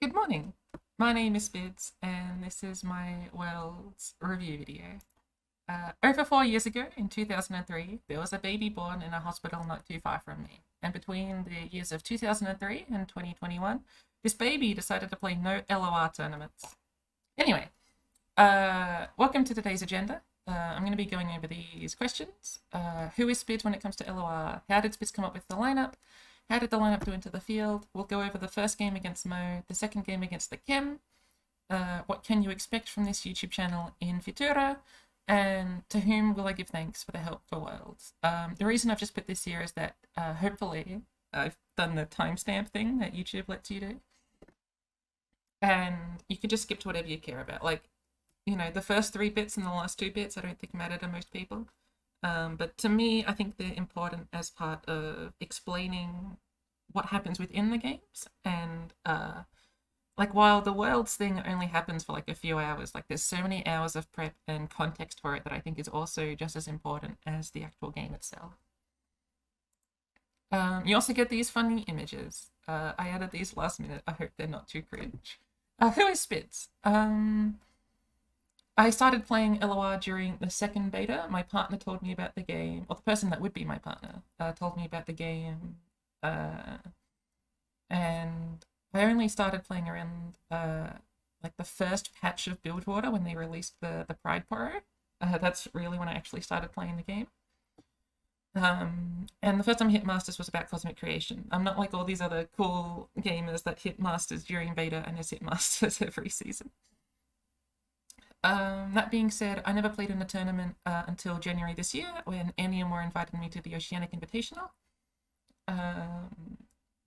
Good morning. My name is Spidz, and this is my world's review video. Over 4 years ago, in 2003, there was a baby born in a hospital not too far from me. And between the years of 2003 and 2021, this baby decided to play no LOR tournaments. Anyway, welcome to today's agenda. I'm going to be going over these questions. Who is Spidz when it comes to LOR? How did Spidz come up with the lineup? How did the lineup do into the field? We'll go over the first game against Mo, the second game against ThChEm. What can you expect from this YouTube channel in futuro? And to whom will I give thanks for the help for Worlds? The reason I've just put this here is that hopefully I've done the timestamp thing that YouTube lets you do. And you can just skip to whatever you care about. Like, you know, the first 3 bits and the last 2 bits I don't think matter to most people. But to me, I think they're important as part of explaining what happens within the games. And like, while the Worlds thing only happens for like a few hours, like there's so many hours of prep and context for it that I think is also just as important as the actual game itself. You also get these funny images. I added these last minute. I hope they're not too cringe. Who is Spidz? I started playing LOR during the second beta. My partner told me about the game, or the person that would be my partner told me about the game, and I only started playing around like the first patch of Buildwater when they released the Pride Poro. That's really when I actually started playing the game. And the first time I hit Masters was about Cosmic Creation. I'm not like all these other cool gamers that hit Masters during beta and has hit Masters every season. That being said, I never played in a tournament until January this year when Annie and Moore invited me to the Oceanic Invitational.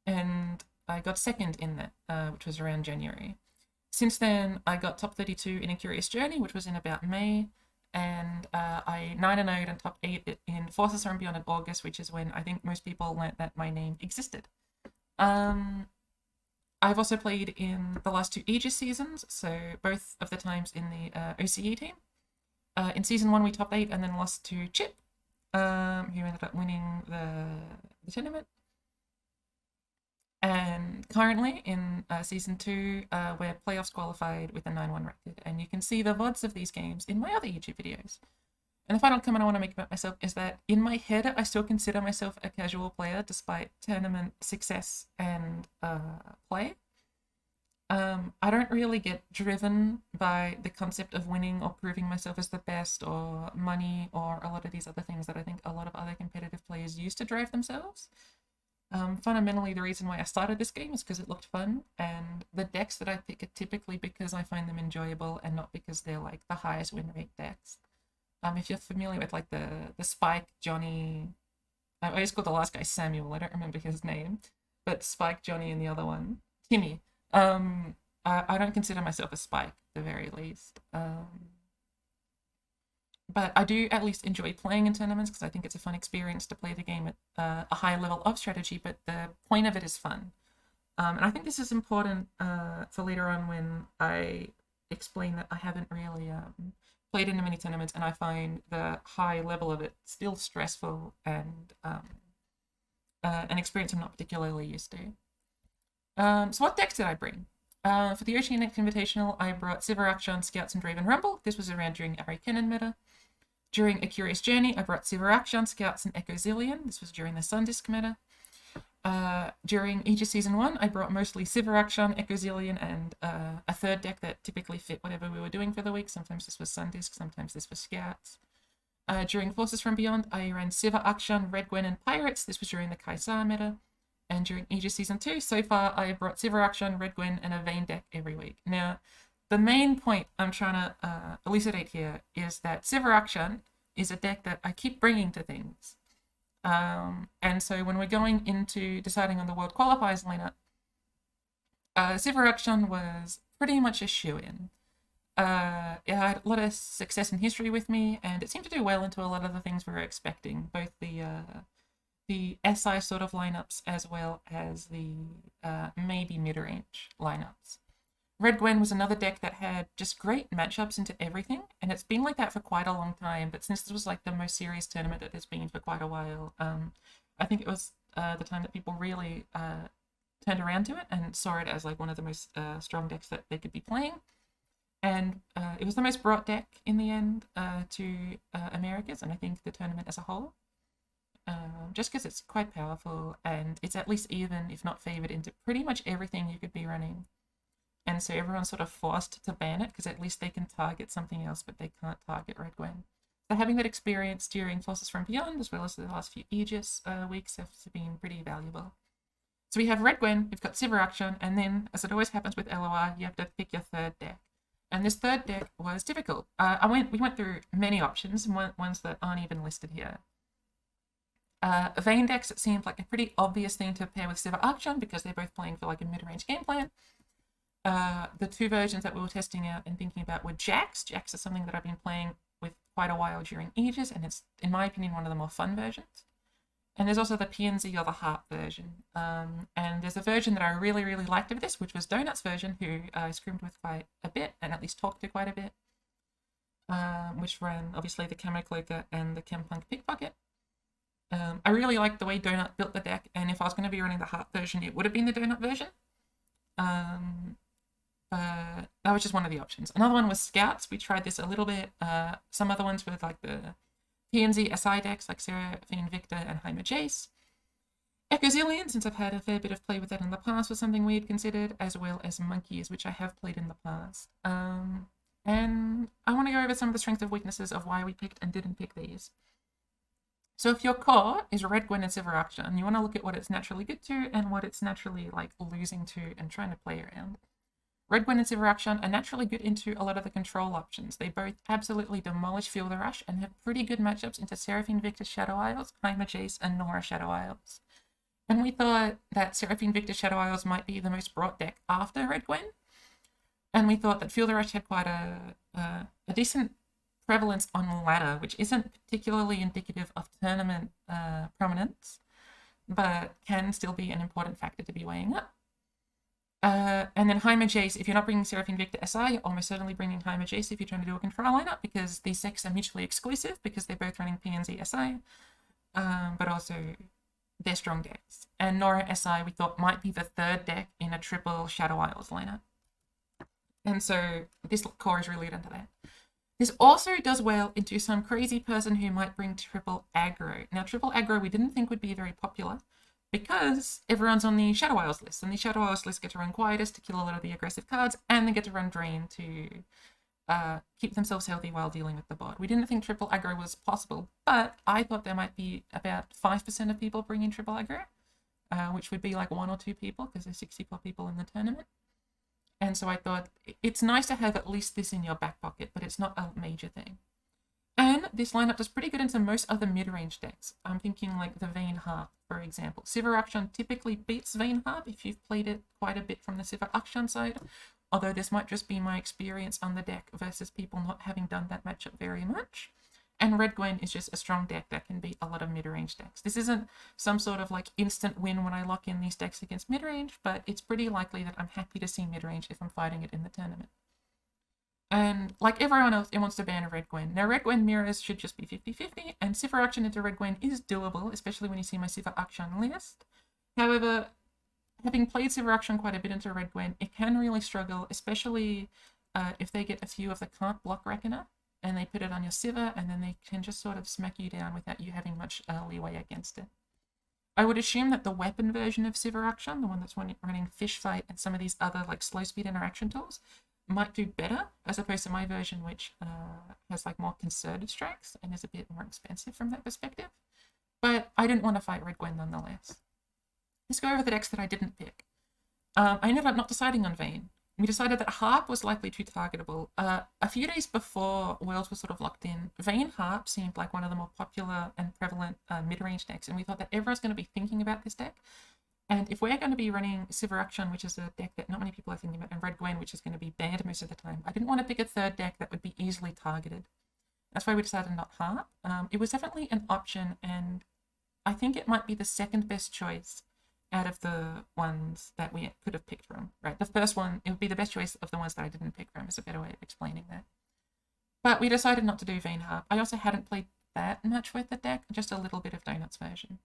And I got second in that, which was around January. Since then, I got top 32 in A Curious Journey, which was in about May, and I 9-0'd and top 8 in Forces from Beyond in August, which is when I think most people learnt that my name existed. I've also played in the last 2 Aegis seasons, so both of the times in the OCE team. In season 1, we top 8 and then lost to Chip, who ended up winning the tournament. And currently in season 2, we're playoffs qualified with a 9-1 record. And you can see the VODs of these games in my other YouTube videos. And the final comment I want to make about myself is that in my head, I still consider myself a casual player despite tournament success and play. I don't really get driven by the concept of winning or proving myself as the best or money or a lot of these other things that I think a lot of other competitive players use to drive themselves. Fundamentally, the reason why I started this game is because it looked fun, and the decks that I pick are typically because I find them enjoyable and not because they're like the highest win rate decks. If you're familiar with like the Spike, Johnny, I always call the last guy Samuel, I don't remember his name, but Spike, Johnny, and the other one, Timmy. I don't consider myself a Spike, at the very least. But I do at least enjoy playing in tournaments because I think it's a fun experience to play the game at a high level of strategy, but the point of it is fun. And I think this is important for later on when I explain that I haven't really played in many tournaments and I find the high level of it still stressful and an experience I'm not particularly used to. So what decks did I bring? For the Oceanic Invitational, I brought Sivir, Akshan, Scouts, and Draven Rumble. This was around during Ari Kennen meta. During A Curious Journey, I brought Sivir, Akshan, Scouts, and Echo Zillion. This was during the Sundisk meta. During Aegis Season 1, I brought mostly Sivir, Akshan, Echo Zillion, and a third deck that typically fit whatever we were doing for the week. Sometimes this was Sundisk, sometimes this was Scouts. During Forces from Beyond, I ran Sivir, Akshan, Red Gwen, and Pirates. This was during the Kaisar meta. And during Aegis Season 2, so far, I have brought Sivir, Akshan, Red Gwen, and a Vayne deck every week. Now, the main point I'm trying to elucidate here is that Sivir, Akshan is a deck that I keep bringing to things. And so when we're going into deciding on the World Qualifiers lineup, Sivir, Akshan was pretty much a shoo-in. It had a lot of success in history with me, and it seemed to do well into a lot of the things we were expecting, both the SI sort of lineups as well as the maybe mid-range lineups. Red Gwen was another deck that had just great matchups into everything, and it's been like that for quite a long time, but since this was like the most serious tournament that there's been for quite a while, I think it was the time that people really turned around to it and saw it as like one of the most strong decks that they could be playing. And it was the most brought deck in the end to Americas, and I think the tournament as a whole. Just because it's quite powerful, and it's at least even, if not favored, into pretty much everything you could be running. And so everyone's sort of forced to ban it, because at least they can target something else, but they can't target Red Gwen. So having that experience during Forces from Beyond, as well as the last few Aegis weeks, has been pretty valuable. So we have Red Gwen, we've got Sivir Akshan, and then, as it always happens with LOR, you have to pick your third deck. And this third deck was difficult. We went through many options, ones that aren't even listed here. Vayne decks, it seemed like a pretty obvious thing to pair with Sivir Akshan because they're both playing for like a mid-range game plan. The two versions that we were testing out and thinking about were Jax. Jax is something that I've been playing with quite a while during Aegis, and it's, in my opinion, one of the more fun versions. And there's also the PNZ or the Heart version. And there's a version that I really, really liked of this, which was Donut's version, who I scrimmed with quite a bit, and at least talked to quite a bit, which ran, obviously, the Camo Cloaker and the Chempunk Pickpocket. I really liked the way Donut built the deck, and if I was going to be running the Heart version, it would have been the Donut version. But that was just one of the options. Another one was Scouts. We tried this a little bit. Some other ones with like the PNZ SI decks, like Seraphine Victor and Heimer Jace. Echozillion, since I've had a fair bit of play with that in the past, was something we had considered, as well as Monkeys, which I have played in the past. And I want to go over some of the strengths and weaknesses of why we picked and didn't pick these. So if your core is Red Gwen and Sivir Akshan, you want to look at what it's naturally good to and what it's naturally like losing to and trying to play around. Red Gwen and Sivir Akshan are naturally good into a lot of the control options. They both absolutely demolish Feel the Rush and have pretty good matchups into Seraphine Victor Shadow Isles, Heimer Jace, and Nora Shadow Isles. And we thought that Seraphine Victor Shadow Isles might be the most brought deck after Red Gwen. And we thought that Feel the Rush had quite a decent prevalence on ladder, which isn't particularly indicative of tournament prominence, but can still be an important factor to be weighing up. And then Heimer Jace, if you're not bringing Seraphine Victor SI, you're almost certainly bringing Heimer Jace if you're trying to do a control lineup, because these decks are mutually exclusive because they're both running PNZ SI, but also they're strong decks. And Nora SI we thought might be the third deck in a triple Shadow Isles lineup. And so this core is really into that. This also does well into some crazy person who might bring triple aggro. Now, triple aggro we didn't think would be very popular because everyone's on the Shadow Isles list, and the Shadow Isles list get to run Quietus to kill a lot of the aggressive cards, and they get to run Drain to keep themselves healthy while dealing with the board. We didn't think triple aggro was possible, but I thought there might be about 5% of people bringing triple aggro, which would be like 1 or 2 people because there's 64 people in the tournament. And so I thought it's nice to have at least this in your back pocket, but it's not a major thing. And this lineup does pretty good into most other mid-range decks. I'm thinking like the Vayne Harp, for example. Sivir Akshan typically beats Vayne Harp if you've played it quite a bit from the Sivir Akshan side, although this might just be my experience on the deck versus people not having done that matchup very much. And Red Gwen is just a strong deck that can beat a lot of mid-range decks. This isn't some sort of like instant win when I lock in these decks against mid-range, but it's pretty likely that I'm happy to see mid-range if I'm fighting it in the tournament. And like everyone else, it wants to ban a Red Gwen. Now, Red Gwen mirrors should just be 50-50, and Sivir Akshan into Red Gwen is doable, especially when you see my Sivir Akshan list. However, having played Sivir Akshan quite a bit into Red Gwen, it can really struggle, especially if they get a few of the can't block Reckoner, and they put it on your Sivir, and then they can just sort of smack you down without you having much leeway against it. I would assume that the weapon version of Sivir Akshan, the one that's running Fish Fight and some of these other like slow speed interaction tools, might do better, as opposed to my version, which has like more concerted strikes and is a bit more expensive from that perspective. But I didn't want to fight Red Gwen nonetheless. Let's go over the decks that I didn't pick. I ended up not deciding on Vayne. We decided that Harp was likely too targetable. A few days before Worlds was sort of locked in, Vayne Harp seemed like one of the more popular and prevalent mid-range decks, and we thought that everyone's going to be thinking about this deck. And if we're going to be running Sivir Akshan, which is a deck that not many people are thinking about, and Red Gwen, which is going to be banned most of the time, I didn't want to pick a third deck that would be easily targeted. That's why we decided not Harp. It was definitely an option, and I think it might be the second best choice out of the ones that we could have picked from, right? The first one, it would be the best choice of the ones that I didn't pick from, is a better way of explaining that. But we decided not to do Vayne Harp. I also hadn't played that much with the deck, just a little bit of Donut's version.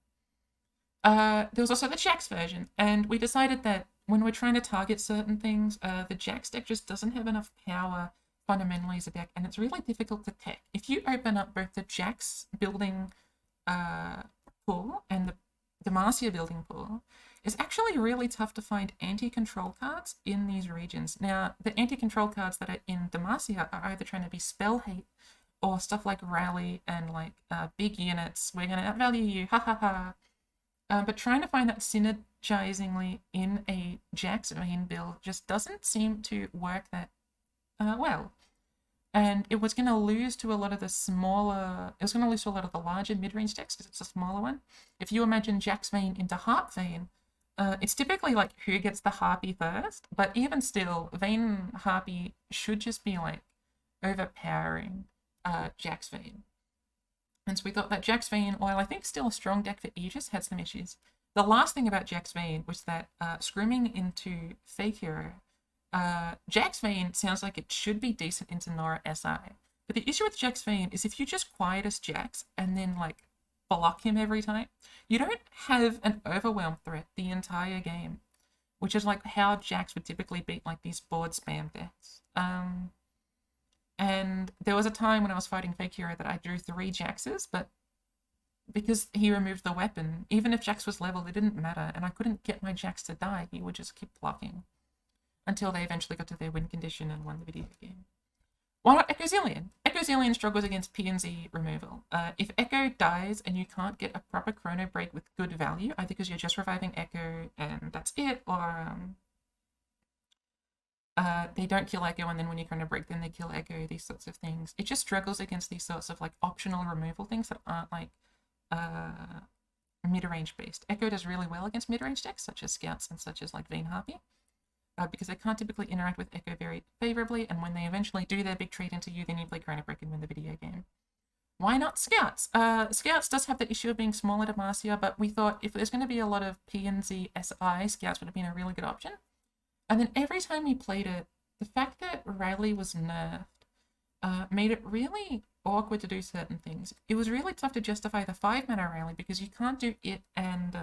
There was also the Jax version, and we decided that when we're trying to target certain things, the Jax deck just doesn't have enough power fundamentally as a deck, and it's really difficult to tech. If you open up both the Jax building pool and the Demacia building pool, it's actually really tough to find anti-control cards in these regions. Now, the anti-control cards that are in Demacia are either trying to be spell hate or stuff like rally and like big units. We're going to outvalue you, ha ha ha. But trying to find that synergizingly in a Jax main build just doesn't seem to work that well. And it was going to lose to a lot of the smaller, it was going to lose to a lot of the larger mid-range decks because it's a smaller one. If you imagine Jax Vayne into Harp Vayne, it's typically like who gets the Harpy first, but even still, Vayne Harpy should just be like overpowering Jax Vayne. And so we thought that Jax Vayne, while I think still a strong deck for Aegis, had some issues. The last thing about Jax Vayne was that screaming into Fake Hero, Jax Vayne sounds like it should be decent into Nora SI. But the issue with Jax Vayne is if you just quietest Jax and then like block him every time, you don't have an overwhelm threat the entire game, which is like how Jax would typically beat like these board spam decks. And there was a time when I was fighting Fake Hero that I drew 3 Jaxes, but because he removed the weapon, even if Jax was leveled, it didn't matter, and I couldn't get my Jax to die. He would just keep blocking until they eventually got to their win condition and won the video game. Why not Echo Zillion? Echo Zillion struggles against PNZ removal. If Echo dies and you can't get a proper chrono break with good value, either because you're just reviving Echo and that's it, or they don't kill Echo and then when you're chrono break, then they kill Echo, these sorts of things. It just struggles against these sorts of like optional removal things that aren't like mid-range based. Echo does really well against mid-range decks such as Scouts and such as like Vayne Harpy. Because they can't typically interact with Echo very favorably, and when they eventually do their big trade into you, then you play Chrono Break and win the video game. Why not Scouts? Scouts does have the issue of being smaller to Marcia, but we thought if there's going to be a lot of PNZ SI, Scouts would have been a really good option. And then every time we played it, the fact that Rally was nerfed made it really awkward to do certain things. It was really tough to justify the 5-mana Rally because you can't do it and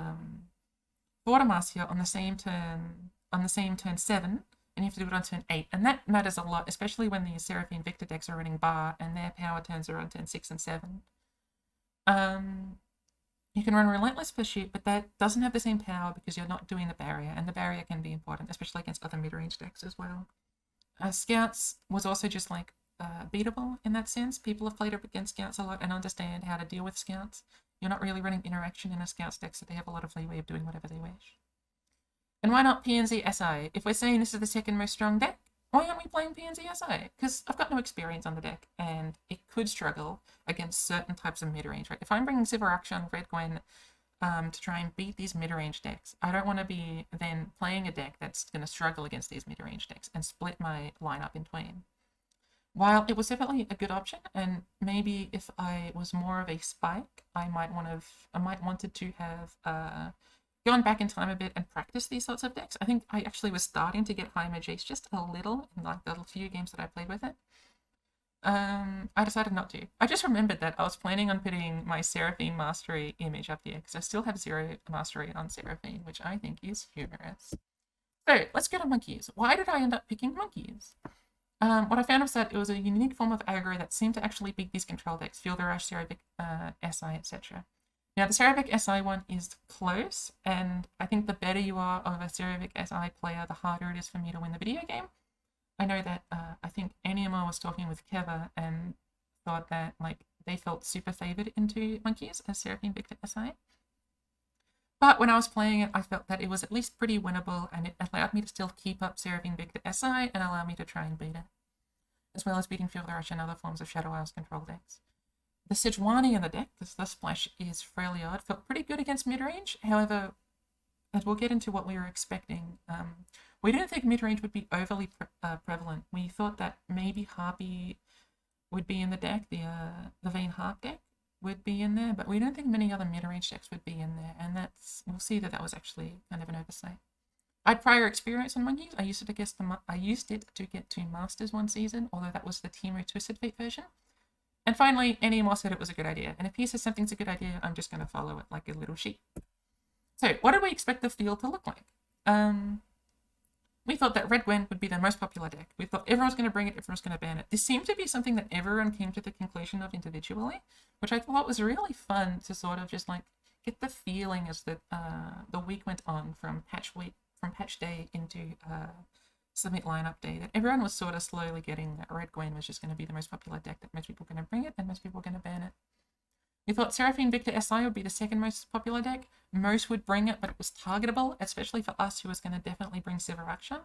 Border Marcia on the same turn. On the same turn 7, and you have to do it on turn 8, and that matters a lot, especially when the Seraphine Victor decks are running bar and their power turns are on turn 6 and 7. You can run Relentless Pursuit, but that doesn't have the same power because you're not doing the barrier, and the barrier can be important, especially against other mid-range decks as well. Scouts was also just like beatable in that sense. People have played up against Scouts a lot and understand how to deal with Scouts. You're not really running interaction in a Scouts deck, so they have a lot of leeway of doing whatever they wish. And why not PNZ SI? If we're saying this is the second most strong deck, why aren't we playing PNZ SI? Because I've got no experience on the deck, and it could struggle against certain types of mid-range, right? If I'm bringing Sivir, Akshan, Red Gwen to try and beat these mid-range decks, I don't want to be then playing a deck that's going to struggle against these mid-range decks and split my lineup in twain. While it was definitely a good option, and maybe if I was more of a spike, I might wanted to have gone back in time a bit and practice these sorts of decks. I think I actually was starting to get High Jace just a little in like the few games that I played with it. I decided not to. I just remembered that I was planning on putting my Seraphine Mastery image up here because I still have 0 Mastery on Seraphine, which I think is humorous. So let's go to Monkeys. Why did I end up picking Monkeys? What I found was that it was a unique form of aggro that seemed to actually beat these control decks, Field Rush, Cerebic, SI, etc. Now, the Cerebic SI one is close, and I think the better you are of a Cerebic SI player, the harder it is for me to win the video game. I know that I think Anima was talking with Keva and thought that like they felt super favored into Monkeys as Seraphine Victor SI. But when I was playing it, I felt that it was at least pretty winnable, and it allowed me to still keep up Seraphine Victor SI and allow me to try and beat it, as well as beating Field Rush and other forms of Shadow Isles control decks. The Sejuani in the deck, the Splash is fairly odd, felt pretty good against mid-range. However, as we'll get into what we were expecting, we didn't think mid-range would be overly prevalent. We thought that maybe Harpy would be in the deck, the Vayne Harp deck would be in there, but we don't think many other mid-range decks would be in there, and we'll see that was actually kind of an oversight. I had prior experience on Monkeys. I used it to get to Masters one season, although that was the Teemo Twisted Fate version. And finally, Annie Moss said it was a good idea. And if he says something's a good idea, I'm just going to follow it like a little sheep. So what did we expect the field to look like? We thought that Red Gwen would be the most popular deck. We thought everyone was going to bring it, everyone was going to ban it. This seemed to be something that everyone came to the conclusion of individually, which I thought was really fun to sort of just like get the feeling as the week went on from patch day into submit lineup day, that everyone was sort of slowly getting that Red Gwen was just going to be the most popular deck, that most people were going to bring it and most people were going to ban it. We thought Seraphine Victor SI would be the second most popular deck. Most would bring it, but it was targetable, especially for us who was going to definitely bring Sivir Akshan.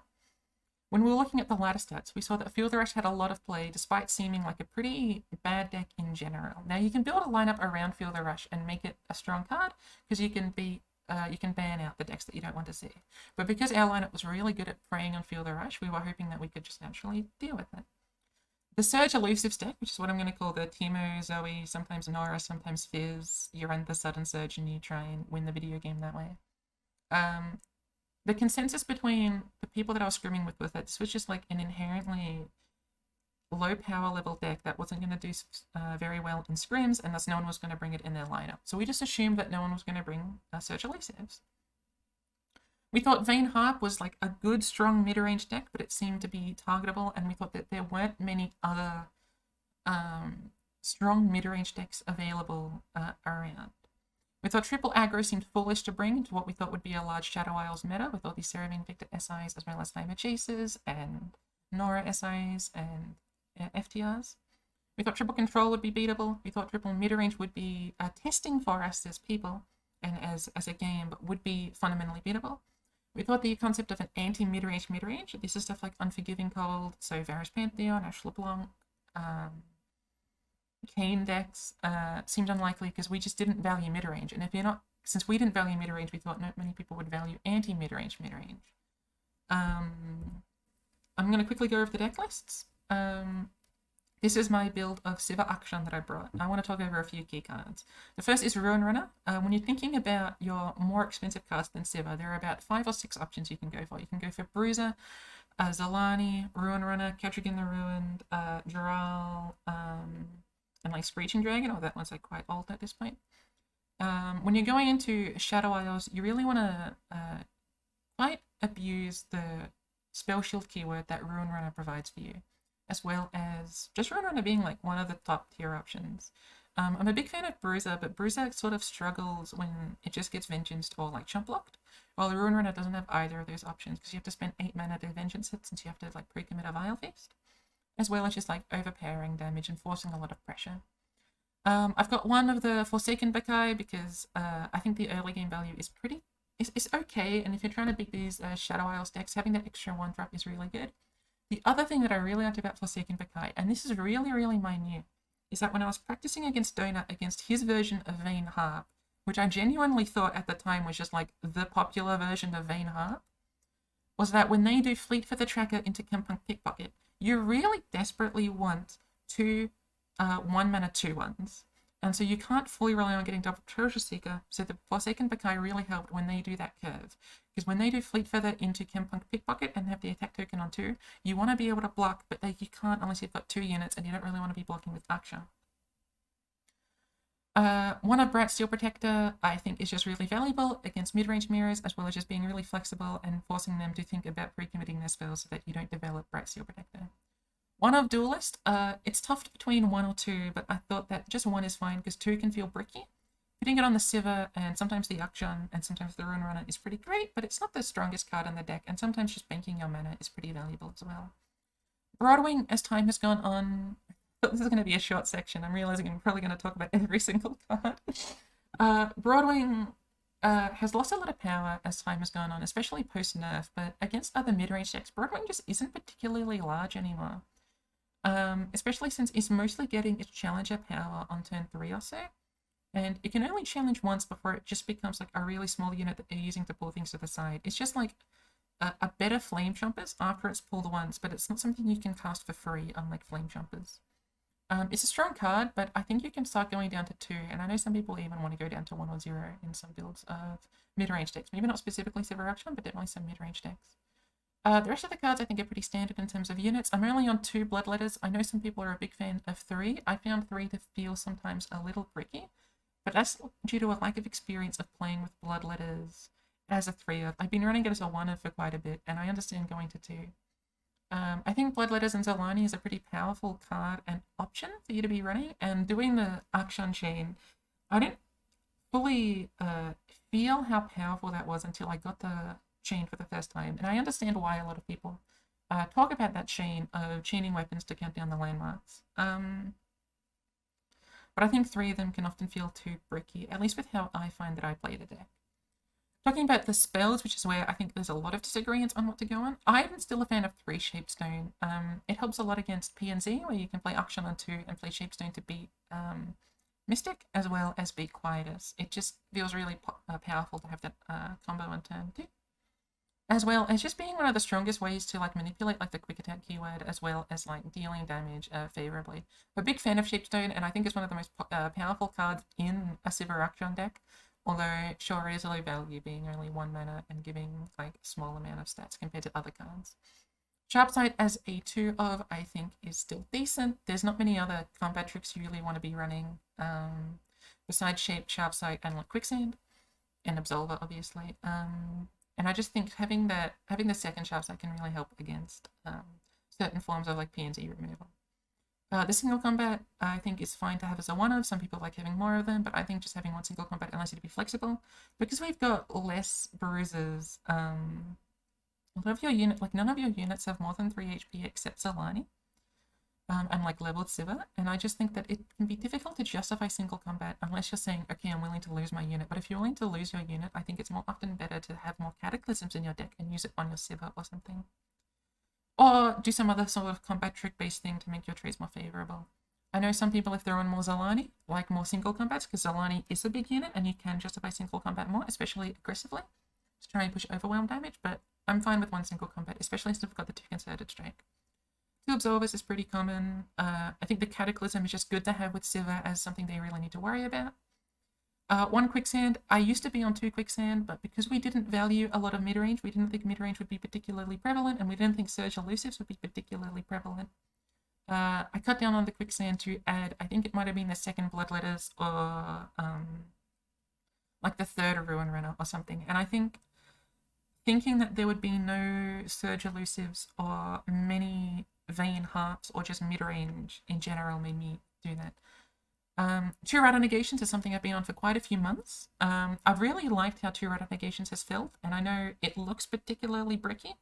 When we were looking at the ladder stats, we saw that Field Rush had a lot of play, despite seeming like a pretty bad deck in general. Now, you can build a lineup around Field Rush and make it a strong card, because you can ban out the decks that you don't want to see. But because our lineup was really good at preying on Field Rush, we were hoping that we could just naturally deal with it. The Surge Elusive deck, which is what I'm going to call the Teemo, Zoe, sometimes Nora, sometimes Fizz. You run the Sudden Surge and you try and win the video game that way. The consensus between the people that I was scrimming with it, this was just like an inherently low power level deck that wasn't going to do very well in scrims, and thus no one was going to bring it in their lineup. So we just assumed that no one was going to bring Surge Elusives. We thought Vayne Harp was like a good, strong mid-range deck, but it seemed to be targetable, and we thought that there weren't many other strong mid-range decks available around. We thought Triple Aggro seemed foolish to bring into what we thought would be a large Shadow Isles meta, with all these Seraphine Victor SIs, as well as Timer Chasers, and Nora SIs, and FTRs. We thought Triple Control would be beatable. We thought Triple Mid-range would be testing for us as people, and as a game, but would be fundamentally beatable. We thought the concept of an anti-mid-range mid-range, this is stuff like Unforgiving Cold, so Varus Pantheon, Ash LeBlanc, Kane decks, seemed unlikely because we just didn't value mid-range. And if you're not, since we didn't value mid-range, we thought not many people would value anti-mid-range mid-range. I'm going to quickly go over the deck lists. This is my build of Sivir Akshan that I brought. I want to talk over a few key cards. The first is Ruin Runner. When you're thinking about your more expensive cards than Sivir, there are about 5 or 6 options you can go for. You can go for Bruiser, Zalani, Ruin Runner, Ketrigan the Ruined, Jural, and like Screeching Dragon, that one's like quite old at this point. When you're going into Shadow Isles, you really want to quite abuse the spell shield keyword that Ruin Runner provides for you, as well as just Ruin Runner being like one of the top tier options. I'm a big fan of Bruiser, but Bruiser sort of struggles when it just gets Vengeanced or like chump blocked, while the Ruin Runner doesn't have either of those options because you have to spend 8 mana to Vengeance it, since you have to like pre-commit a Vile Feast, as well as just like overpowering damage and forcing a lot of pressure. I've got one of the Forsaken Bakai because I think the early game value is it's okay, and if you're trying to beat these Shadow Isles decks, having that extra 1-drop is really good. The other thing that I really liked about Forsaken Bakai, and this is really, really minute, is that when I was practicing against Donut against his version of Vayne Harp, which I genuinely thought at the time was just like the popular version of Vayne Harp, was that when they do Fleet for the Tracker into Chempunk Pickpocket, you really desperately want 2 1-mana 2/1s. And so you can't fully rely on getting double Treasure Seeker, so the Forsaken Bakai really helped when they do that curve. Because when they do Fleet Feather into Chempunk Pickpocket and have the attack token on 2, you want to be able to block, but you can't unless you've got 2 units and you don't really want to be blocking with Akshan. One of Brat's Steel Protector, I think, is just really valuable against mid-range mirrors, as well as just being really flexible and forcing them to think about pre-committing their spells so that you don't develop Brat's Steel Protector. One of Duelist, it's tough between 1 or 2, but I thought that just 1 is fine because 2 can feel bricky. Putting it on the Sivir and sometimes the Akshan and sometimes the Ruin Runner is pretty great, but it's not the strongest card in the deck, and sometimes just banking your mana is pretty valuable as well. Broadwing, as time has gone on, this is going to be a short section. I'm realizing I'm probably going to talk about every single card. Broadwing has lost a lot of power as time has gone on, especially post-nerf, but against other mid-range decks, Broadwing just isn't particularly large anymore. Especially since it's mostly getting its challenger power on turn 3 or so, and it can only challenge once before it just becomes like a really small unit that they're using to pull things to the side. It's just like a better Flame Chompers after it's pulled once, but it's not something you can cast for free, unlike Flame Chompers. It's a strong card, but I think you can start going down to 2, and I know some people even want to go down to 1 or 0 in some builds of mid-range decks. Maybe not specifically Sivir Akshan, but definitely some mid-range decks. The rest of the cards I think are pretty standard in terms of units. I'm only on 2 Bloodletters. I know some people are a big fan of 3. I found 3 to feel sometimes a little bricky, but that's due to a lack of experience of playing with Bloodletters as a 3-of. I've been running it as a 1-of for quite a bit, and I understand going to 2. I think Bloodletters and Zolani is a pretty powerful card and option for you to be running, and doing the Akshan chain, I didn't fully feel how powerful that was until I got the chain for the first time, and I understand why a lot of people talk about that chain of chaining weapons to count down the landmarks. But I think 3 of them can often feel too bricky, at least with how I find that I play the deck. Talking about the spells, which is where I think there's a lot of disagreements on what to go on, I'm still a fan of 3 Shapestone. It helps a lot against PNZ, where you can play Akshan on 2 and play Shapestone to beat Mystic, as well as beat Quietus. It just feels really powerful to have that combo on turn 2. As well as just being one of the strongest ways to like manipulate like the quick attack keyword, as well as like dealing damage favorably. I'm a big fan of Shapestone, and I think it's one of the most powerful cards in a Sivir Akshan deck. Although, sure, it is a low value, being only 1 mana and giving like a small amount of stats compared to other cards. Sharpsight as a 2-of, I think, is still decent. There's not many other combat tricks you really want to be running besides Shape, Sharpsight, and like Quicksand, and Absolver, obviously. And I just think having the second Sharpsight can really help against certain forms of like PNZ removal. The single combat, I think, is fine to have as a 1-of. Some people like having more of them, but I think just having one single combat allows you to be flexible. Because we've got less bruises, a lot of your unit, like none of your units have more than 3 HP except Zolani, and like leveled Sivir. And I just think that it can be difficult to justify single combat unless you're saying, okay, I'm willing to lose my unit. But if you're willing to lose your unit, I think it's more often better to have more Cataclysms in your deck and use it on your Sivir or something. Or do some other sort of combat trick-based thing to make your trades more favorable. I know some people, if they're on more Zolani, like more single combats, because Zolani is a big unit and you can justify single combat more, especially aggressively, to try and push overwhelm damage, but I'm fine with one single combat, especially since we've got the 2 concerted strike. 2 Absorbers is pretty common. I think the Cataclysm is just good to have with Sivir as something they really need to worry about. 1 Quicksand. I used to be on 2 Quicksand, but because we didn't value a lot of mid-range, we didn't think mid-range would be particularly prevalent, and we didn't think Surge Elusives would be particularly prevalent. I cut down on the Quicksand to add, I think it might have been the 2nd Bloodletters, or like the 3rd Ruin Runner or something. And I think thinking that there would be no Surge Elusives or many Vein Harps or just mid-range in general made me do that. 2 Rata Negations is something I've been on for quite a few months. I've really liked how 2 Rata Negations has felt, and I know it looks particularly bricky,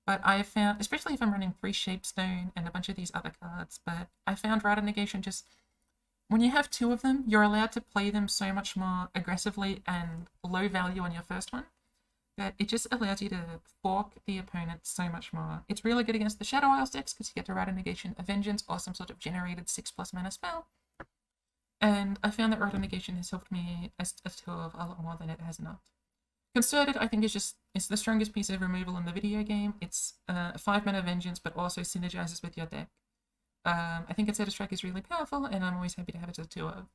but I have found, especially if I'm running 3 Shapestone and a bunch of these other cards, but I found Rata Negation just, when you have 2 of them, you're allowed to play them so much more aggressively and low value on your first one, that it just allows you to fork the opponent so much more. It's really good against the Shadow Isles decks, because you get to Rata Negation a Vengeance or some sort of generated 6+ mana spell. And I found that Rata Negation has helped me as 2-of a lot more than it has not. Concerted, I think, it's the strongest piece of removal in the video game. It's 5 mana Vengeance, but also synergizes with your deck. I think Concerted Strike is really powerful, and I'm always happy to have it as a 2-of.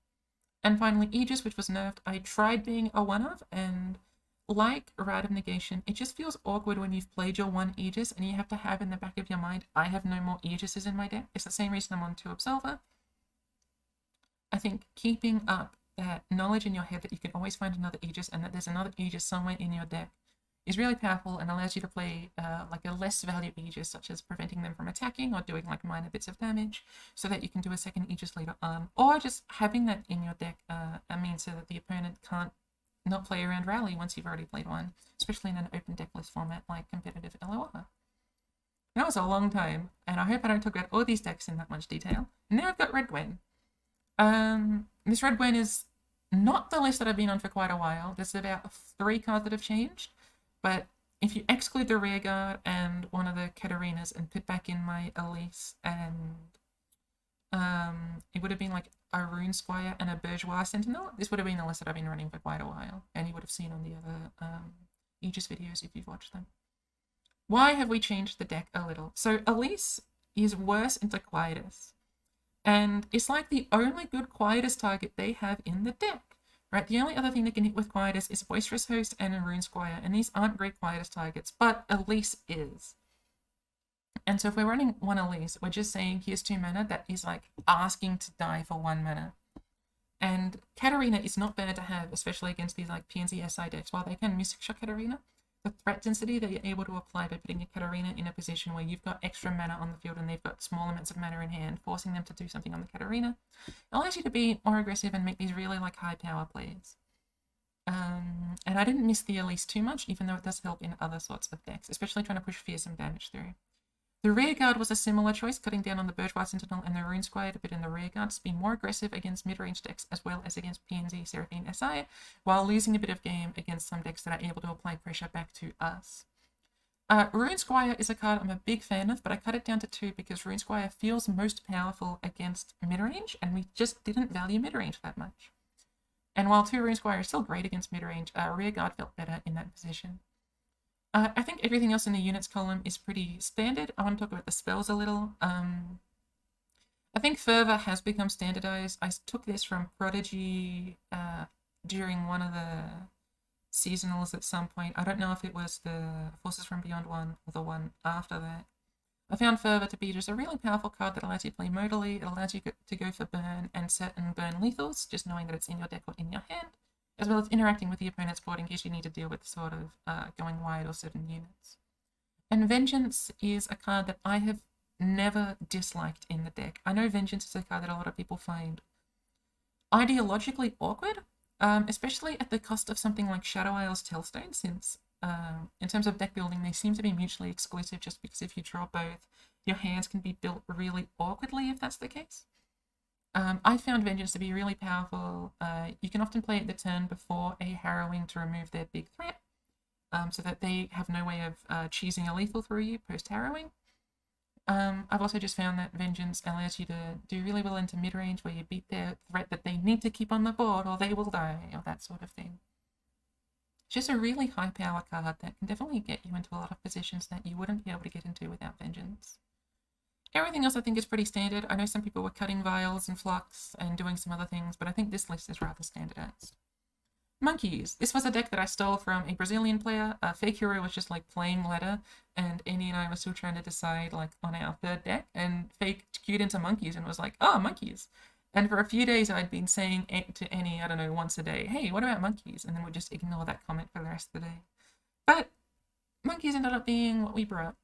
And finally, Aegis, which was nerfed. I tried being a 1-of, and like Rata Negation, it just feels awkward when you've played your 1 Aegis, and you have to have in the back of your mind, I have no more Aegises in my deck. It's the same reason I'm on 2 Absolver. I think keeping up that knowledge in your head that you can always find another Aegis and that there's another Aegis somewhere in your deck is really powerful and allows you to play like a less value Aegis, such as preventing them from attacking or doing like minor bits of damage, so that you can do a second Aegis later on. Or just having that in your deck means so that the opponent can't not play around Rally once you've already played one, especially in an open deck list format like competitive LOR. That was a long time, and I hope I don't talk about all these decks in that much detail. And now I've got Red Gwen. This Red Gwen is not the list that I've been on for quite a while. There's about 3 cards that have changed, but if you exclude the Rearguard and one of the Katarinas and put back in my Elise, and it would have been like a Rune Squire and a Bourgeois Sentinel, this would have been the list that I've been running for quite a while, and you would have seen on the other Aegis videos if you've watched them. Why have we changed the deck a little? So Elise is worse into Quietus, and it's like the only good Quietus target they have in the deck, right? The only other thing they can hit with Quietus is Boisterous Host and a Rune Squire, and these aren't great Quietus targets, but Elise is. And so if we're running 1 Elise, we're just saying here's 2 mana that is like asking to die for 1 mana. And Katarina is not bad to have, especially against these like PNZ SI decks. While they can Mystic Shot Katarina, the threat density that you're able to apply by putting your Katarina in a position where you've got extra mana on the field and they've got small amounts of mana in hand, forcing them to do something on the Katarina, allows you to be more aggressive and make these really like high power plays. And I didn't miss the Elise too much, even though it does help in other sorts of decks, especially trying to push fearsome damage through. The rearguard was a similar choice, cutting down on the Bourgeois Sentinel and the Rune Squire to put in the rearguard to be more aggressive against mid-range decks as well as against PNZ Seraphine SI, while losing a bit of game against some decks that are able to apply pressure back to us. Rune Squire is a card I'm a big fan of, but I cut it down to 2 because Rune Squire feels most powerful against mid-range, and we just didn't value mid-range that much. And while 2 Rune Squire is still great against mid-range, rearguard felt better in that position. I think everything else in the units column is pretty standard. I want to talk about the spells a little. I think Fervor has become standardized. I took this from Prodigy during one of the seasonals at some point. I don't know if it was the Forces from Beyond one or the one after that. I found Fervor to be just a really powerful card that allows you to play modally. It allows you to go for burn and set and burn lethals, just knowing that it's in your deck or in your hand, as well as interacting with the opponent's board in case you need to deal with sort of going wide or certain units. And Vengeance is a card that I have never disliked in the deck. I know Vengeance is a card that a lot of people find ideologically awkward, especially at the cost of something like Shadow Isle's Tellstone, since in terms of deck building, they seem to be mutually exclusive just because if you draw both, your hands can be built really awkwardly if that's the case. I found Vengeance to be really powerful. You can often play it the turn before a Harrowing to remove their big threat, so that they have no way of choosing a lethal through you post-Harrowing. I've also just found that Vengeance allows you to do really well into mid-range where you beat their threat that they need to keep on the board or they will die, or that sort of thing. It's just a really high power card that can definitely get you into a lot of positions that you wouldn't be able to get into without Vengeance. Everything else I think is pretty standard. I know some people were cutting Vials and Flux and doing some other things, but I think this list is rather standardized. Monkeys. This was a deck that I stole from a Brazilian player. Fake Hero was just like playing ladder, and Annie and I were still trying to decide like on our third deck, and Fake queued into Monkeys and was like, oh, Monkeys. And for a few days I'd been saying to Annie, I don't know, once a day, hey, what about Monkeys? And then we'd just ignore that comment for the rest of the day. But Monkeys ended up being what we brought.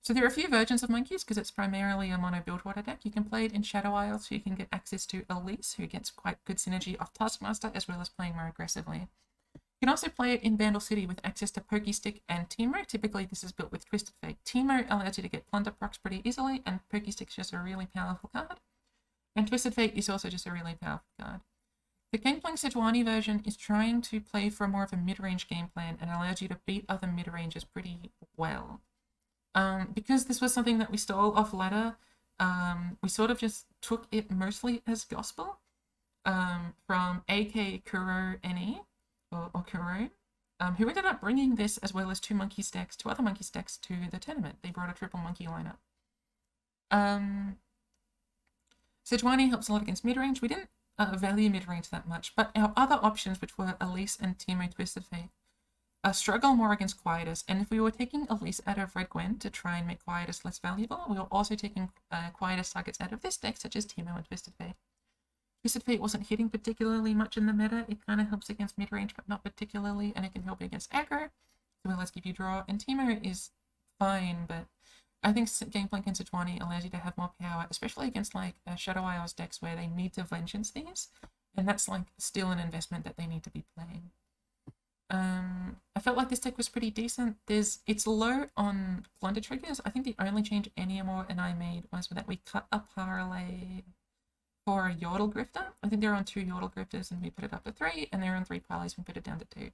So there are a few versions of Monkeys because it's primarily a mono Buildwater deck. You can play it in Shadow Isle so you can get access to Elise, who gets quite good synergy off Taskmaster, as well as playing more aggressively. You can also play it in Vandal City with access to Pokestick and Teemo. Typically this is built with Twisted Fate. Teemo allows you to get Plunder procs pretty easily, and Pokestick's just a really powerful card. And Twisted Fate is also just a really powerful card. The Gangplank Sejuani version is trying to play for more of a mid-range game plan and allows you to beat other mid-rangers pretty well. Because this was something that we stole off ladder, we sort of just took it mostly as gospel from AK Kuro NE, or Kuro, who ended up bringing this as well as two other monkey stacks to the tournament. They brought a triple monkey lineup. Sejuani helps a lot against mid-range. We didn't value mid-range that much, but our other options, which were Elise and Teemo Twisted Fate, struggle more against Quietus, and if we were taking Elise out of Red Gwen to try and make Quietus less valuable, we were also taking Quietus targets out of this deck, such as Teemo and Twisted Fate. Twisted Fate wasn't hitting particularly much in the meta. It kind of helps against mid-range, but not particularly, and it can help against aggro, as well as give you draw, and Teemo is fine, but I think Gangplank and Sejuani allows you to have more power, especially against like Shadow Isles decks where they need to Vengeance these, and that's like still an investment that they need to be playing. I felt like this deck was pretty decent. It's low on Plunder triggers. I think the only change Eniamore and I made was that we cut a parlay for a Yordle Grifter. I think they're on 2 Yordle Grifters and we put it up to 3, and they're on 3 parlays and we put it down to 2.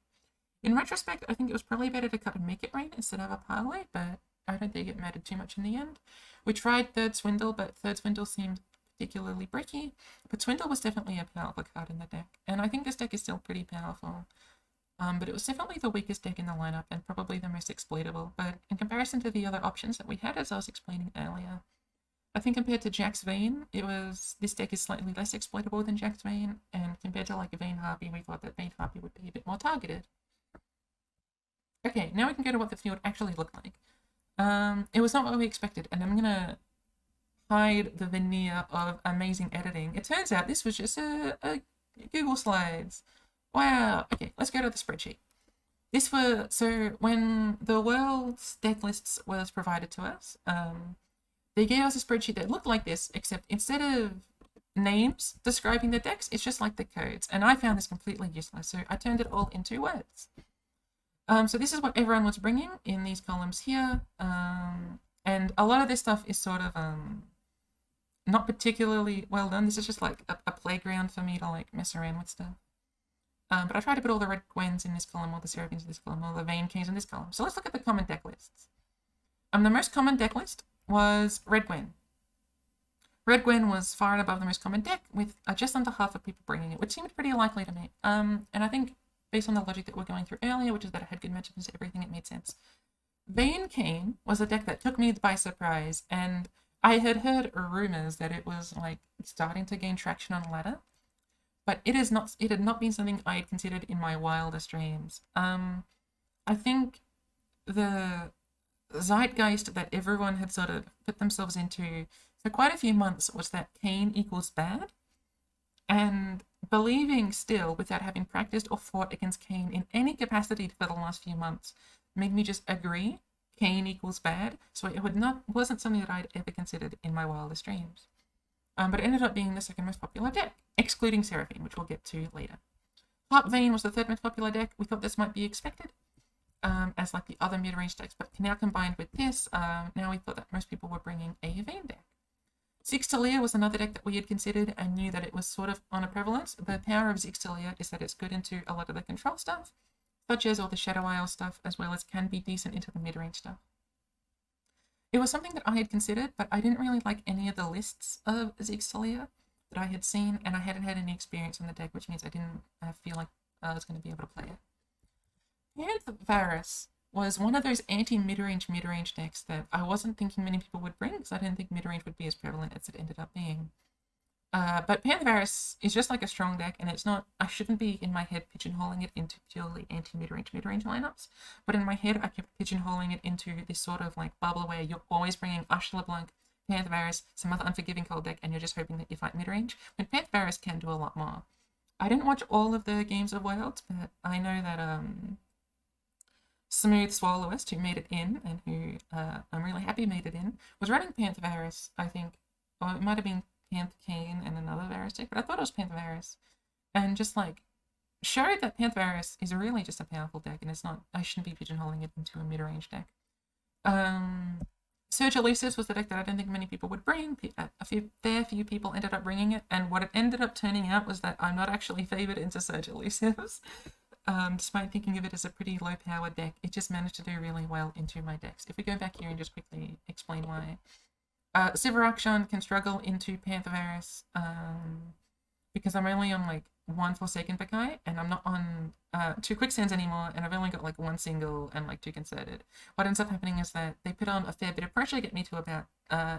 In retrospect, I think it was probably better to cut a Make It Rain instead of a parlay, but I don't think it mattered too much in the end. We tried Third Swindle, but Third Swindle seemed particularly bricky, but Swindle was definitely a powerful card in the deck, and I think this deck is still pretty powerful. But it was definitely the weakest deck in the lineup and probably the most exploitable, but in comparison to the other options that we had, as I was explaining earlier, I think compared to Jack's Vayne, this deck is slightly less exploitable than Jack's Vayne, and compared to like Vayne Harpy, we thought that Vayne Harpy would be a bit more targeted. Okay, now we can go to what the field actually looked like. It was not what we expected, and I'm gonna hide the veneer of amazing editing. It turns out this was just a Google Slides. Wow. Okay, let's go to the spreadsheet. This was, so when the world's deck lists was provided to us, they gave us a spreadsheet that looked like this, except instead of names describing the decks, it's just like the codes. And I found this completely useless, so I turned it all into words. So this is what everyone was bringing in these columns here. And a lot of this stuff is sort of not particularly well done. This is just like a playground for me to like mess around with stuff. But I tried to put all the red Gwens in this column, all the Seraphines in this column, all the Vayne Kings in this column. So let's look at the common deck lists. The most common deck list was Red Gwen. Red Gwen was far and above the most common deck, with just under half of people bringing it, which seemed pretty likely to me. And I think based on the logic that we're going through earlier, which is that it had good matchups to everything, it made sense. Vayne Kane was a deck that took me by surprise, and I had heard rumors that it was like starting to gain traction on ladder, but it had not been something I had considered in my wildest dreams. I think the zeitgeist that everyone had sort of put themselves into for quite a few months was that Kane equals bad, and believing still, without having practiced or fought against Kane in any capacity for the last few months, made me just agree Kane equals bad. So it wasn't something that I'd ever considered in my wildest dreams. But it ended up being the second most popular deck, excluding Seraphine, which we'll get to later. Harp Vayne was the third most popular deck. We thought this might be expected, as like the other mid-range decks, but now combined with this, now we thought that most people were bringing a Vayne deck. Zixtalia was another deck that we had considered and knew that it was sort of on a prevalence. The power of Zixtalia is that it's good into a lot of the control stuff, such as all the Shadow Isle stuff, as well as can be decent into the mid-range stuff. It was something that I had considered, but I didn't really like any of the lists of Zixtalia that I had seen, and I hadn't had any experience on the deck, which means I didn't feel like I was going to be able to play it. Varus was one of those anti-mid-range decks that I wasn't thinking many people would bring, because I didn't think mid-range would be as prevalent as it ended up being. But Varus is just like a strong deck, and it's not, I shouldn't be in my head pigeonholing it into purely anti-mid-range lineups, but in my head I kept pigeonholing it into this sort of like bubble where you're always bringing Ashe LeBlanc, Varus, some other unforgiving cold deck, and you're just hoping that you fight mid-range, when Varus can do a lot more. I didn't watch all of the Games of Worlds, but I know that Smooth Swallowist, who made it in, and who I'm really happy made it in, was running Varus, I think, or it might have been Kane and another Varus deck, but I thought it was Varus, and just like showed that Varus is really just a powerful deck, and it's not, I shouldn't be pigeonholing it into a mid-range deck. Surge Elusives was the deck that I don't think many people would bring. Fair few people ended up bringing it, and what it ended up turning out was that I'm not actually favored into Surge Elusives. Despite thinking of it as a pretty low-powered deck, it just managed to do really well into my decks. If we go back here and just quickly explain why. Sivir Akshan can struggle into Varus because I'm only on like 1 Forsaken Bakai, and I'm not on 2 Quicksands anymore, and I've only got like 1 single and like 2 concerted. What ends up happening is that they put on a fair bit of pressure, get me to about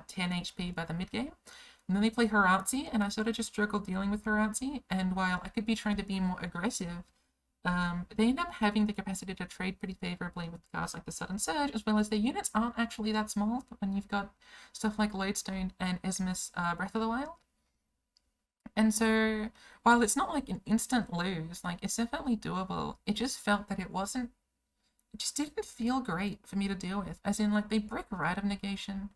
10 HP by the mid-game, and then they play Heratzi, and I sort of just struggle dealing with Heratzi, and while I could be trying to be more aggressive, they end up having the capacity to trade pretty favorably with cards like the Sudden Surge, as well as their units aren't actually that small when you've got stuff like Lodestone and Esmus Breath of the Wild. And so, while it's not like an instant lose, like it's definitely doable, it just felt that it just didn't feel great for me to deal with. As in, like, they break Rite of Negation.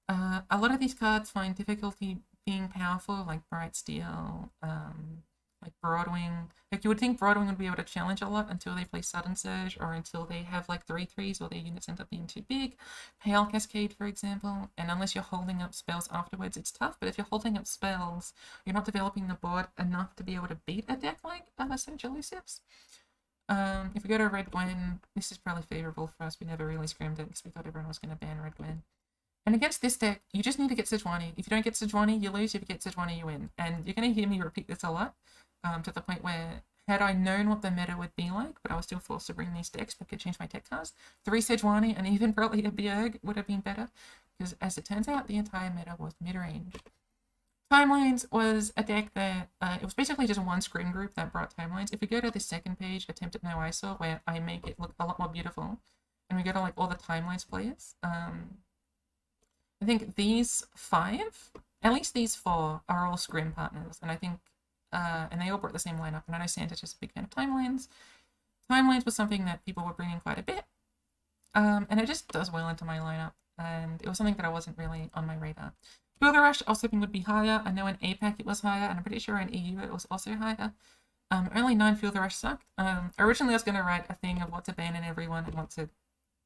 A lot of these cards find difficulty being powerful, like Bright Steel, like Broadwing. Like, you would think Broadwing would be able to challenge a lot until they play Sudden Surge, or until they have like 3/3s, or their units end up being too big. Pale Cascade, for example, and unless you're holding up spells afterwards, it's tough, but if you're holding up spells, you're not developing the board enough to be able to beat a deck like Surge Elusives. If we go to Red Gwen, this is probably favorable for us. We never really scrammed it because we thought everyone was going to ban Red Gwen. And against this deck, you just need to get Sejuani. If you don't get Sejuani, you lose. If you get Sejuani, you win. And you're going to hear me repeat this a lot, to the point where, had I known what the meta would be like, but I was still forced to bring these decks, but could change my tech cards, 3 Sejuani and even probably a Bjerg would have been better, because as it turns out, the entire meta was mid-range. Timelines was a deck that, it was basically just one scrim group that brought Timelines. If we go to the second page, Attempt at No Eyesore, where I make it look a lot more beautiful, and we go to like all the Timelines players, I think these 5, at least these 4, are all Scrim partners, and I think, and they all brought the same lineup. And I know Santa's just a big fan of Timelines. Timelines was something that people were bringing quite a bit, and it just does well into my lineup, and it was something that I wasn't really on my radar. Further Rush I was hoping would be higher. I know in APAC it was higher, and I'm pretty sure in EU it was also higher. Only 9 Feel the Rush sucked. Originally I was going to write a thing of what to ban in everyone and what to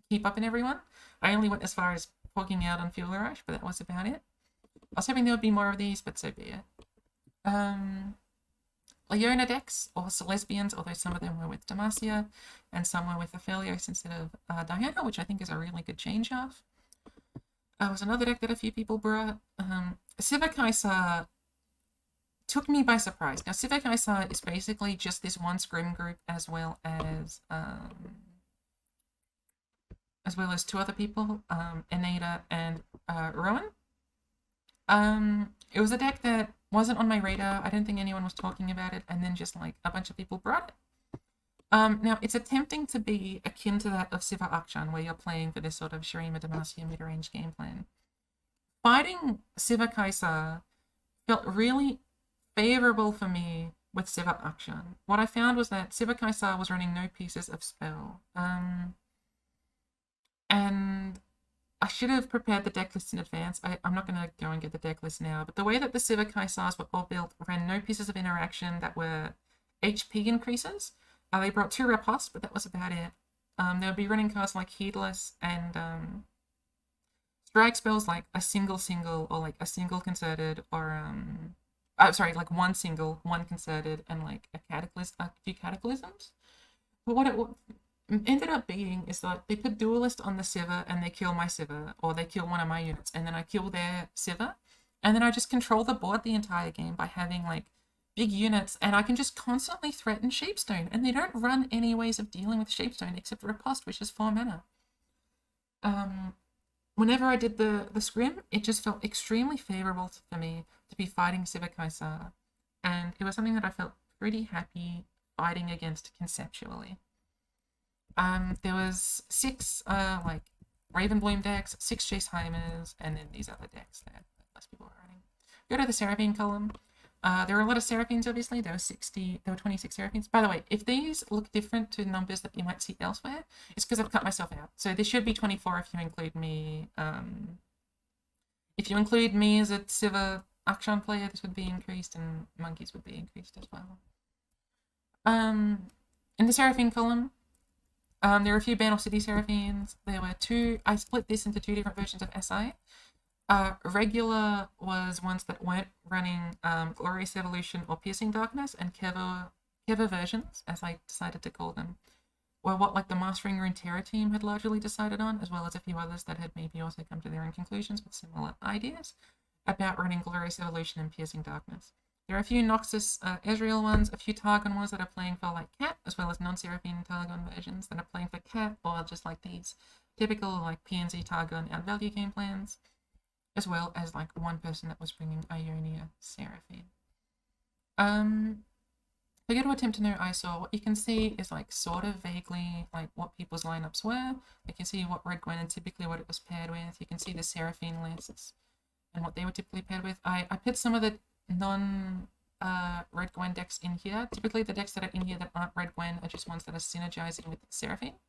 keep up in everyone. I only went as far as poking out on Feel the Rush, but that was about it. I was hoping there would be more of these, but so be it. Leona decks, or Lesbians, although some of them were with Demacia, and some were with Aphelios instead of Diana, which I think is a really good change of. Was another deck that a few people brought. Sivir Kai'Sa took me by surprise. Now, Sivir Kai'Sa is basically just this one Scrim group as well as 2 other people, Anita and Rowan. It was a deck that wasn't on my radar. I don't think anyone was talking about it, and then just like a bunch of people brought it. Now, it's attempting to be akin to that of Sivir Akshan, where you're playing for this sort of Shurima Demacia mid-range game plan. Fighting Sivir Kai'Sa felt really favorable for me with Sivir Akshan. What I found was that Sivir Kai'Sa was running no pieces of spell. And I should have prepared the deck list in advance. I'm not going to go and get the deck list now, but the way that the Sivir Kai'Sas were all built ran no pieces of interaction that were HP increases. They brought 2 riposts, but that was about it. They would be running cards like Heedless and strike spells like a single, or like a single concerted, or like one single, one concerted, and like a few cataclysms. But what it ended up being is that they put Duelist on the Sivir and they kill my Sivir, or they kill one of my units, and then I kill their Sivir, and then I just control the board the entire game by having like big units, and I can just constantly threaten Shapestone, and they don't run any ways of dealing with Shapestone except Riposte, which is 4 mana. Whenever I did the Scrim, it just felt extremely favorable for me to be fighting Sivir Kai'Sa, and it was something that I felt pretty happy fighting against conceptually. There was 6 like Ravenbloom decks, 6 Chase Heimers, and then these other decks that most people were running. Go to the Seraphine column. There were a lot of Seraphines, obviously. There were 26 Seraphines. By the way, if these look different to numbers that you might see elsewhere, it's because I've cut myself out. So this should be 24 if you include me. If you include me as a Sivir Akshan player, this would be increased, and Monkeys would be increased as well. In the Seraphine column, there were a few Banner City Seraphines. There were 2. I split this into 2 different versions of SI. Regular was ones that weren't running Glorious Evolution or Piercing Darkness, and Keva versions, as I decided to call them, were what like the Mastering Runeterra team had largely decided on, as well as a few others that had maybe also come to their own conclusions with similar ideas about running Glorious Evolution and Piercing Darkness. There are a few Noxus Ezreal ones, a few Targon ones that are playing for like Cat, as well as non-Seraphine Targon versions that are playing for Cat, or just like these typical like PNZ Targon outvalue game plans, as well as like one person that was bringing Ionia Seraphine. If I go to Attempt to Know ISO, what you can see is like sort of vaguely like what people's lineups were. You can see what Red Gwen and typically what it was paired with. You can see the Seraphine lists and what they were typically paired with. I put some of the non-Red Gwen decks in here. Typically the decks that are in here that aren't Red Gwen are just ones that are synergizing with Seraphine.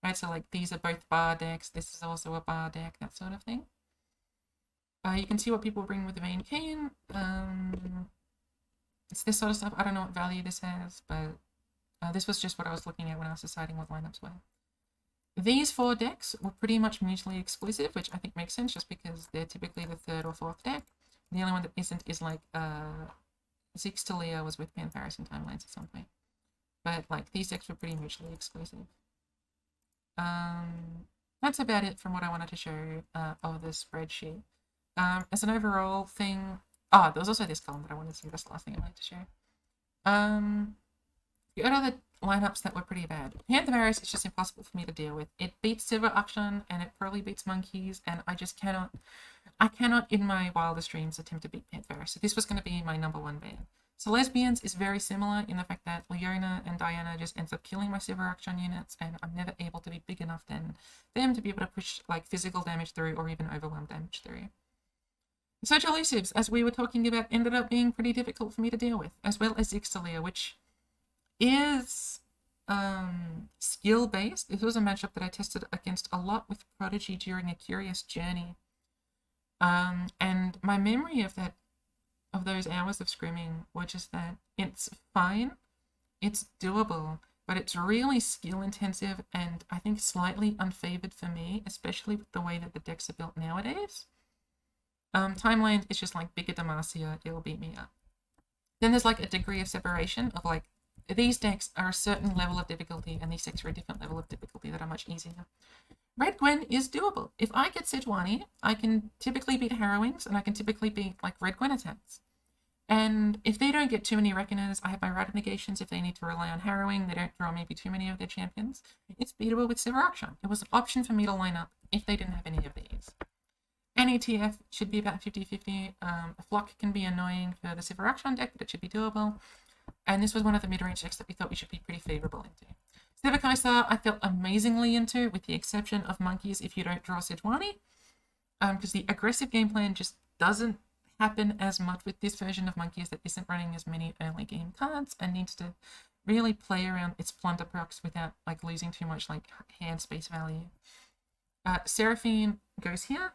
Right, so like these are both bar decks, this is also a bar deck, that sort of thing. You can see what people bring with the Vayne Kayn. It's this sort of stuff. I don't know what value this has, but this was just what I was looking at when I was deciding what lineups were. These 4 decks were pretty much mutually exclusive, which I think makes sense just because they're typically the 3rd or 4th deck. The only one that isn't is like Ziggs Talia was with Pantherus and Timelines at some point. But like these decks were pretty mutually exclusive. That's about it from what I wanted to show of this spreadsheet. As an overall thing, there was also this column that I wanted to see. That's the last thing I wanted to show. The other lineups that were pretty bad. Pantherus is just impossible for me to deal with. It beats Sivir Akshan, and it probably beats Monkeys, and I just cannot. I cannot, in my wildest dreams, attempt to beat Pantherus. So this was going to be my number 1 ban. So Lesbians is very similar in the fact that Leona and Diana just ends up killing my Sivir Akshan units, and I'm never able to be big enough than them to be able to push like physical damage through or even overwhelm damage through. Such elusives, as we were talking about, ended up being pretty difficult for me to deal with, as well as Ixtalia, which is skill-based. This was a matchup that I tested against a lot with Prodigy during a Curious Journey. And my memory of those hours of scrimming were just that it's fine, it's doable, but it's really skill-intensive and I think slightly unfavored for me, especially with the way that the decks are built nowadays. Timeland is just like bigger Demacia, it'll beat me up. Then there's like a degree of separation of like, these decks are a certain level of difficulty and these decks are a different level of difficulty that are much easier. Red Gwen is doable. If I get Sejuani, I can typically beat Harrowings and I can typically beat like Red Gwen attacks. And if they don't get too many Reckoners, I have my Rider Negations. If they need to rely on Harrowing, they don't draw maybe too many of their champions. It's beatable with Sivir Akshan. It was an option for me to line up if they didn't have any of these. NETF should be about 50-50. Flock can be annoying for the Sivir Akshan deck, but it should be doable. And this was one of the mid-range decks that we thought we should be pretty favorable into. Sivir I felt amazingly into, with the exception of Monkeys if you don't draw Sejuani, because the aggressive game plan just doesn't happen as much with this version of Monkeys that isn't running as many early game cards and needs to really play around its plunder procs without like losing too much like hand space value. Seraphine goes here.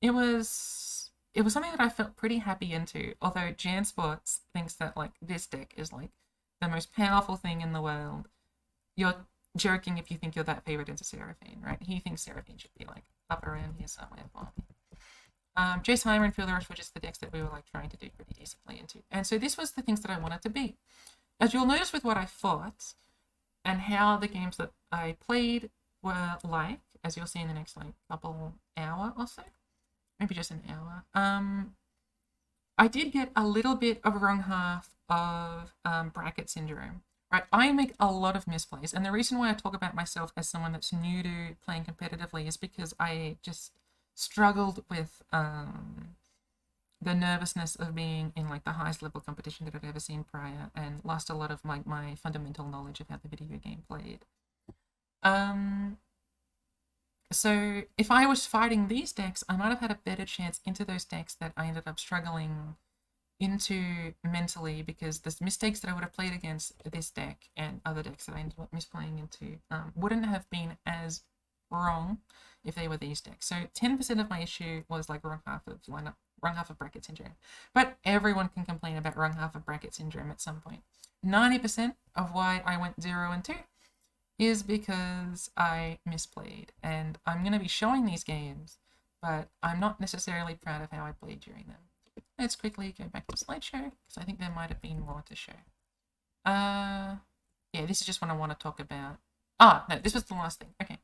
It was something that I felt pretty happy into, although Jan Sports thinks that like this deck is like the most powerful thing in the world. You're joking if you think you're that favorite into Seraphine, right? He thinks Seraphine should be like up around here somewhere for me. ThChEm and Feel the Rush were just the decks that we were like trying to do pretty decently into. And so this was the things that I wanted to beat. As you'll notice with what I fought and how the games that I played were like, as you'll see in the next like couple hour or so, maybe just an hour, I did get a little bit of a wrong half of bracket syndrome. Right, I make a lot of misplays, and the reason why I talk about myself as someone that's new to playing competitively is because I just struggled with the nervousness of being in like the highest level competition that I've ever seen prior, and lost a lot of my fundamental knowledge of how the video game played. So if I was fighting these decks, I might have had a better chance into those decks that I ended up struggling into mentally, because the mistakes that I would have played against this deck and other decks that I ended up misplaying into wouldn't have been as wrong if they were these decks. So 10% of my issue was like wrong half of lineup, wrong half of bracket syndrome. But everyone can complain about wrong half of bracket syndrome at some point. 90% of why I went 0 and 2 is because I misplayed, and I'm going to be showing these games, but I'm not necessarily proud of how I played during them. Let's quickly go back to slideshow, because I think there might have been more to show. Yeah, this is just what I want to talk about. Ah, no, this was the last thing. Okay.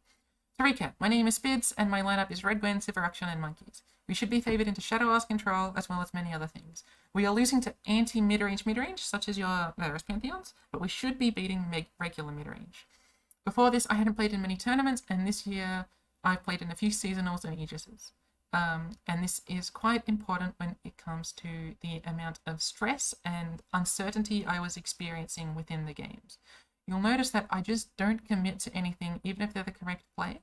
To recap, my name is Spidz, and my lineup is Red Gwen, Sivir Akshan, and Monkeys. We should be favored into Shadow Ass Control, as well as many other things. We are losing to anti-mid-range, such as your Varus Pantheons, but we should be beating regular mid-range. Before this, I hadn't played in many tournaments, and this year I've played in a few seasonals and Aegises. And this is quite important when it comes to the amount of stress and uncertainty I was experiencing within the games. You'll notice that I just don't commit to anything, even if they're the correct play.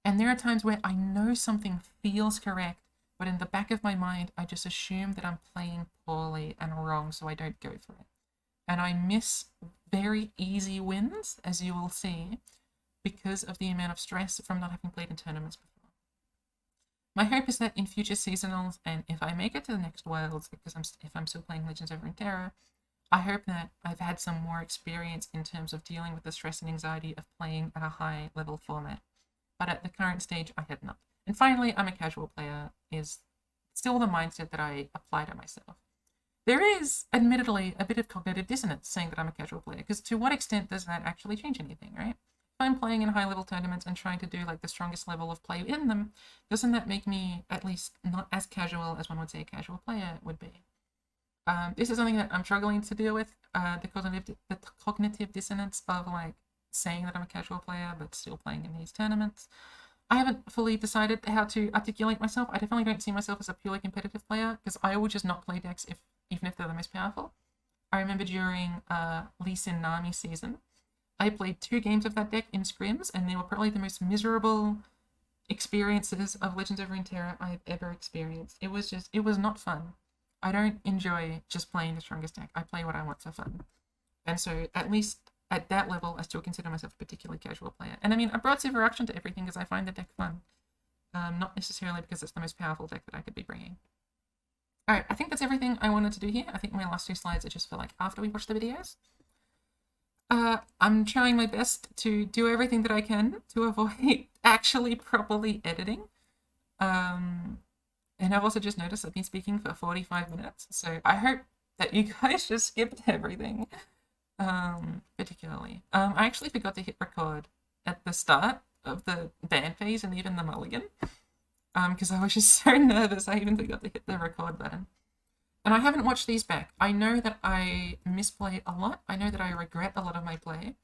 And there are times where I know something feels correct, but in the back of my mind, I just assume that I'm playing poorly and wrong, so I don't go for it. And I miss very easy wins, as you will see, because of the amount of stress from not having played in tournaments before. My hope is that in future seasonals, and if I make it to the next Worlds, because if I'm still playing Legends of Runeterra, I hope that I've had some more experience in terms of dealing with the stress and anxiety of playing at a high level format. But at the current stage, I had not. And finally, I'm a casual player is still the mindset that I apply to myself. There is, admittedly, a bit of cognitive dissonance saying that I'm a casual player, because to what extent does that actually change anything, right? If I'm playing in high-level tournaments and trying to do like the strongest level of play in them, doesn't that make me at least not as casual as one would say a casual player would be? This is something that I'm struggling to deal with, the cognitive dissonance of like saying that I'm a casual player but still playing in these tournaments. I haven't fully decided how to articulate myself. I definitely don't see myself as a purely competitive player because I will just not play decks even if they're the most powerful. I remember during Lee Sin Nami season, I played 2 games of that deck in scrims, and they were probably the most miserable experiences of Legends of Runeterra I've ever experienced. It was not fun. I don't enjoy just playing the strongest deck. I play what I want for fun. And so at least at that level, I still consider myself a particularly casual player. And I mean, I brought Sivir Akshan to everything because I find the deck fun. Not necessarily because it's the most powerful deck that I could be bringing. Alright, I think that's everything I wanted to do here. I think my last 2 slides are just for like after we watch the videos. I'm trying my best to do everything that I can to avoid actually properly editing. And I've also just noticed I've been speaking for 45 minutes, so I hope that you guys just skipped everything, particularly. I actually forgot to hit record at the start of the ban phase and even the mulligan, because I was just so nervous I even forgot to hit the record button. And I haven't watched these back. I know that I misplay a lot. I know that I regret a lot of my play,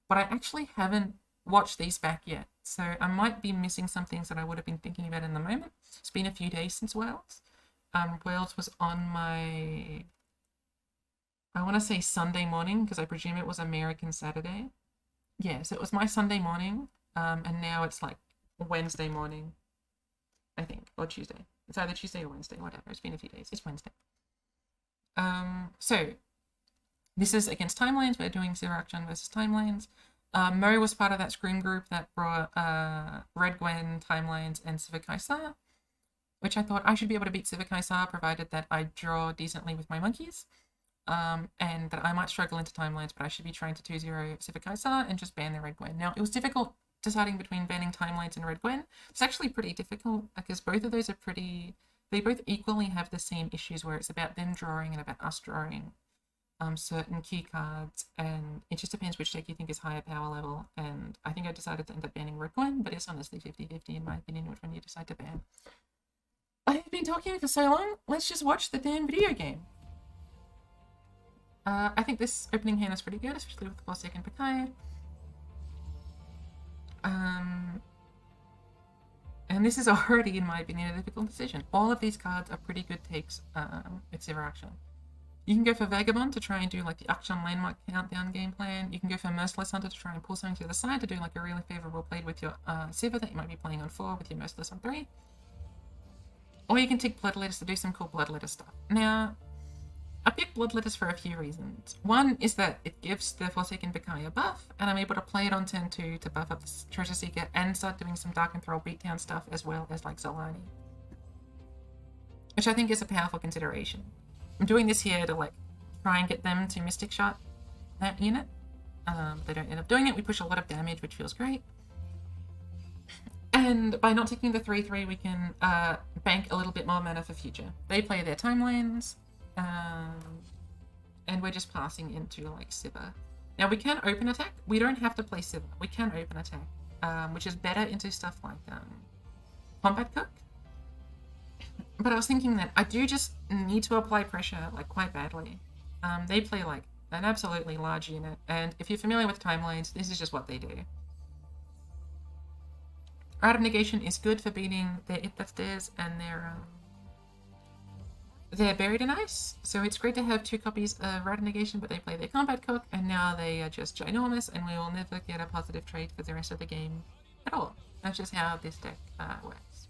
but I actually haven't watched these back yet. So I might be missing some things that I would have been thinking about in the moment. It's been a few days since Worlds. Worlds was on my, I want to say Sunday morning, because I presume it was American Saturday. Yeah, so it was my Sunday morning, and now it's like Wednesday morning, I think, or Tuesday. It's either Tuesday or Wednesday, whatever. It's been a few days. It's Wednesday. So this is against Timelines. We're doing Sivir Akshan versus Timelines. Mo was part of that scream group that brought Red Gwen, Timelines, and Sivir Kaisar, which I thought I should be able to beat Sivir Kaisar provided that I draw decently with my monkeys, and that I might struggle into Timelines, but I should be trying to 2-0 Sivir Kaisar and just ban the Red Gwen. Now, it was difficult deciding between banning Timelines and Red Gwen. It's actually pretty difficult because both of those are pretty... They both equally have the same issues where it's about them drawing and about us drawing certain key cards, and it just depends which deck you think is higher power level. And I think I decided to end up banning Red Gwen, but it's honestly 50-50 in my opinion which one you decide to ban. I've been talking for so long, let's just watch the damn video game. I think this opening hand is pretty good, especially with the Forsaken Pakai. And this is already, in my opinion, a difficult decision. All of these cards are pretty good takes with Sivir Akshan. You can go for Vagabond to try and do like the Akshan landmark countdown game plan. You can go for Merciless Hunter to try and pull something to the side to do like a really favorable play with your Sivir that you might be playing on 4 with your Merciless on 3. Or you can take Bloodletters to do some cool Bloodletter stuff. Now, I picked Bloodletters for a few reasons. One is that it gives the Forsaken Pakai a buff, and I'm able to play it on turn 2 to buff up the Treasure Seeker and start doing some Dark Enthrall beatdown stuff as well as like Zolani, which I think is a powerful consideration. I'm doing this here to like try and get them to Mystic Shot that unit. They don't end up doing it. We push a lot of damage, which feels great. And by not taking the 3/3, we can bank a little bit more mana for future. They play their Timelines. And we're just passing into like Sivir. Now we can open attack. We don't have to play Sivir. We can open attack, which is better into stuff like Combat Cook. But I was thinking that I do just need to apply pressure like quite badly. They play like an absolutely large unit, and if you're familiar with Timelines, this is just what they do. Art of Negation is good for beating their It That's Theirs and they're buried in ice, so it's great to have 2 copies of Rat of Negation, but they play their Combat Cook, and now they are just ginormous, and we will never get a positive trade for the rest of the game at all. That's just how this deck works.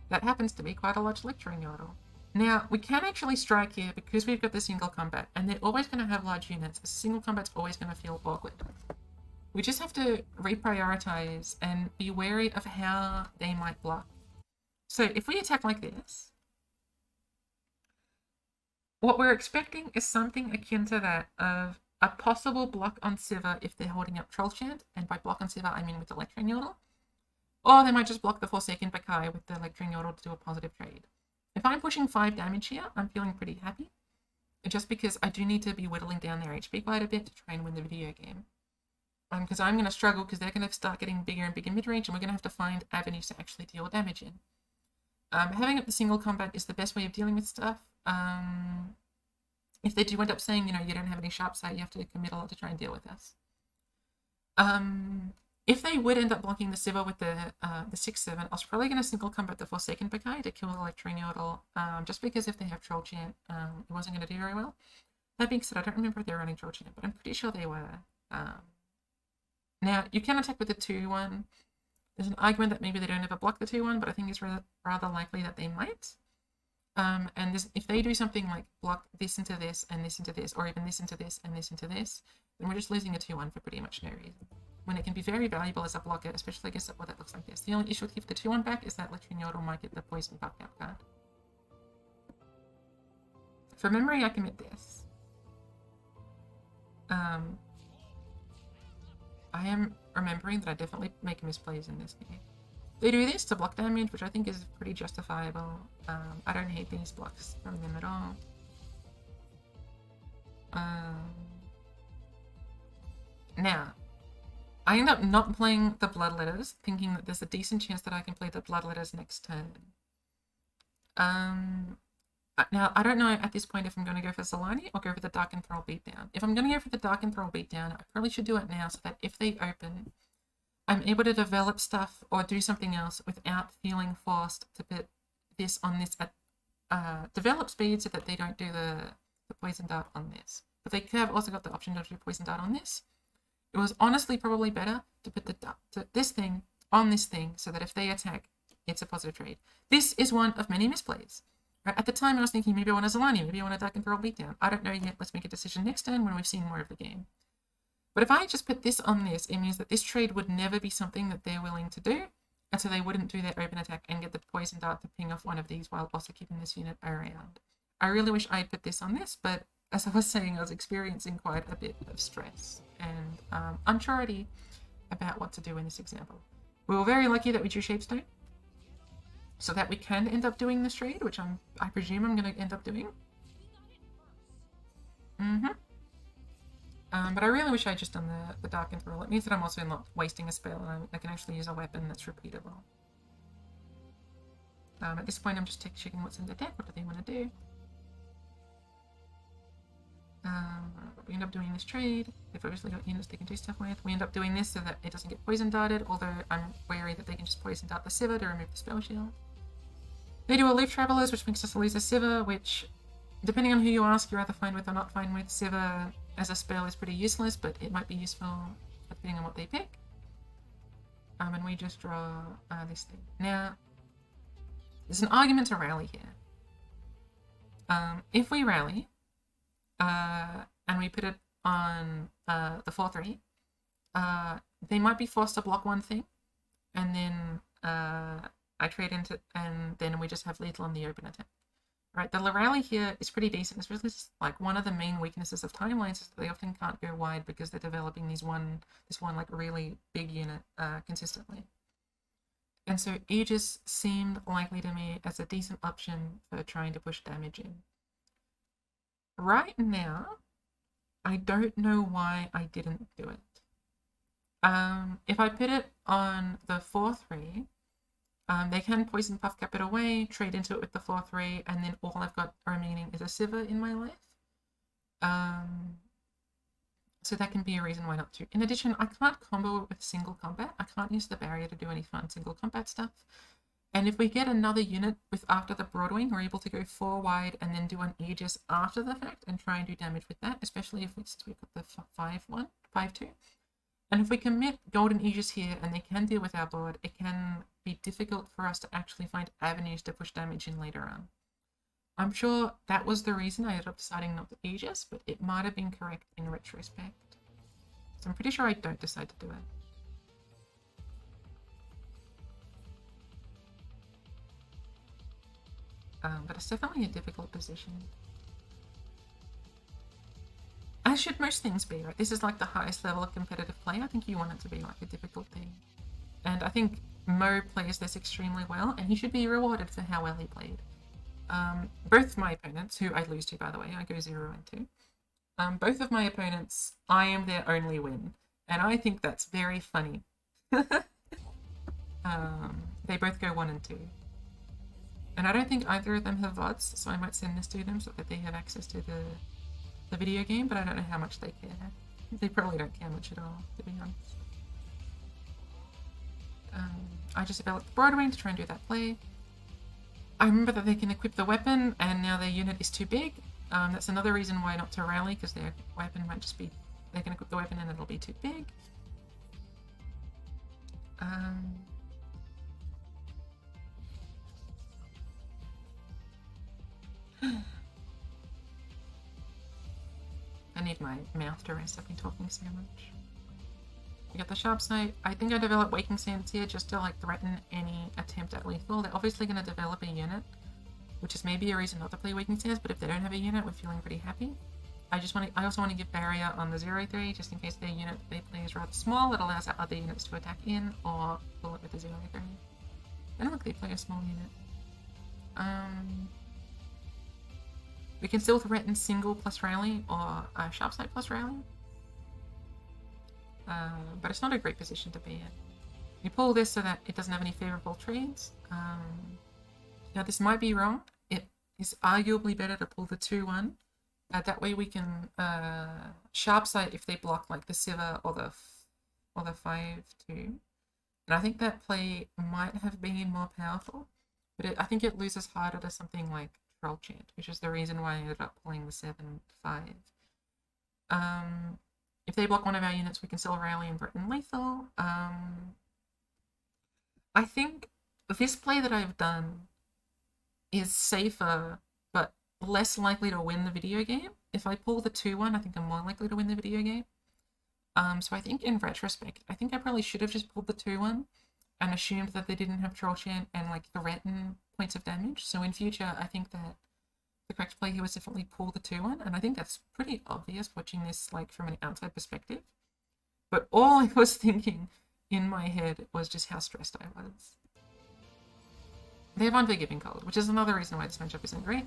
That happens to be quite a large Lecturing Yordle. Now, we can actually strike here because we've got the single combat, and they're always going to have large units. A single combat's always going to feel awkward. We just have to reprioritize and be wary of how they might block. So if we attack like this, what we're expecting is something akin to that of a possible block on Sivir if they're holding up Troll Chant, and by block on Sivir I mean with the Lecturing Yordle. Or they might just block the Forsaken Pakai with the Lecturing Yordle to do a positive trade. If I'm pushing 5 damage here, I'm feeling pretty happy. Just because I do need to be whittling down their HP quite a bit to try and win the video game. Because I'm going to struggle because they're going to start getting bigger and bigger mid-range, and we're going to have to find avenues to actually deal damage in. Having up the single combat is the best way of dealing with stuff. If they do end up saying, you know, you don't have any sharp sight, you have to commit a lot to try and deal with us. If they would end up blocking the Sivir with the 6/7, I was probably going to single combat the Forsaken Pakai to kill the Electronodal, just because if they have ThCHEM, it wasn't going to do very well. That being said, I don't remember if they were running ThChEm, but I'm pretty sure they were. Now, you can attack with the 2/1. There's an argument that maybe they don't ever block the 2/1, but I think it's rather likely that they might. And if they do something like block this into this, and this into this, or even this into this, and this into this, then we're just losing a 2/1 for pretty much no reason. When it can be very valuable as a blocker, especially I guess what that looks like this. The only issue with the 2/1 back is that Electronodal might get the poison buff out card. For memory, I commit this. I am remembering that I definitely make misplays in this game. They do this to block damage, which I think is pretty justifiable. I don't hate these blocks from them at all. Now, I end up not playing the Bloodletters, thinking that there's a decent chance that I can play the Bloodletters next turn. Now, I don't know at this point if I'm going to go for Solani or go for the Dark Enthrall Beatdown. If I'm going to go for the Dark Enthrall Beatdown, I probably should do it now so that if they open, I'm able to develop stuff or do something else without feeling forced to put this on this at develop speed so that they don't do the Poison Dart on this. But they could have also got the option to do Poison Dart on this. It was honestly probably better to put this thing on this thing so that if they attack, it's a positive trade. This is one of many misplays. Right? At the time, I was thinking maybe I want a Zalani, maybe I want a Dark Enthrall Beatdown. I don't know yet. Let's make a decision next turn when we've seen more of the game. But if I just put this on this, it means that this trade would never be something that they're willing to do, and so they wouldn't do their open attack and get the Poison Dart to ping off one of these while also keeping this unit around. I really wish I'd put this on this, but as I was saying, I was experiencing quite a bit of stress and unsurety about what to do in this example. We were very lucky that we drew Shapestone, so that we can end up doing this trade, which I presume I'm going to end up doing. But I really wish I had just done the Dark Enthrall. It means that I'm also not wasting a spell, and I can actually use a weapon that's repeatable. At this point, I'm just checking what's in the deck. What do they want to do? We end up doing this trade. They've obviously got units they can do stuff with. We end up doing this so that it doesn't get poison darted, although I'm wary that they can just poison dart the Sivir to remove the spell shield. They do a Leaf Travelers, which makes us lose a Sivir, which, depending on who you ask, you're either fine with or not fine with. Sivir as a spell is pretty useless, but it might be useful depending on what they pick. And we just draw this thing. Now, there's an argument to rally here. If we rally, and we put it on the 4/3, they might be forced to block one thing, and then I trade into, and then we just have lethal on the open attack. Right, the rally here is pretty decent, especially like one of the main weaknesses of timelines is that they often can't go wide because they're developing this one like really big unit consistently. And so Aegis seemed likely to me as a decent option for trying to push damage in. Right now, I don't know why I didn't do it. If I put it on the 4/3, they can poison Puff Cap it away, trade into it with the 4/3, and then all I've got remaining is a Sivir in my life. So that can be a reason why not to. In addition, I can't combo it with single combat. I can't use the barrier to do any fun single combat stuff. And if we get another unit with after the Broadwing, we're able to go 4 wide and then do an Aegis after the fact and try and do damage with that, especially if we've got the 5/1, 5/2. And if we commit Golden Aegis here and they can deal with our board, it can be difficult for us to actually find avenues to push damage in later on. I'm sure that was the reason I ended up deciding not to Aegis, but it might have been correct in retrospect. So I'm pretty sure I don't decide to do it. But it's definitely a difficult position. As should most things be, right? This is like the highest level of competitive play. I think you want it to be like a difficult thing. And I think Mo plays this extremely well, and he should be rewarded for how well he played. Both my opponents, who I lose to by the way, I go 0-2. Both of my opponents, I am their only win. And I think that's very funny. They both go 1-2. And I don't think either of them have VODs, so I might send this to them so that they have access to the video game, but I don't know how much they care. They probably don't care much at all, to be honest. I just developed the Broadwing to try and do that play. I remember that they can equip the weapon, and now their unit is too big. That's another reason why not to rally, because their weapon might just be... They can equip the weapon and it'll be too big. I need my mouth to rest. I've been talking so much. We got the sharp sight. I think I developed Waking Sands here just to like threaten any attempt at lethal. They're obviously going to develop a unit, which is maybe a reason not to play Waking Sands, but if they don't have a unit, we're feeling pretty happy. I also want to give barrier on the 0-3 just in case their unit they play is rather small. It allows our other units to attack in or pull it with the 0-3. And look, they play a small unit. We can still threaten single plus rally or sharp sight plus rally. But it's not a great position to be in. We pull this so that it doesn't have any favorable trades. Now this might be wrong. It is arguably better to pull the 2-1. That way we can sharp sight if they block like the Sivir or the 5-2. And I think that play might have been more powerful, but I think it loses harder to something like Troll Chant, which is the reason why I ended up pulling the 7-5. If they block one of our units, we can still rally and threaten lethal. I think this play that I've done is safer, but less likely to win the video game. If I pull the 2-1, I think I'm more likely to win the video game. So I think in retrospect, I think I probably should have just pulled the 2-1 and assumed that they didn't have Troll Chant and like threaten points of damage. So in future, I think that the correct play here was definitely pull the 2-1, and I think that's pretty obvious watching this like from an outside perspective. But all I was thinking in my head was just how stressed I was. They have Unforgiving Cold, which is another reason why this matchup isn't great.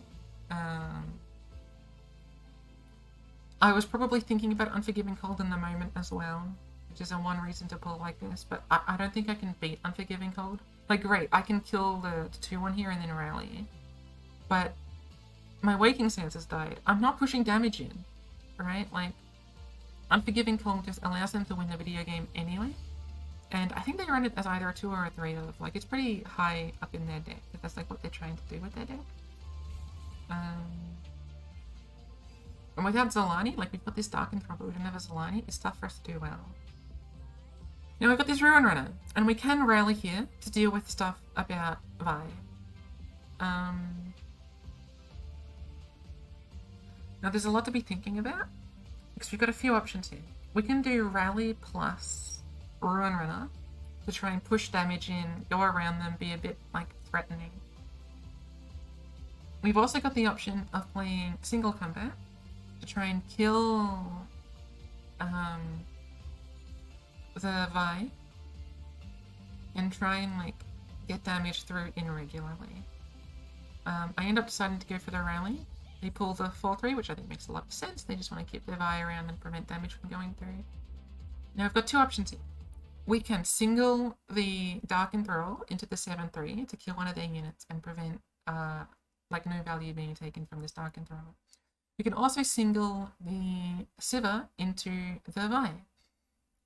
I was probably thinking about Unforgiving Cold in the moment as well, which is one reason to pull like this, but I don't think I can beat Unforgiving Cold. Like, great, I can kill the 2-1 here and then rally, but my Waking Sands has died. I'm not pushing damage in, right? Like, Unforgiving Cold just allows them to win the video game anyway, and I think they run it as either a 2 or a 3 of. Like, it's pretty high up in their deck, if that's like what they're trying to do with their deck. And without Zolani, like, we've got this Dark Enthrall, but we don't have a Zolani, it's tough for us to do well. Now we've got this Ruin Runner, and we can rally here to deal with stuff about Vi. Now there's a lot to be thinking about, because we've got a few options here. We can do Rally plus Ruin Runner to try and push damage in, go around them, be a bit, like, threatening. We've also got the option of playing single combat to try and kill the Vi and try and like get damage through irregularly. I end up deciding to go for the rally. They pull the 4-3, which I think makes a lot of sense. They just want to keep their Vi around and prevent damage from going through. Now I've got two options here. We can single the Dark Enthrall into the 7-3 to kill one of their units and prevent like no value being taken from this Dark Enthrall. We can also single the Sivir into the Vi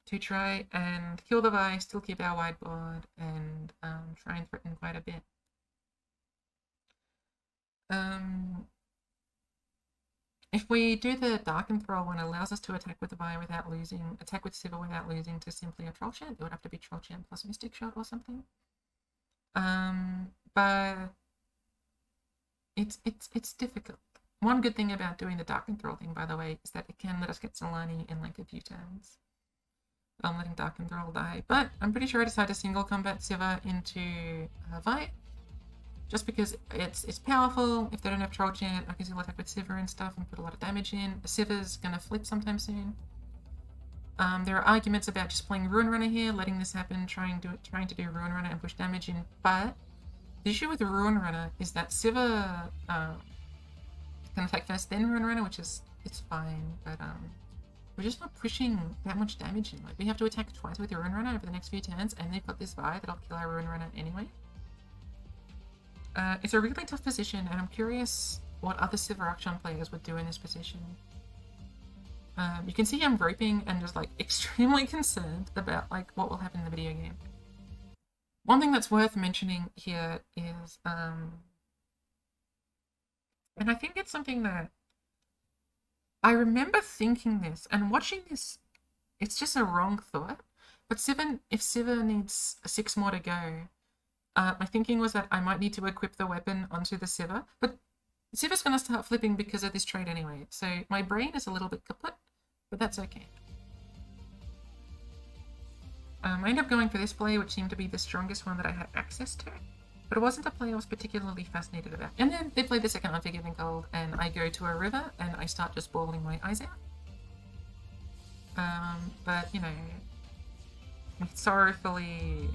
to try and kill the Vi, still keep our wide board, and try and threaten quite a bit. If we do the Dark Enthrall one, it allows us to attack with the Vi without losing, attack with Sivir without losing to simply a Troll Chant. It would have to be Troll Chant plus Mystic Shot or something. But it's difficult. One good thing about doing the Dark Enthrall thing, by the way, is that it can let us get Solani in like a few turns. I'm letting Dark Enthrall die, but I'm pretty sure I decided to single combat Sivir into Vi, just because it's powerful. If they don't have Troll Chant, I can still attack with Sivir and stuff and put a lot of damage in. Sivir's gonna flip sometime soon. There are arguments about just playing Ruin Runner here, letting this happen, trying to do Ruin Runner and push damage in, but the issue with the Ruin Runner is that Sivir can attack first, then Ruin Runner, which is, it's fine, but we're just not pushing that much damage in. Like, we have to attack twice with the Ruin Runner over the next few turns, and they've got this Vi that'll kill our Ruin Runner anyway. It's a really tough position, and I'm curious what other Sivir Akshan players would do in this position. You can see I'm groping and just like extremely concerned about like what will happen in the video game. One thing that's worth mentioning here is, and I think it's something that I remember thinking this and watching this, it's just a wrong thought. But if Sivir needs 6 more to go, my thinking was that I might need to equip the weapon onto the Sivir, but Sivir's going to start flipping because of this trade anyway, so my brain is a little bit kaput, but that's okay. I ended up going for this play, which seemed to be the strongest one that I had access to, but it wasn't a play I was particularly fascinated about. And then they play the second Unforgiving Cold, and I go to a river, and I start just bawling my eyes out. But, you know, I sorrowfully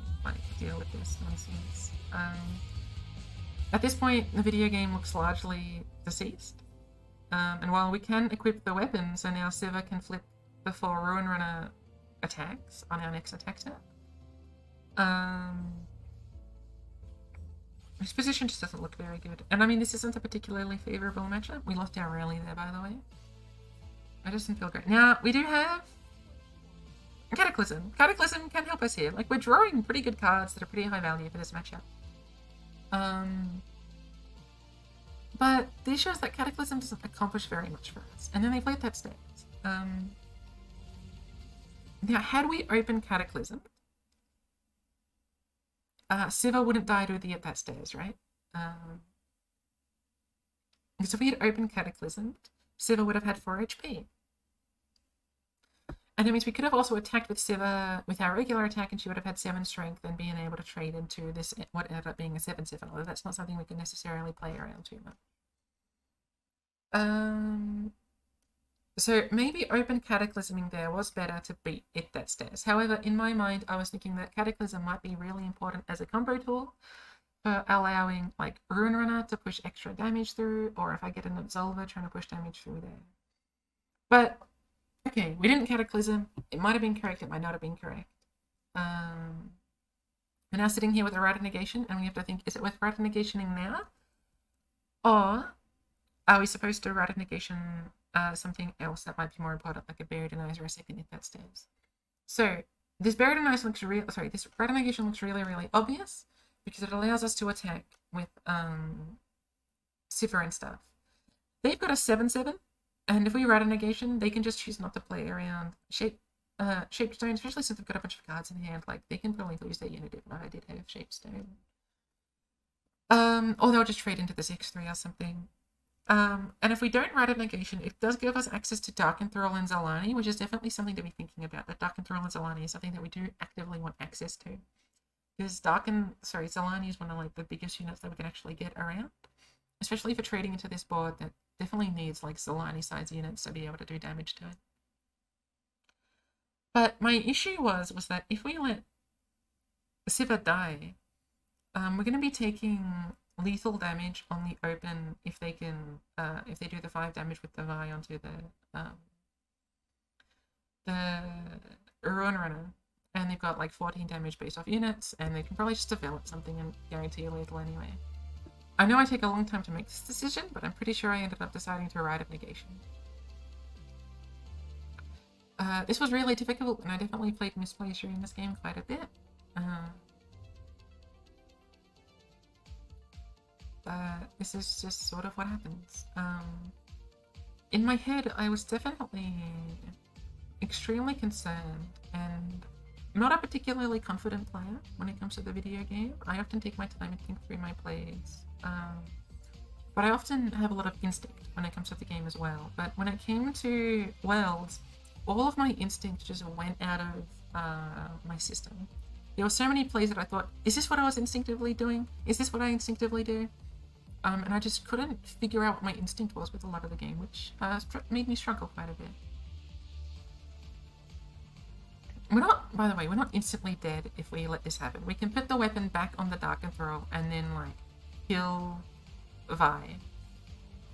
deal with this nonsense. At this point, the video game looks largely deceased. And while we can equip the weapon, so now Sivir can flip before Ruin Runner attacks on our next attack step. His position just doesn't look very good. And I mean, this isn't a particularly favourable matchup. We lost our rally there, by the way. I just didn't feel great. Now, we do have Cataclysm. Cataclysm can help us here. Like, we're drawing pretty good cards that are pretty high value for this matchup. But this shows that Cataclysm doesn't accomplish very much for us. And then they played that stairs. Now, had we opened Cataclysm, Sivir wouldn't die to the that stairs, right? Because if we had opened Cataclysm, Sivir would have had 4 HP. And that means we could have also attacked with Sivir with our regular attack, and she would have had 7 strength and being able to trade into this, what ended up being a 7/7, although that's not something we can necessarily play around too much. So maybe open Cataclysming there was better to beat it that stairs. However, in my mind, I was thinking that Cataclysm might be really important as a combo tool for allowing, like, Ruin Runner to push extra damage through, or if I get an Absolver trying to push damage through there. But okay, we didn't Cataclysm. It might have been correct, it might not have been correct. We're now sitting here with a Rite of Negation, and we have to think, is it worth Rite of Negationing now? Or are we supposed to Rite of Negation something else that might be more important, like a Buried in Ice or a second if that stays? So this Buried in Ice looks this Rite of Negation looks really, really obvious because it allows us to attack with Sivir and stuff. They've got a 7/7. And if we Rite of Negation, they can just choose not to play around Shapestone, especially since they've got a bunch of cards in hand. Like, they can probably lose their unit if I did have Shapestone. Or they'll just trade into the 6/3 or something. And if we don't Rite of Negation, it does give us access to Dark Enthrall and Zalani, which is definitely something to be thinking about. That Dark Enthrall and Zalani is something that we do actively want access to. Because Zalani is one of, like, the biggest units that we can actually get around. Especially for trading into this board that definitely needs, like, Zalani-sized units to be able to do damage to it. But my issue was that if we let Sivir die, we're going to be taking lethal damage on the open if they can, if they do the 5 damage with the Vi onto the Ruin Runner, and they've got like 14 damage based off units, and they can probably just develop something and guarantee a lethal anyway. I know I take a long time to make this decision, but I'm pretty sure I ended up deciding to Rite of Negation. This was really difficult, and I definitely played misplays during this game quite a bit. But this is just sort of what happens. In my head, I was definitely extremely concerned and not a particularly confident player when it comes to the video game. I often take my time and think through my plays. But I often have a lot of instinct when it comes to the game as well. But when it came to Worlds, all of my instinct just went out of my system. There were so many plays that I thought, is this what I was instinctively doing? Is this what I instinctively do? And I just couldn't figure out what my instinct was with a lot of the game, which made me struggle quite a bit. We're not, by the way, we're not instantly dead if we let this happen. We can put the weapon back on the Dark Enthrall and then, like, kill Vi.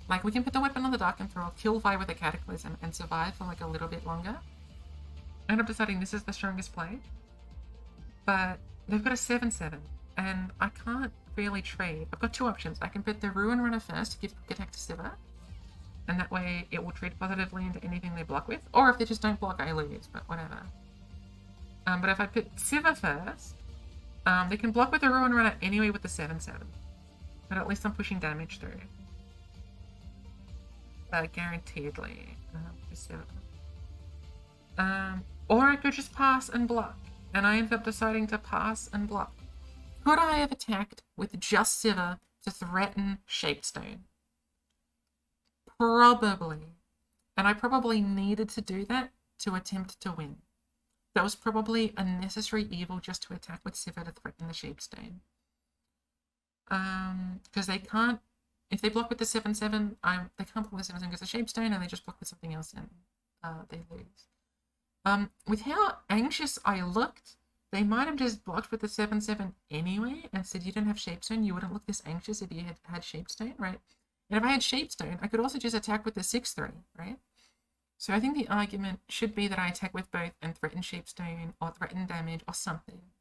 Like, we can put the weapon on the Dark Enthrall, kill Vi with a Cataclysm, and survive for, like, a little bit longer. I end up deciding this is the strongest play. But they've got a 7/7, and I can't really trade. I've got 2 options. I can put the Ruin Runner first to give quick attack to Sivir, and that way it will trade positively into anything they block with. Or if they just don't block, I lose, but whatever. But if I put Sivir first, They can block with the Ruin Runner anyway with the 7/7. But at least I'm pushing damage through. Guaranteedly. Or I could just pass and block. And I ended up deciding to pass and block. Could I have attacked with just Sivir to threaten Shapestone? Probably. And I probably needed to do that to attempt to win. That was probably a necessary evil just to attack with Sivir to threaten the Shapestone. Because they can't, if they block with the 7/7, they can't block with the 7/7 because the Shapestone, and they just block with something else and they lose. With how anxious I looked, they might have just blocked with the 7/7 anyway and said you don't have Shapestone, you wouldn't look this anxious if you had Shapestone, right? And if I had Shapestone, I could also just attack with the 6/3, right? So I think the argument should be that I attack with both and threaten Shapestone or threaten damage or something.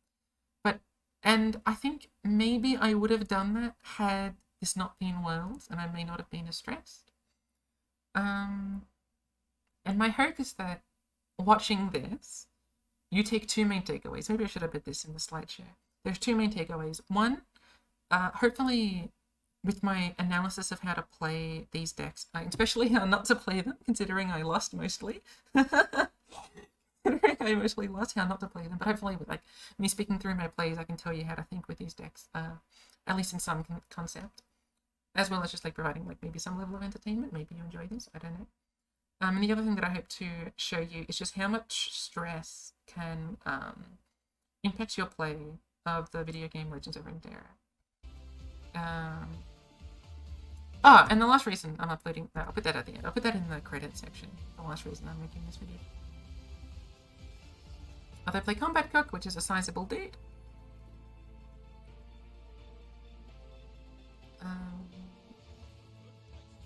And I think maybe I would have done that had this not been Worlds, and I may not have been as stressed. And my hope is that watching this, you take two main takeaways. Maybe I should have put this in the slideshow. There's two main takeaways. One, hopefully with my analysis of how to play these decks, especially how not to play them, considering I lost mostly. I mostly lost how not to play them, but hopefully with like me speaking through my plays, I can tell you how to think with these decks, at least in some concept, as well as just like providing like maybe some level of entertainment. Maybe you enjoy this, I don't know. And the other thing that I hope to show you is just how much stress can impact your play of the video game Legends of Runeterra. And the last reason I'm uploading, I'll put that at the end. I'll put that in the credits section. The last reason I'm making this video. They play Combat Cook, which is a sizable dude.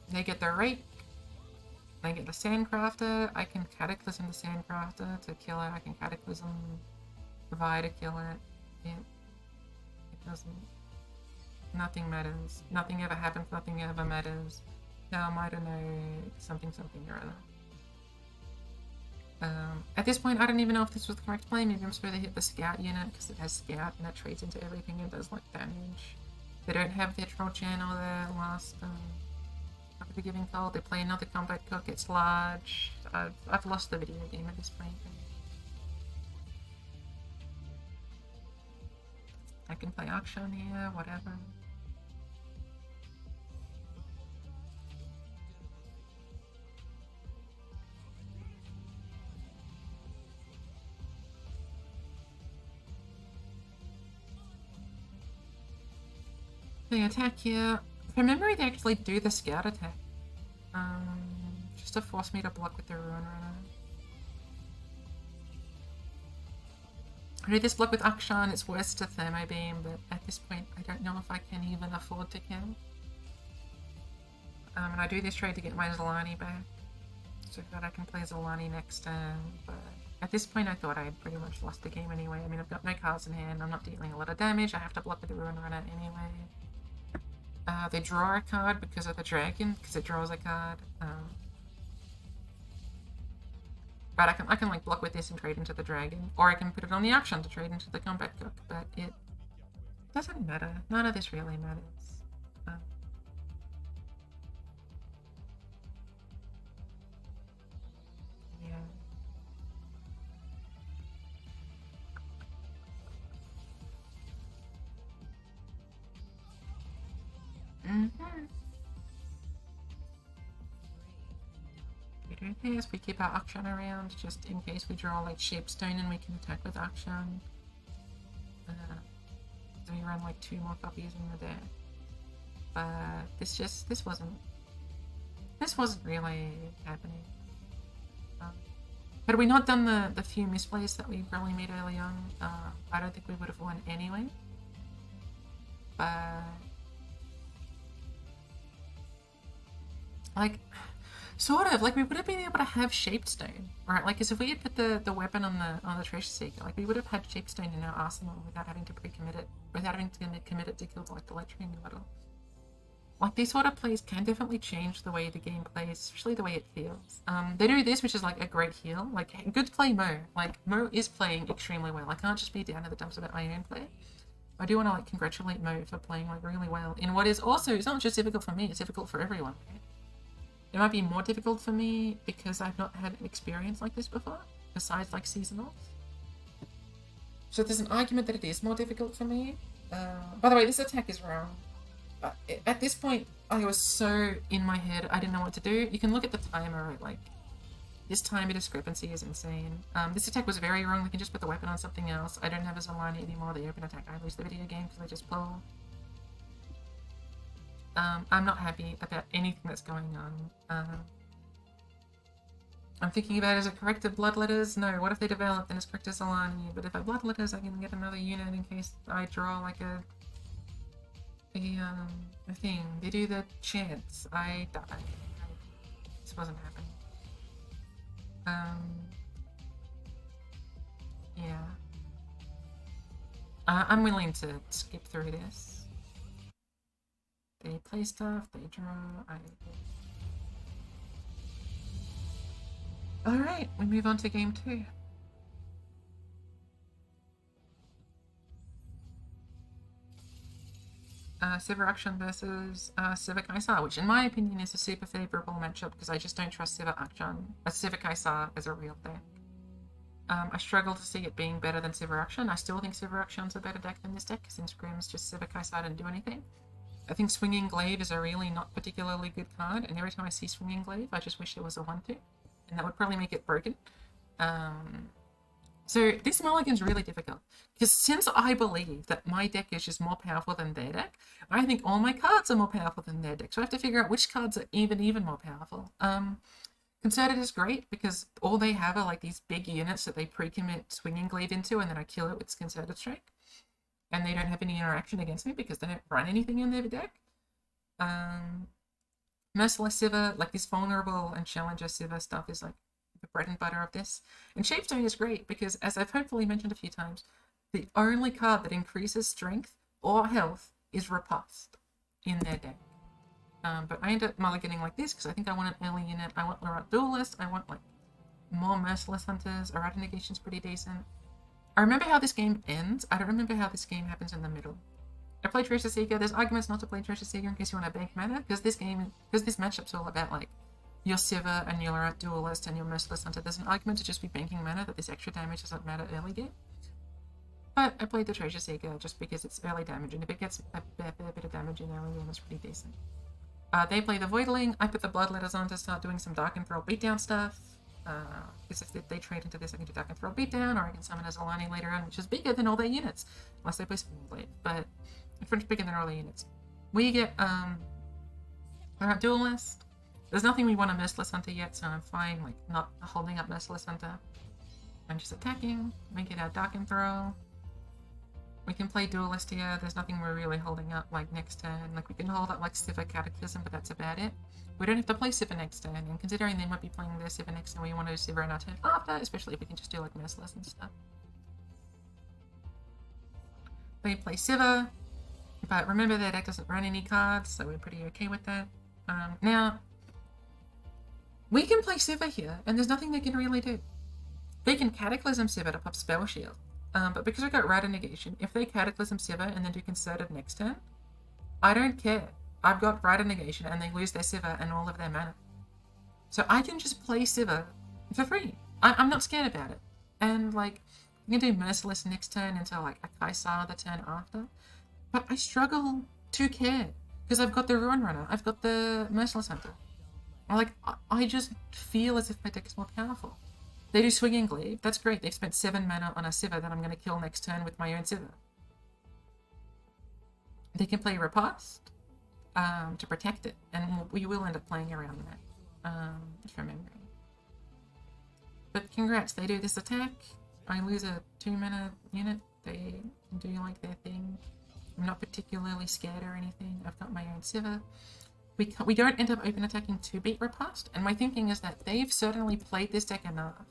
They get the Rake. They get the Sandcrafter. I can Cataclysm the Sandcrafter to kill it. I can Cataclysm Vi to kill it. Yeah. It doesn't. Nothing matters. Nothing ever happens. Nothing ever matters. Now I don't know something or other. At this point, I don't even know if this was the correct play. Maybe I'm supposed to hit the Scout unit because it has Scout and that trades into everything and does like damage. They don't have their Troll Channel there. Last Forgiving Cold. They play another Combat Cook. It's large. I've lost the video game at this point. I can play Akshan here. Whatever. They attack here. From memory, they actually do the Scout attack. Just to force me to block with the Ruin Runner. I do this block with Akshan, it's worse to Thermo Beam, but at this point I don't know if I can even afford to kill. And I do this trade to get my Zolani back, so that I can play Zolani next turn, but at this point I thought I had pretty much lost the game anyway. I mean, I've got no cards in hand, I'm not dealing a lot of damage, I have to block with the Ruin Runner anyway. They draw a card because of the dragon, because it draws a card. But I can like block with this and trade into the dragon, or I can put it on the Akshan to trade into the Combat Cook, but it doesn't matter. None of this really matters. Yeah. We do this, we keep our Akshan around just in case we draw like Shapestone and we can attack with Akshan. So we run like 2 more copies in the deck. But this wasn't really happening. Had we not done the few misplays that we probably made early on, I don't think we would have won anyway. But like, sort of, like we would have been able to have Shapestone, right? Like, as if we had put the weapon on the Treasure Seeker, like we would have had Shapestone in our arsenal without having to pre-commit it, without having to commit it to kill like the Lecturing Model. Like, these sort of plays can definitely change the way the game plays, especially the way it feels. They do this, which is like a great heal. Like, good play Mo. Like, Mo is playing extremely well. I can't just be down to the dumps about my own play. I do want to like congratulate Mo for playing like really well in what is also, it's not just difficult for me, it's difficult for everyone. Right? It might be more difficult for me because I've not had an experience like this before, besides like seasonals. So there's an argument that it is more difficult for me. By the way, this attack is wrong. At this point, I was so in my head, I didn't know what to do. You can look at the timer, like, this timer discrepancy is insane. This attack was very wrong. We can just put the weapon on something else. I don't have a Zolani anymore. The open attack, I lose the video game because I just pull. I'm not happy about anything that's going on. I'm thinking about, is it corrected blood letters? No, what if they develop, then it's corrected Zolani? But if I blood letters, I can get another unit in case I draw like a thing. They do the chance. I die. This wasn't happening. Yeah. I'm willing to skip through this. They play stuff, they draw, Alright, we move on to game 2. Sivir Akshan versus Sivir Kaisar, which in my opinion is a super favourable matchup because I just don't trust Sivir Akshan, Sivir Kaisar as a real deck. I struggle to see it being better than Sivir Akshan. I still think Sivir Akshan's a better deck than this deck since Grimm's just Sivir Kaisar didn't do anything. I think Swinging Glaive is a really not particularly good card, and every time I see Swinging Glaive, I just wish there was a 1-2, and that would probably make it broken. So this mulligan's really difficult, because since I believe that my deck is just more powerful than their deck, I think all my cards are more powerful than their deck, so I have to figure out which cards are even more powerful. Concerted is great, because all they have are like these big units that they pre-commit Swinging Glaive into, and then I kill it with Concerted Strike. And they don't have any interaction against me because they don't run anything in their deck. Merciless Sivir, like this vulnerable and challenger Sivir stuff is like the bread and butter of this. And Shapestone is great because, as I've hopefully mentioned a few times, the only card that increases strength or health is Riposte in their deck. But I end up mulliganing like this because I think I want an early unit. I want Laurent Duelist. I want like more Merciless Hunters. Errata Negation's pretty decent. I remember how this game ends. I don't remember how this game happens in the middle. I play Treasure Seeker. There's arguments not to play Treasure Seeker in case you want to bank mana, because this matchup's all about like your Sivir and your Duelist and your Merciless Hunter. There's an argument to just be banking mana that this extra damage doesn't matter early game. But I played the Treasure Seeker just because it's early damage, and if it gets a bit of damage in early game, it's pretty decent. They play the Voidling. I put the Blood Letters on to start doing some Dark Enthrall beatdown stuff. Because if they trade into this, I can do Dark Enthrall beatdown, or I can summon a Zolani later on, which is bigger than all their units. Unless they play Spinning Blade, but it's much bigger than all their units. We get Duelist. There's nothing we want a Merciless Hunter yet, so I'm fine, like, not holding up Merciless Hunter. I'm just attacking. We get our Dark Enthrall. We can play Duelist here. There's nothing we're really holding up, like, next turn. Like, we can hold up, like, Sivir Cataclysm, but that's about it. We don't have to play Sivir next turn, and considering they might be playing their Sivir next turn, we want to do Sivir in our turn after, especially if we can just do, like, Merciless and stuff. They play Sivir, but remember their deck doesn't run any cards, so we're pretty okay with that. Now, we can play Sivir here, and there's nothing they can really do. They can Cataclysm Sivir to pop Spell Shield. But because I got Errata Negation, if they Cataclysm Sivir and then do Concerted next turn, I don't care. I've got Errata Negation and they lose their Sivir and all of their mana. So I can just play Sivir for free. I'm not scared about it. And like, I can do Merciless next turn until like a Kaisar the turn after. But I struggle to care because I've got the Ruin Runner. I've got the Merciless Hunter. I just feel as if my deck is more powerful. They do Swinging Glaive. That's great. They've spent 7 mana on a Sivir that I'm going to kill next turn with my own Sivir. They can play Riposte to protect it, and we will end up playing around that from memory. But congrats, they do this attack. I lose a 2 mana unit. They do like their thing. I'm not particularly scared or anything. I've got my own Sivir. We don't end up open attacking to beat Riposte, and my thinking is that they've certainly played this deck enough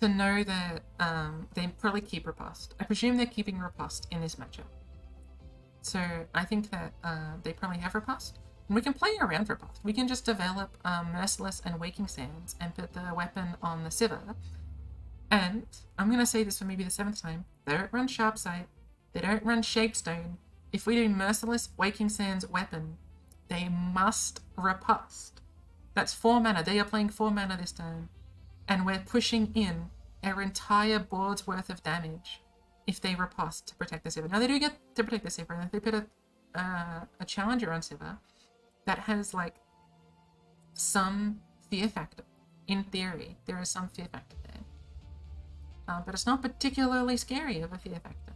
to know that they probably keep Riposte. I presume they're keeping Riposte in this matchup. So I think that they probably have Riposte. And we can play around Riposte. We can just develop Merciless and Waking Sands and put the weapon on the Sivir. And I'm going to say this for maybe the 7th time. They don't run Sharp Sight. They don't run Shapestone. If we do Merciless Waking Sands Weapon, they must riposte. That's 4 mana. They are playing 4 mana this turn. And we're pushing in our entire board's worth of damage if they riposte to protect the Sivir. Now, they do get to protect the Sivir, and if they put a challenger on Sivir that has, like, some fear factor. In theory, there is some fear factor there. But it's not particularly scary of a fear factor.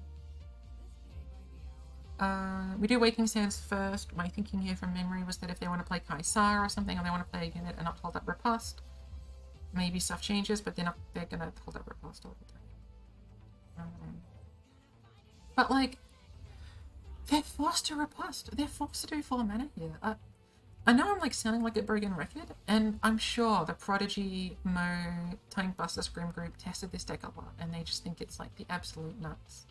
We do Waking Sands first. My thinking here from memory was that if they want to play Kaisar or something, or they want to play a unit and not hold up riposte, maybe stuff changes, but they're gonna hold up riposte all the time. But like, they're forced to riposte. They're forced to do 4 mana here. I know I'm like sounding like a broken record, and I'm sure the Prodigy, Mo, Tank Buster Scrim group tested this deck a lot, and they just think it's like the absolute nuts.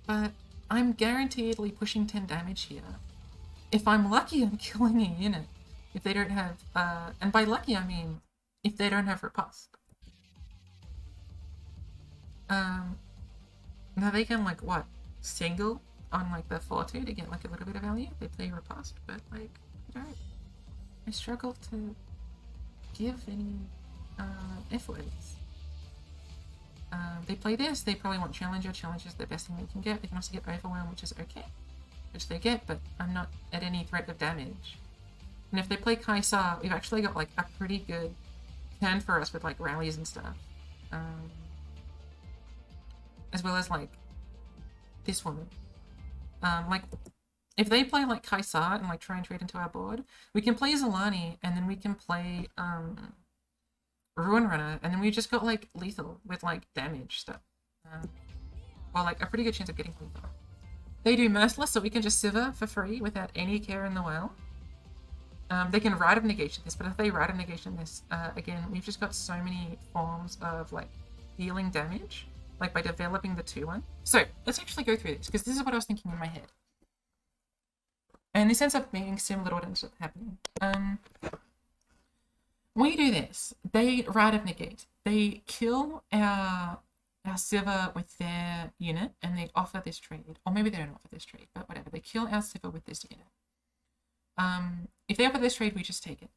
But I'm guaranteedly pushing 10 damage here. If I'm lucky, I'm killing a unit. If they don't have, and by lucky I mean if they don't have riposte. Now they can like what? Single on like the 4-2 to get like a little bit of value. They play riposte, but like I struggle to give any F words. They play this, they probably want Challenger. Challenger is the best thing they can get. They can also get Overwhelm, which is okay. Which they get, but I'm not at any threat of damage. And if they play Kaisar, we've actually got like a pretty good turn for us with like rallies and stuff. As well as like this woman. Like if they play like Kaisar and like try and trade into our board, we can play Zalani and then we can play Ruin Runner, and then we just got like lethal with like damage stuff. Or like a pretty good chance of getting lethal. They do Merciless, so we can just Sivir for free without any care in the world. They can Rite of Negation this, but if they Rite of Negation this, again, we've just got so many forms of like dealing damage, like by developing the 2-1. So let's actually go through this, because this is what I was thinking in my head. And this ends up being similar to what ends up happening. We do this. They Rite of Negate. They kill our Sivir with their unit, and they offer this trade. Or maybe they don't offer this trade, but whatever. They kill our Sivir with this unit. If they offer this trade, we just take it.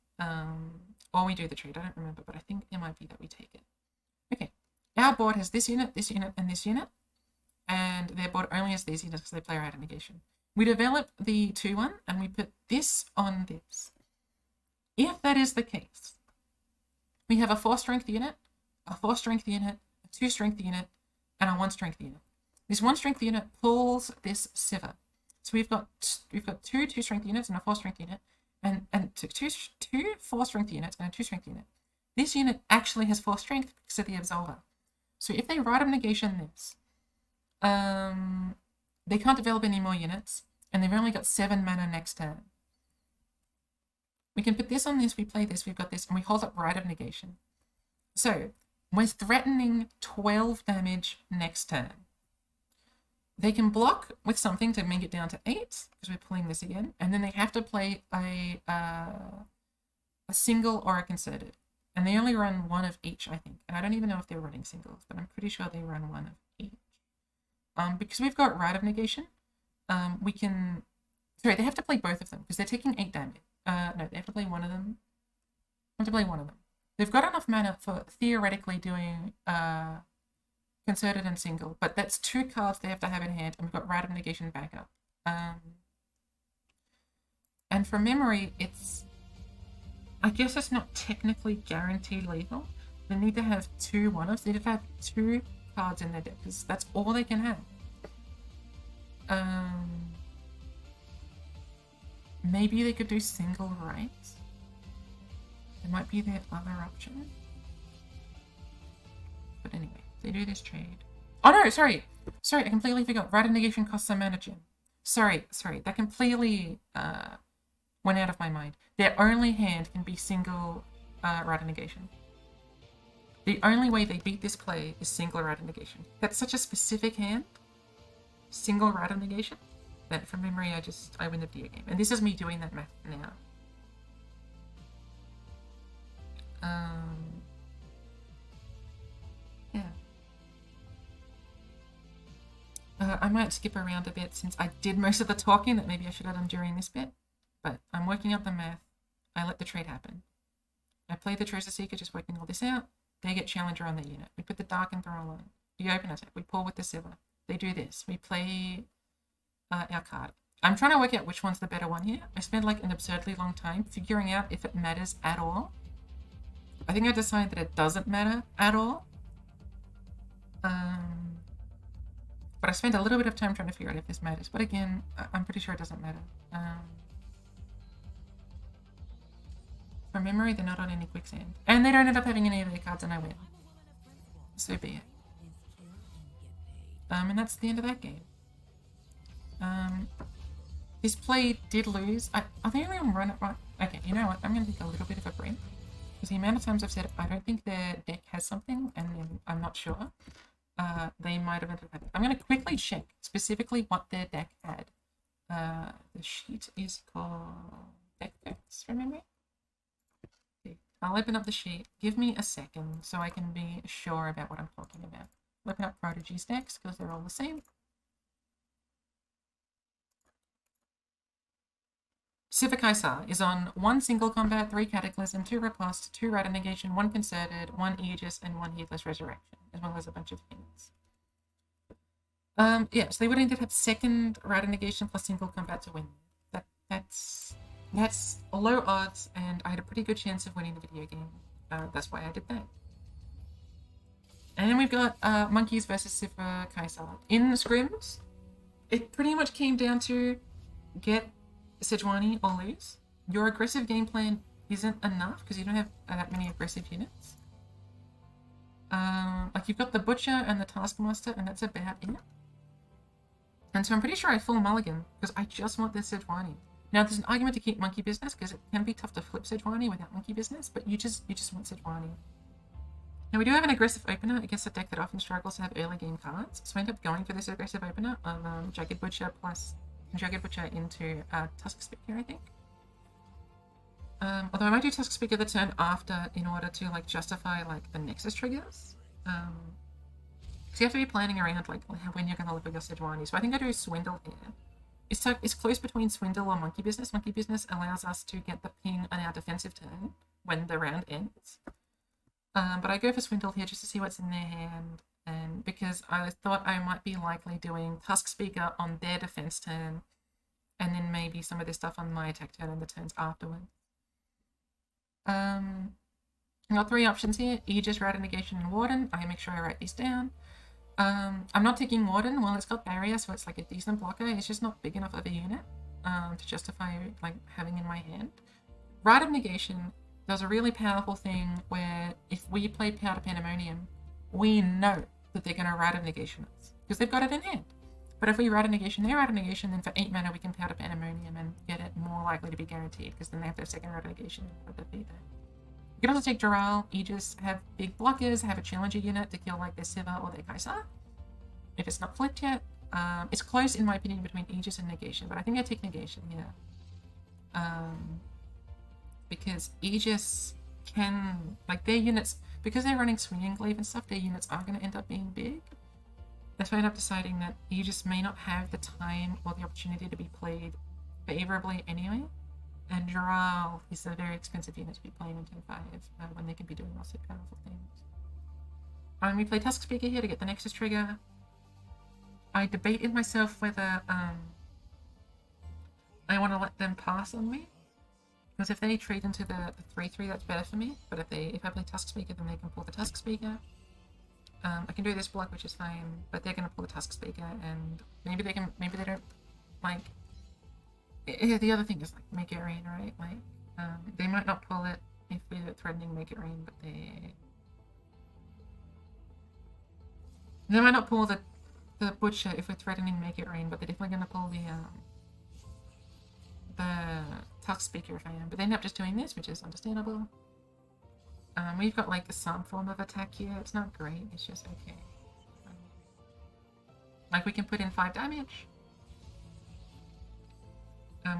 Or we do the trade. I don't remember, but I think it might be that we take it. Okay. Our board has this unit, and this unit. And their board only has these units because they play Rite of Negation. We develop the 2-1, and we put this on this. If that is the case, we have a 4-strength unit, a 4-strength unit, a 2-strength unit, and a 1-strength unit. This 1-strength unit pulls this Sivir. So we've got 2 2-strength units and a 4-strength unit, and two 4-strength units and a 2-strength unit. This unit actually has 4 strength because of the Absolver. So if they Rite of Negation this, they can't develop any more units, and they've only got 7 mana next turn. We can put this on this, we play this, we've got this, and we hold up Rite of Negation. So, we're threatening 12 damage next turn. They can block with something to make it down to 8, because we're pulling this again, and then they have to play a single or a concerted. And they only run 1 of each, I think. And I don't even know if they're running singles, but I'm pretty sure they run 1 of each. Because we've got Rite of Negation, we can... Sorry, they have to play both of them, because they're taking 8 damage. No, they have to play one of them. They have to play one of them. They've got enough mana for theoretically doing concerted and single, but that's 2 cards they have to have in hand, and we've got Rite of Negation backup. And from memory, it's... I guess it's not technically guaranteed lethal. They need to have 2 one-offs. They need to have 2 cards in their deck, because that's all they can have. Maybe they could do single rights. It might be their other option. But anyway, they do this trade. Oh no, sorry! Sorry, I completely forgot. Rite of Negation costs a mana gem. Sorry. That completely went out of my mind. Their only hand can be single Rite of Negation. The only way they beat this play is single Rite of Negation. That's such a specific hand. Single Rite of Negation. That from memory, I win the video game. And this is me doing that math now. Yeah. I might skip around a bit since I did most of the talking that maybe I should have done during this bit. But I'm working out the math. I let the trade happen. I play the Treasure Seeker, just working all this out. They get Challenger on their unit. We put the Dark Emperor on. The open attack. We pull with the Sivir. They do this. We play our card. I'm trying to work out which one's the better one here. I spent like an absurdly long time figuring out if it matters at all. I think I decided that it doesn't matter at all. But I spent a little bit of time trying to figure out if this matters. But again, I'm pretty sure it doesn't matter. From memory, they're not on any quicksand. And they don't end up having any of their cards and I win. So be it. And that's the end of that game. This play did lose. Are they only on run it right? Okay, you know what? I'm going to take a little bit of a break. Because the amount of times I've said I don't think their deck has something, and then I'm not sure. They might have ended up having. I'm going to quickly check specifically what their deck had. The sheet is called Deck Decks, from memory. Okay. I'll open up the sheet. Give me a second so I can be sure about what I'm talking about. Open up Prodigy's decks because they're all the same. Sivir Kaisar is on 1 single combat, 3 Cataclysm, 2 Riposte, 2 Rite of Negation, 1 Concerted, 1 Aegis, and 1 Heedless Resurrection, as well as a bunch of units. Yeah, so they would end up have 2nd Rite of Negation plus single combat to win. That's low odds, and I had a pretty good chance of winning the video game. That's why I did that. And then we've got Monkeys versus Sivir Kaisar. In the scrims, it pretty much came down to get ThChEm or lose. Your aggressive game plan isn't enough because you don't have that many aggressive units. Like you've got the Butcher and the Taskmaster, and that's about it. And so I'm pretty sure I full mulligan because I just want this ThChEm. Now there's an argument to keep Monkey Business because it can be tough to flip ThChEm without Monkey Business, but you just want ThChEm. Now we do have an aggressive opener against a deck that often struggles to have early game cards, so I end up going for this aggressive opener of Jagged Butcher plus Jagged Butcher into Tusk Speaker, I think. Although I might do Tusk Speaker the turn after in order to like justify like the Nexus triggers. Because you have to be planning around like when you're going to live with your ThChEm. So I think I do Swindle here. It's close between Swindle or Monkey Business. Monkey Business allows us to get the ping on our defensive turn when the round ends. But I go for Swindle here just to see what's in their hand, and because I thought I might be likely doing Tusk Speaker on their defense turn, and then maybe some of this stuff on my attack turn and the turns afterwards. I've got 3 options here: Aegis, Rite of Negation, and Warden. I make sure I write these down. I'm not taking Warden. Well, it's got Barrier, so it's like a decent blocker. It's just not big enough of a unit to justify like having in my hand. Rite of Negation does a really powerful thing where if we play Powder Pandemonium, we know that they're going to Rite of Negation us because they've got it in hand. But if we Rite of Negation, their Rite of Negation, then for 8 mana we can Powder Pandemonium and get it more likely to be guaranteed because then they have their 2nd Rite of Negation for the be there. You can also take Doral, Aegis, have big blockers, have a Challenger unit to kill like their Sivir or their Kaisar. If it's not flipped yet, it's close in my opinion between Aegis and Negation, but I think I take Negation here. Because Aegis can, like their units, because they're running Swinging Glaive and stuff, their units are going to end up being big. That's why I end up deciding that Aegis may not have the time or the opportunity to be played favorably anyway. And Doral is a very expensive unit to be playing in turn 5 when they can be doing lots of powerful things. We play Tusk Speaker here to get the Nexus trigger. I debate in myself whether I want to let them pass on me. Because if they trade into the 3/3, that's better for me. But if I play Tusk Speaker, then they can pull the Tusk Speaker. I can do this block, which is fine, but they're going to pull the Tusk Speaker, and maybe they don't, like, the other thing is, like, Make It Rain, right? Like, they might not pull it if we're threatening Make It Rain, but they might not pull the Butcher if we're threatening Make It Rain, but they're definitely going to pull the Tusk Speaker if I am, but they end up just doing this, which is understandable. We've got like some form of attack here. It's not great, it's just okay. Like we can put in 5 damage,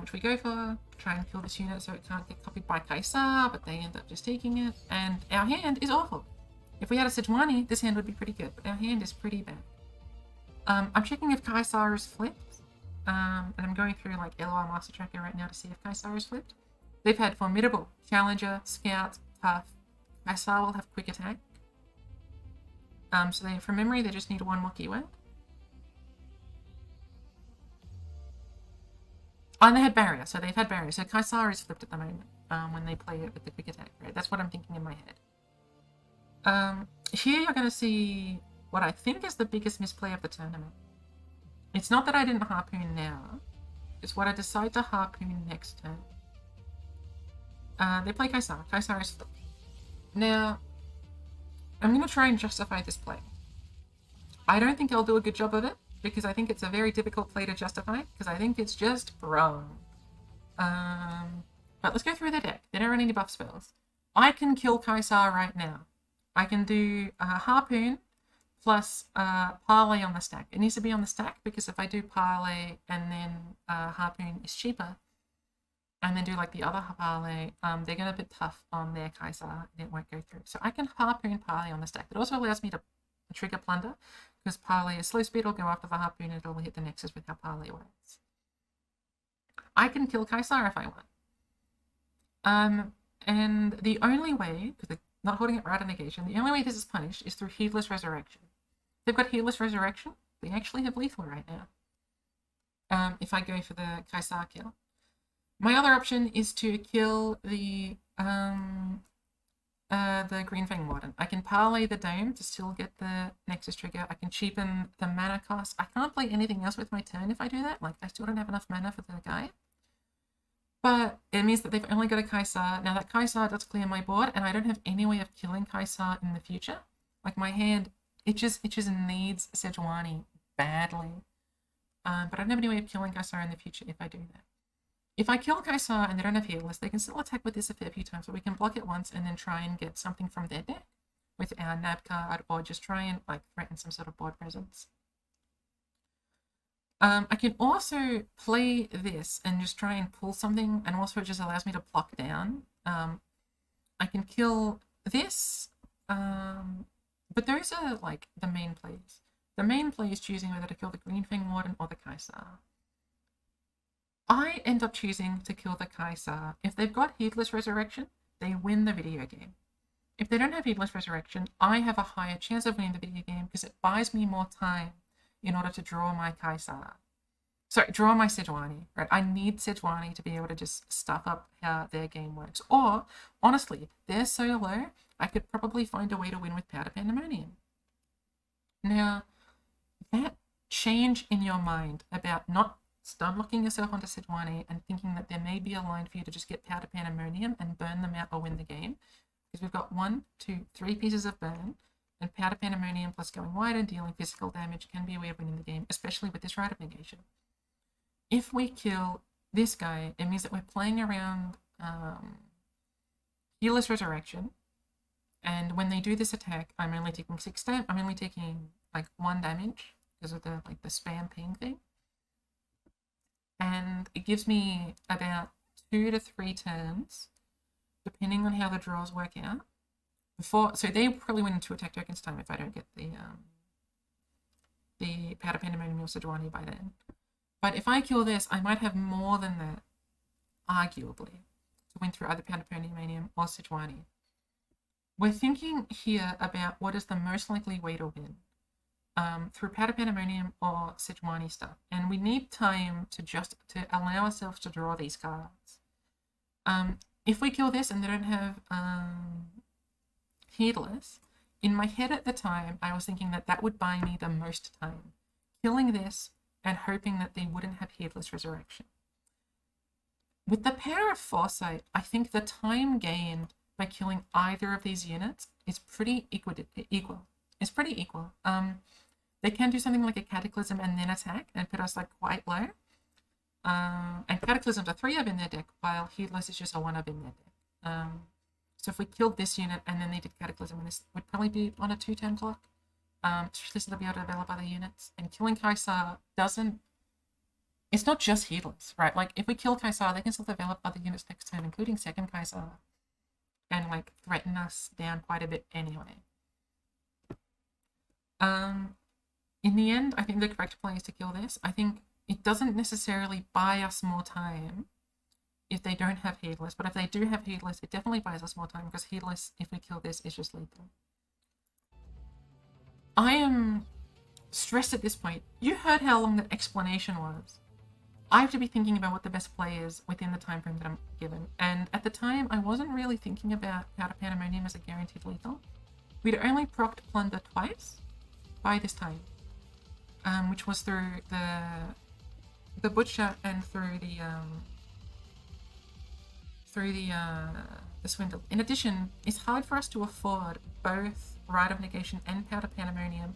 which we go for, try and kill this unit so it can't get copied by Kaisar, but they end up just taking it, and our hand is awful. If we had a ThChEm, this hand would be pretty good, but our hand is pretty bad. I'm checking if Kaisar is flipped. And I'm going through like LOL Master Tracker right now to see if Kaisar is flipped. They've had Formidable, Challenger, Scout, Tough. Kaisar will have Quick Attack. So from memory, they just need one more keyword. Oh, and they had Barrier, so they've had Barrier. So Kaisar is flipped at the moment when they play it with the Quick Attack, right? That's what I'm thinking in my head. Here you're going to see what I think is the biggest misplay of the tournament. It's not that I didn't Harpoon now. It's what I decide to Harpoon next turn. They play Kaisar. Kaisar is flipped. Now, I'm going to try and justify this play. I don't think I'll do a good job of it, because I think it's a very difficult play to justify, because I think it's just wrong. But let's go through their deck. They don't run any buff spells. I can kill Kaisar right now. I can do Harpoon plus Parlay on the stack. It needs to be on the stack, because if I do Parlay and then Harpoon is cheaper, and then do like the other Parlay, they're going to be tough on their Kaisar, and it won't go through. So I can Harpoon Parlay on the stack. It also allows me to trigger Plunder, because Parlay is slow speed, will go after the Harpoon, and it'll hit the Nexus with how Parlay works. I can kill Kaisar if I want. And the only way, because they're not holding it right on negation, the only way this is punished is through Heedless Resurrection. They've got Heedless Resurrection, they actually have lethal right now. If I go for the Kaisar kill. My other option is to kill the Green Fang Warden. I can Parlay the Dome to still get the Nexus trigger. I can cheapen the mana cost. I can't play anything else with my turn if I do that. Like, I still don't have enough mana for the guy. But it means that they've only got a Kaisar. Now that Kaisar does clear my board, and I don't have any way of killing Kaisar in the future. Like, my hand, it just needs Sejuani badly. But I don't have any way of killing Kaisar in the future if I do that. If I kill Kaisar and they don't have Healers, they can still attack with this a fair few times, so we can block it once and then try and get something from their deck with our Nab card, or just try and like threaten some sort of board presence. I can also play this and just try and pull something, and also it just allows me to block down. I can kill this, but those are like the main plays. The main play is choosing whether to kill the Green Fang Warden or the Kaisar. I end up choosing to kill the Kaisar. If they've got Heedless Resurrection, they win the video game. If they don't have Heedless Resurrection, I have a higher chance of winning the video game because it buys me more time in order to draw my Kaisar. Sorry, draw my Sejuani, right? I need Sejuani to be able to just stuff up how their game works. Or, honestly, they're so low, I could probably find a way to win with Powder Pandemonium. Now, that change in your mind about not stun locking yourself onto Sejuani and thinking that there may be a line for you to just get Powder Pandemonium and burn them out or win the game, because we've got 1, 2, 3 pieces of burn, and Powder Pandemonium plus going wide and dealing physical damage can be a way of winning the game, especially with this Rite of Negation. If we kill this guy, it means that we're playing around Healer's Resurrection, and when they do this attack, I'm only taking 6 damage. I'm only taking like 1 damage because of the spam ping thing. And it gives me about 2 to 3 turns, depending on how the draws work out. So they probably win in 2 attack tokens time if I don't get the Powder Pandemonium or Sejuani by then. But if I kill this, I might have more than that, arguably, to win through either Powder Pandemonium or Sejuani. We're thinking here about what is the most likely way to win. Through Powder Pandemonium or Sejuani stuff, and we need time to allow ourselves to draw these cards. If we kill this and they don't have Heedless, in my head at the time I was thinking that would buy me the most time, killing this and hoping that they wouldn't have Heedless Resurrection. With the power of Foresight, I think the time gained by killing either of these units is pretty equal. It's pretty equal. They can do something like a Cataclysm and then attack and put us like quite low. And Cataclysm's a 3-up in their deck, while Heedless is just a 1-up in their deck. So if we killed this unit and then they did Cataclysm, this would probably be on a 2-turn clock. Especially so they'll be able to develop other units. And killing Kaisar doesn't... It's not just Heedless, right? Like, if we kill Kaisar, they can still develop other units next turn, including second Kaisar. And, like, threaten us down quite a bit anyway. in the end, I think the correct play is to kill this. I think it doesn't necessarily buy us more time if they don't have Heedless, but if they do have Heedless, it definitely buys us more time, because Heedless, if we kill this, is just lethal. I am stressed at this point. You heard how long that explanation was. I have to be thinking about what the best play is within the time frame that I'm given. And at the time, I wasn't really thinking about how to Pandemonium as a guaranteed lethal. We'd only procced Plunder twice by this time, which was through the Butcher and through the Swindle. In addition, it's hard for us to afford both Rite of Negation and Powder Pandemonium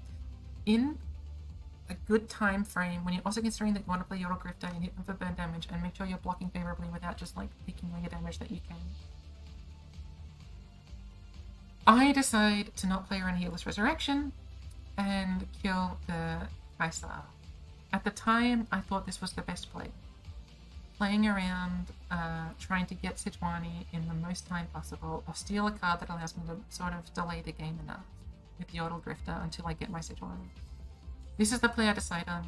in a good time frame when you're also considering that you want to play Yordle Grifter and hit them for burn damage and make sure you're blocking favorably without just like picking all your damage that you can. I decide to not play around Heedless Resurrection and kill the Kaisar. At the time, I thought this was the best play. Playing around, trying to get Sejuani in the most time possible, or steal a card that allows me to sort of delay the game enough with Yordle Grifter until I get my Sejuani. This is the play I decide on,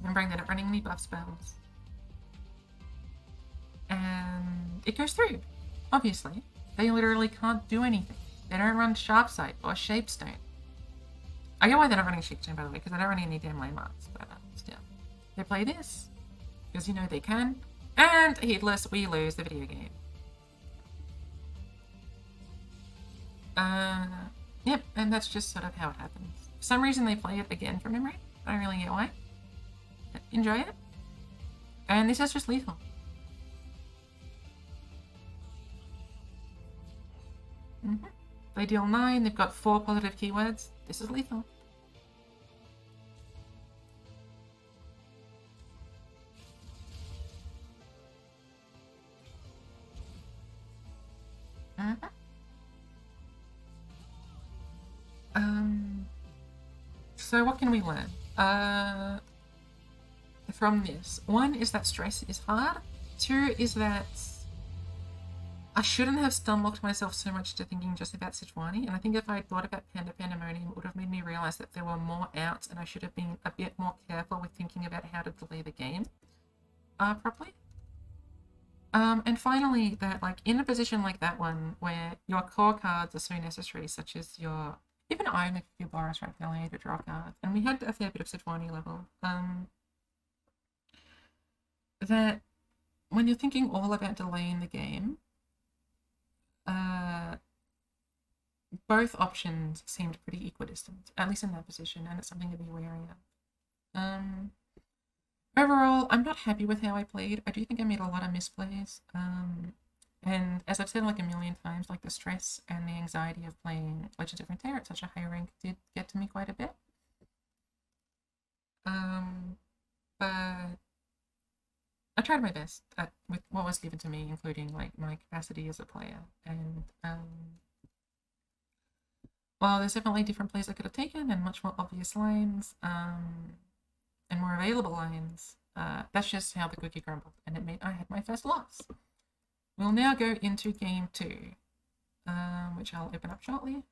remembering that I'm running any buff spells. And it goes through, obviously. They literally can't do anything. They don't run Sharpsight or Shapestone. I get why they're not running Shapestone, by the way, because they don't run any damn landmarks, but still. They play this, because you know they can, and Heedless, we lose the video game. Yep, and that's just sort of how it happens. For some reason they play it again from memory. I don't really get why. Enjoy it. And this is just lethal. They deal 9, they've got 4 positive keywords. This is lethal. So what can we learn from this? 1 is that stress is hard. 2 is that I shouldn't have stunlocked myself so much to thinking just about Sejuani, and I think if I had thought about Pandemonium, it would have made me realize that there were more outs, and I should have been a bit more careful with thinking about how to delay the game properly. And finally, that like in a position like that one, where your core cards are so necessary, such as your... Even I make a few Boris right now, I need to draw cards, and we had a fair bit of Sejuani level. That when you're thinking all about delaying the game, both options seemed pretty equidistant, at least in that position, and it's something to be wary of. Overall, I'm not happy with how I played. I do think I made a lot of misplays. And as I've said like a million times, like the stress and the anxiety of playing Legends of Runeterra at such a high rank did get to me quite a bit. But I tried my best with what was given to me, including like my capacity as a player. And while there's definitely different plays I could have taken and much more obvious lines, and more available lines, that's just how the cookie crumbled, and it made I had my first loss. We'll now go into game 2, which I'll open up shortly.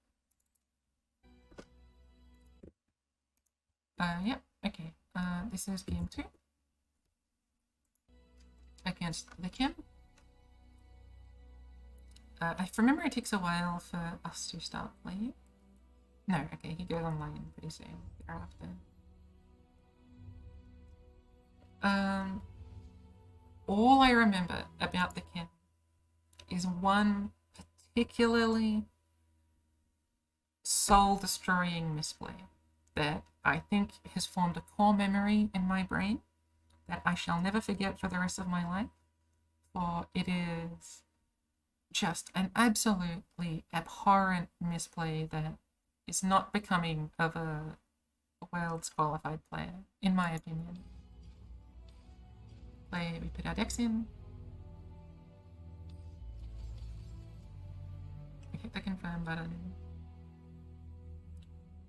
Yep, okay. This is game 2 against ThChEm. I remember it takes a while for us to start playing. No, okay, he goes online pretty soon thereafter. All I remember about ThChEm is one particularly soul-destroying misplay that I think has formed a core memory in my brain that I shall never forget for the rest of my life, for it is just an absolutely abhorrent misplay that is not becoming of a Worlds qualified player, in my opinion. We put our decks in. We hit the confirm button.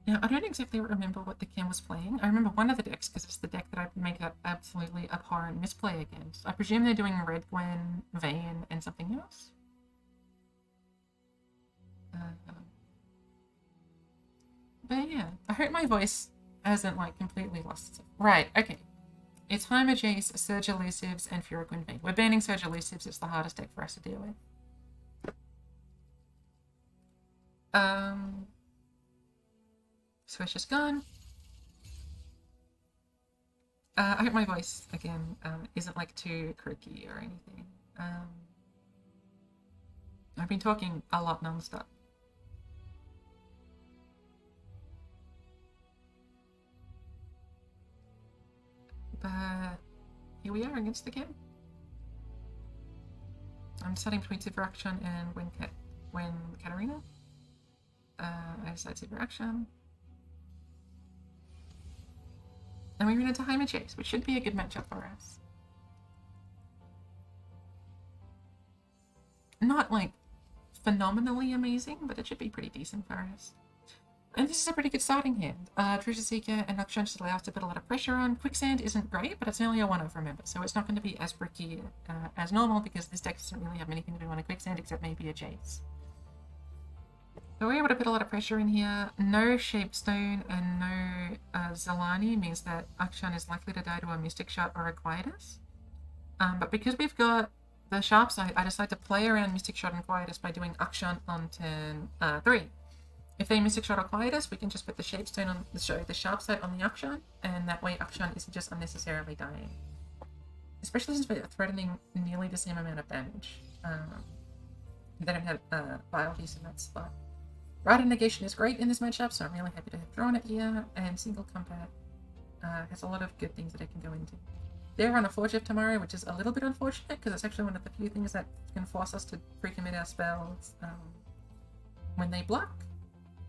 Now, I don't exactly remember what ThChEm was playing. I remember one of the decks because it's the deck that I make that absolutely abhorrent misplay against. I presume they're doing Red Gwen, Vayne, and something else. But yeah, I hope my voice hasn't like completely lost itself. Right, okay. It's Heimer Jace, Surge Elusives, and Fura Gwen Vein. We're banning Surge Elusives, it's the hardest deck for us to deal with. Swish is gone. I hope my voice, again, isn't like too croaky or anything. I've been talking a lot non-stop. But here we are against the game. I'm deciding between Sivir Akshan and Gwen Katarina. I decide Sivir Akshan. And we run into Heimer Jace, which should be a good matchup for us. Not like phenomenally amazing, but it should be pretty decent for us. And this is a pretty good starting hand. Treasure Seeker and Akshan just allow us to put a lot of pressure on. Quicksand isn't great, but it's only a 1-off, remember, so it's not going to be as bricky as normal because this deck doesn't really have anything to do on a Quicksand except maybe a Jace. So we're able to put a lot of pressure in here. No Shapestone and no Zalani means that Akshan is likely to die to a Mystic Shot or a Quietus. But because we've got the Sharp Sight, I decide to play around Mystic Shot and Quietus by doing Akshan on turn 3. If they Mystic Shot or Quietus, we can just put the Shapestone on the Sharp Sight on the Akshan, and that way Akshan isn't just unnecessarily dying. Especially since we're threatening nearly the same amount of damage. They don't have biologies in that spot. Rider Negation is great in this matchup, so I'm really happy to have drawn it here, and Single Combat has a lot of good things that it can go into. They're on a 4-shift tomorrow, which is a little bit unfortunate, because it's actually one of the few things that can force us to pre-commit our spells when they block.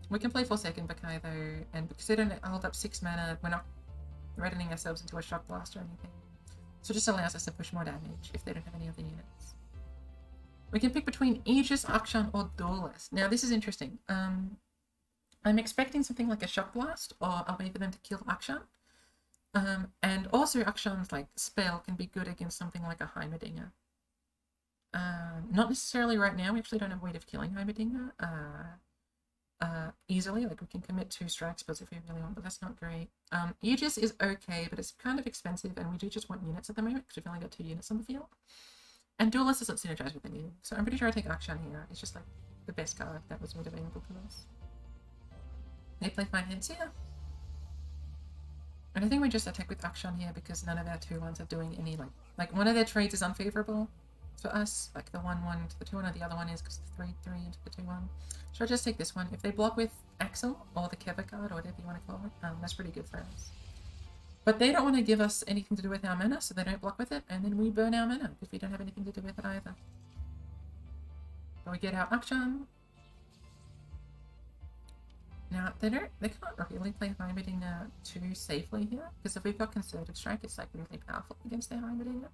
We can play Forsaken Bakai though, and because they don't hold up 6 mana, we're not threatening ourselves into a Shock Blast or anything. So it just allows us to push more damage if they don't have any of the units. We can pick between Aegis, Akshan, or Duelist. Now this is interesting. I'm expecting something like a Shock Blast, or a way for them to kill Akshan. And also Akshan's like spell can be good against something like a Heimerdinger. Not necessarily right now, we actually don't have a way of killing Heimerdinger easily. Like we can commit 2 strike spells if we really want, but that's not great. Aegis is okay, but it's kind of expensive, and we do just want units at the moment because we've only got 2 units on the field. And Duelist doesn't synergize with anything, so I'm pretty sure I take Akshan here. It's just like the best card that was made available to us. They play fine hands here. And I think we just attack with Akshan here because none of our 2-1s are doing any like one of their trades is unfavorable for us, like the 1-1 to the 2-1, or the other one is because the 3-3 into the 2-1. So I'll just take this one. If they block with Axel or the Keva card or whatever you want to call it, that's pretty good for us. But they don't want to give us anything to do with our mana, so they don't block with it, and then we burn our mana if we don't have anything to do with it either. So we get our Akshan. Now, they can't really play Heimerdinger too safely here, because if we've got Concerted Strike, it's like really powerful against their Heimerdinger.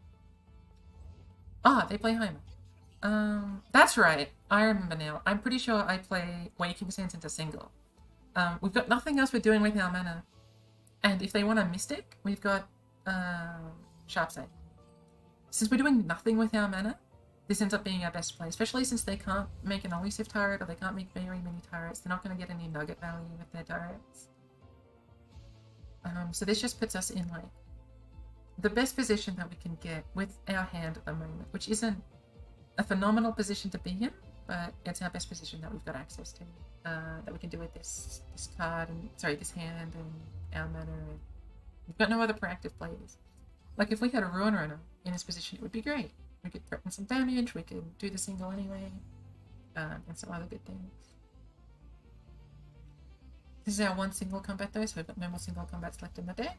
Ah, they play Heimer. That's right, I remember now. I'm pretty sure I play Waking Sands into single. We've got nothing else we're doing with our mana. And if they want a Mystic, we've got Sharp Sight. Since we're doing nothing with our mana, this ends up being our best play, especially since they can't make an elusive turret or they can't make very many turrets. They're not going to get any nugget value with their turrets. So this just puts us in like the best position that we can get with our hand at the moment, which isn't a phenomenal position to be in, but it's our best position that we've got access to, that we can do with this card and this hand and our mana. And we've got no other proactive plays. Like if we had a Ruin Runner in this position, it would be great. We could threaten some damage, we could do the single anyway, and some other good things. This is our 1 single combat though, so we've got no more single combats left in the deck.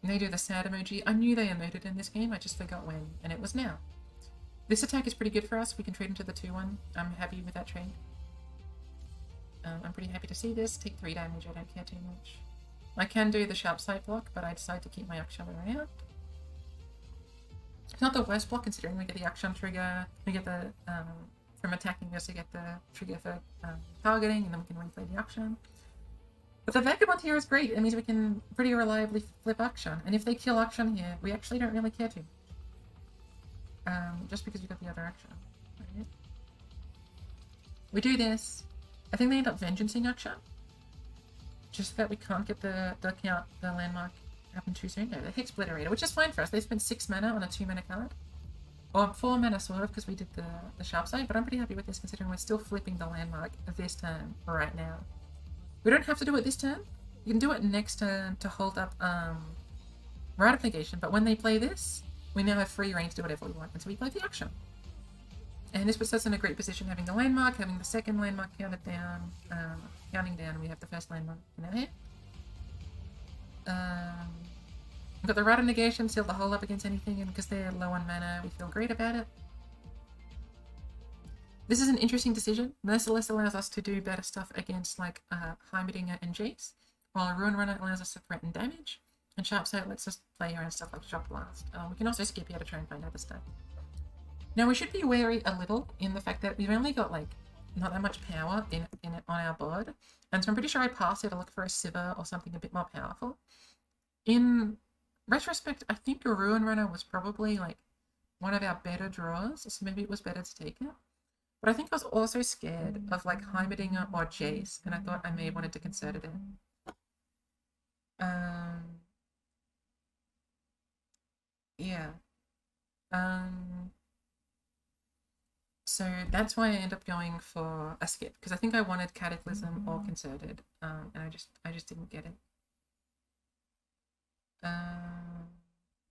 And they do the sad emoji. I knew they emoted in this game, I just forgot when, and it was now. This attack is pretty good for us. We can trade into the 2-1. I'm happy with that trade. I'm pretty happy to see this. Take 3 damage, I don't care too much. I can do the Sharp Sight block, but I decide to keep my Akshan around. It's not the worst block considering we get the Akshan trigger, we get the, from attacking we also get the trigger for targeting, and then we can replay the Akshan. But the Vagabond here is great. It means we can pretty reliably flip Akshan, and if they kill Akshan here, we actually don't really care too much. just because you got the other action. Right? We do this. I think they end up vengeancing Akshan. Just so that we can't get the landmark happen too soon. No, the Hex Obliterator, which is fine for us. They spent 6 mana on a 2 mana card. Or 4 mana sort of, because we did the sharp side, but I'm pretty happy with this considering we're still flipping the landmark this turn right now. We don't have to do it this turn. You can do it next turn to hold up Rite of Negation, but when they play this, we now have free reign to do whatever we want until we play the Akshan. And this puts us in a great position, having the landmark, having the second landmark counted down, counting down, we have the first landmark in our hand. We've got the Rite of Negation, seal the hole up against anything, and because they're low on mana, we feel great about it. This is an interesting decision. Merciless allows us to do better stuff against like Heimerdinger and Jace, while Ruin Runner allows us to threaten damage, and Sharpsight lets us play around stuff like Shock Blast. We can also skip here to try and find other stuff. Now we should be wary a little in the fact that we've only got like not that much power in it on our board, and so I'm pretty sure I passed here to look for a Sivir or something a bit more powerful. In retrospect, I think a Ruin Runner was probably like one of our better draws, so maybe it was better to take it. But I think I was also scared of like Heimerdinger or Jace, and I thought I may have wanted to concert it in. Yeah. So that's why I end up going for a skip, because I think I wanted Cataclysm or Concerted, and I just didn't get it.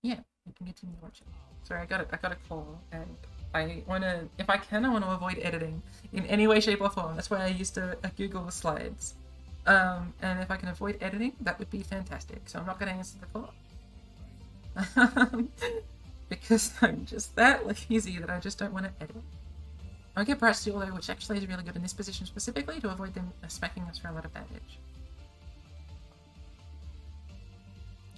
Yeah, you can continue watching. Sorry, I got a call, and I wanna, if I can, I want to avoid editing in any way, shape, or form. That's why I used a Google Slides. And if I can avoid editing, that would be fantastic. So I'm not going to answer the call. Because I'm just that lazy that I just don't want to edit. I'll get Bright Steel though, which actually is really good in this position specifically to avoid them smacking us for a lot of damage.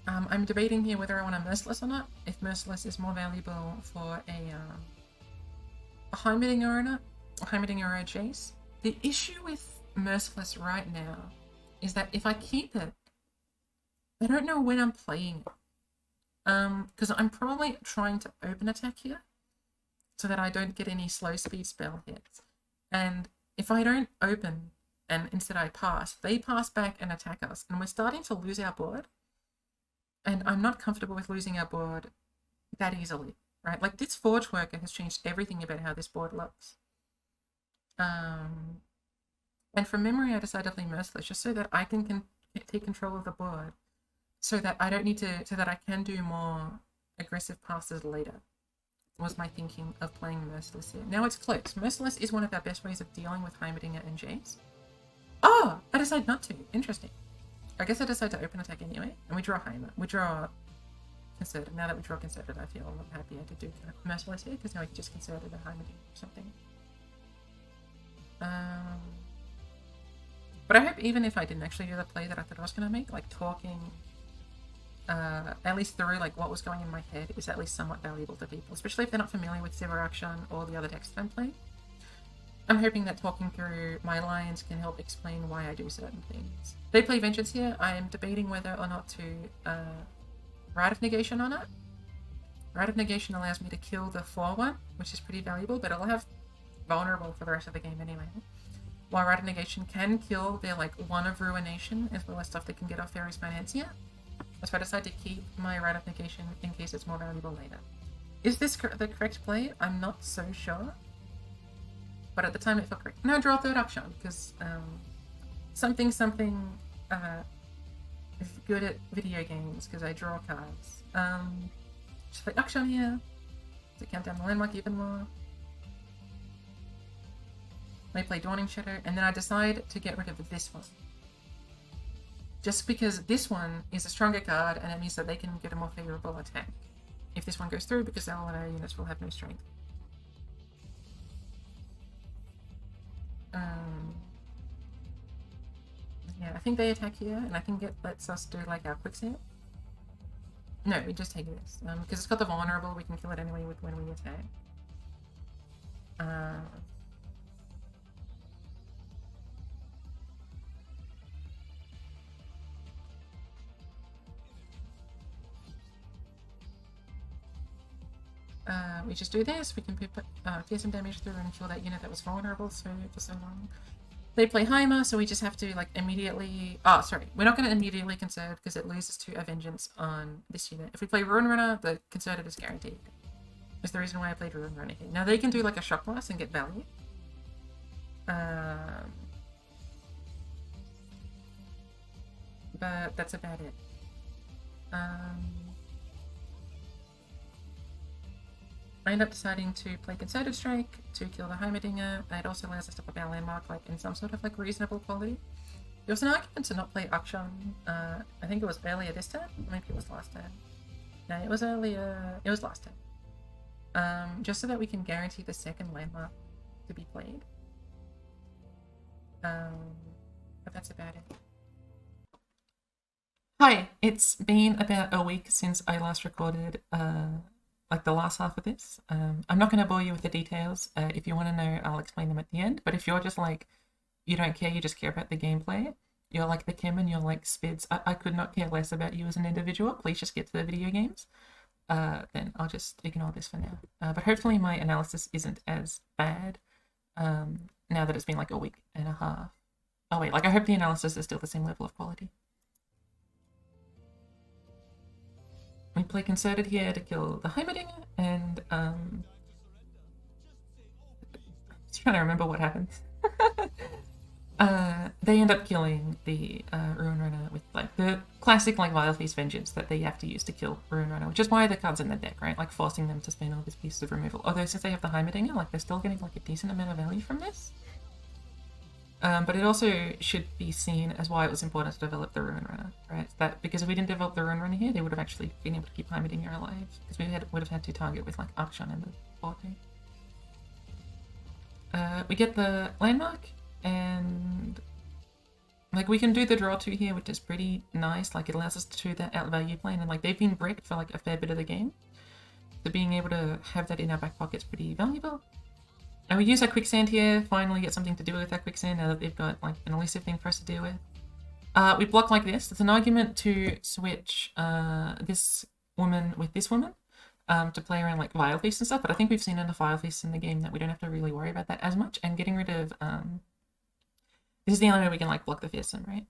I'm debating here whether I want a Merciless or not. If Merciless is more valuable for a Heimerdinger or not, or Heimerdinger or a Jace. The issue with Merciless right now is that if I keep it, I don't know when I'm playing it. Because I'm probably trying to open attack here so that I don't get any slow speed spell hits. And if I don't open and instead I pass, they pass back and attack us, and we're starting to lose our board. And I'm not comfortable with losing our board that easily, right? Like this Forge Worker has changed everything about how this board looks. And from memory, I decided to play Merciless just so that I can take control of the board, so that I don't need to, so that I can do more aggressive passes later. Was my thinking of playing Merciless here. Now it's close. Merciless is one of our best ways of dealing with Heimerdinger and Jace. Oh, I decided not to. Interesting. I guess I decided to open attack anyway, and we draw Heimer. We draw Concerted. Now that we draw Concerted, I feel a lot happier to do Merciless here, because now we can just Concerted a Heimerdinger or something. But I hope even if I didn't actually do the play that I thought I was going to make, like talking at least through like what was going in my head is at least somewhat valuable to people, especially if they're not familiar with Sivir Akshan or the other decks that I'm playing. I'm hoping that talking through my lines can help explain why I do certain things. They play Vengeance here. I am debating whether or not to Rite of Negation or not. Rite of Negation allows me to kill the 4-1, which is pretty valuable, but it'll have Vulnerable for the rest of the game anyway. While Rite of Negation can kill their like 1 of Ruination, as well as stuff that can get off Fairy's Financier. So I decided to keep my Rite of Negation in case it's more valuable later. Is this the correct play? I'm not so sure. But at the time it felt correct. No, draw 3rd Akshan, because something is good at video games, because I draw cards. Just play Akshan here, to count down the landmark even more. I play Dawning Shadow, and then I decide to get rid of this one. Just because this one is a stronger card, and it means that they can get a more favorable attack if this one goes through, because all of our units will have no strength. Yeah, I think they attack here, and I think it lets us do like our quicksand. No, we just take this because it's got the vulnerable. We can kill it anyway with when we attack. We just do this. We can put fearsome damage through and kill that unit that was vulnerable for so long. They play Heimer, so we just have to like immediately. Oh, sorry, we're not going to immediately conserve because it loses to a vengeance on this unit. If we play Ruin Runner, the concerted is guaranteed. That's the reason why I played Ruin Runner here. Now they can do like a shock blast and get value. But that's about it. I end up deciding to play Concerted Strike to kill the Heimerdinger. It also allows us to put our landmark like in some sort of like reasonable quality. There was an argument to not play Akshan. I think it was earlier this time. Maybe it was last time. No, it was earlier. It was last time. Just so that we can guarantee the second landmark to be played. But that's about it. Hi, it's been about a week since I last recorded like the last half of this. I'm not going to bore you with the details. If you want to know, I'll explain them at the end. But if you're just like, you don't care, you just care about the gameplay, you're like ThChEm and you're like Spidz, I could not care less about you as an individual. Please just get to the video games. Then I'll just ignore this for now. But hopefully my analysis isn't as bad now that it's been like a week and a half. Oh wait, like I hope the analysis is still the same level of quality. We play Concerted here to kill the Heimerdinger, and I'm just trying to remember what happens. They end up killing the Ruin Runner with like the classic like Vile Feast Vengeance that they have to use to kill Ruin Runner, which is why the card's in the deck, right? Like forcing them to spend all these pieces of removal. Although since they have the Heimerdinger, like they're still getting like a decent amount of value from this. But it also should be seen as why it was important to develop the Ruin Runner, right? That because if we didn't develop the Ruin Runner here, they would have actually been able to keep Heimerdinger alive, because we would have had to target with like Akshan and the 40. We get the landmark, and like we can do the draw 2 here, which is pretty nice. Like it allows us to do that out value plane, and like they've been bricked for like a fair bit of the game, so being able to have that in our back pocket is pretty valuable. And we use our quicksand here, finally get something to do with our quicksand now that they've got like an elusive thing for us to deal with. We block like this. It's an argument to switch this woman with this woman to play around like Vile Feast and stuff, but I think we've seen enough Vile Feasts in the game that we don't have to really worry about that as much. And getting rid of this is the only way we can like block the fearsome, right?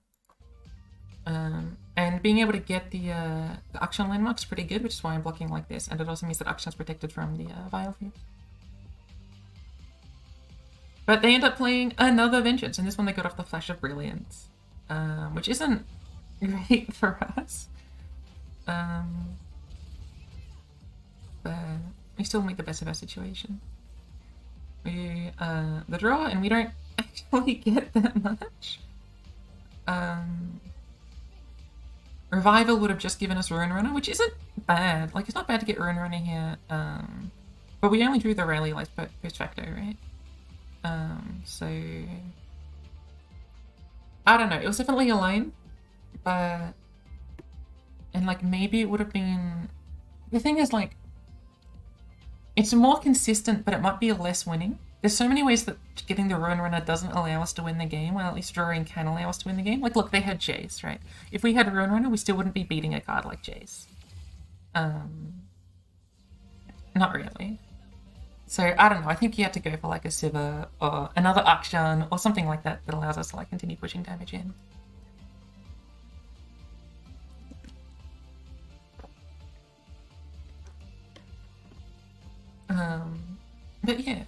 And being able to get the Akshan landmark is pretty good, which is why I'm blocking like this, and it also means that Akshan's protected from the Vile Feast. But they end up playing another Vengeance, and this one they got off the Flash of Brilliance, which isn't great for us. But we still make the best of our situation. We the draw, and we don't actually get that much. Revival would have just given us Ruin Runner, which isn't bad. Like, it's not bad to get Ruin Runner here, but we only drew the Rally Lights post facto, right? So I don't know, it was definitely a line, but and like maybe it would have been, the thing is like it's more consistent, but it might be less winning. There's so many ways that getting the Ruin Runner doesn't allow us to win the game, while at least drawing can allow us to win the game. Like look, they had Jace, right? If we had Ruin Runner, we still wouldn't be beating a card like Jace. Not really. So, I don't know, I think you have to go for like a Sivir or another Akshan or something like that that allows us to like continue pushing damage in. But yeah.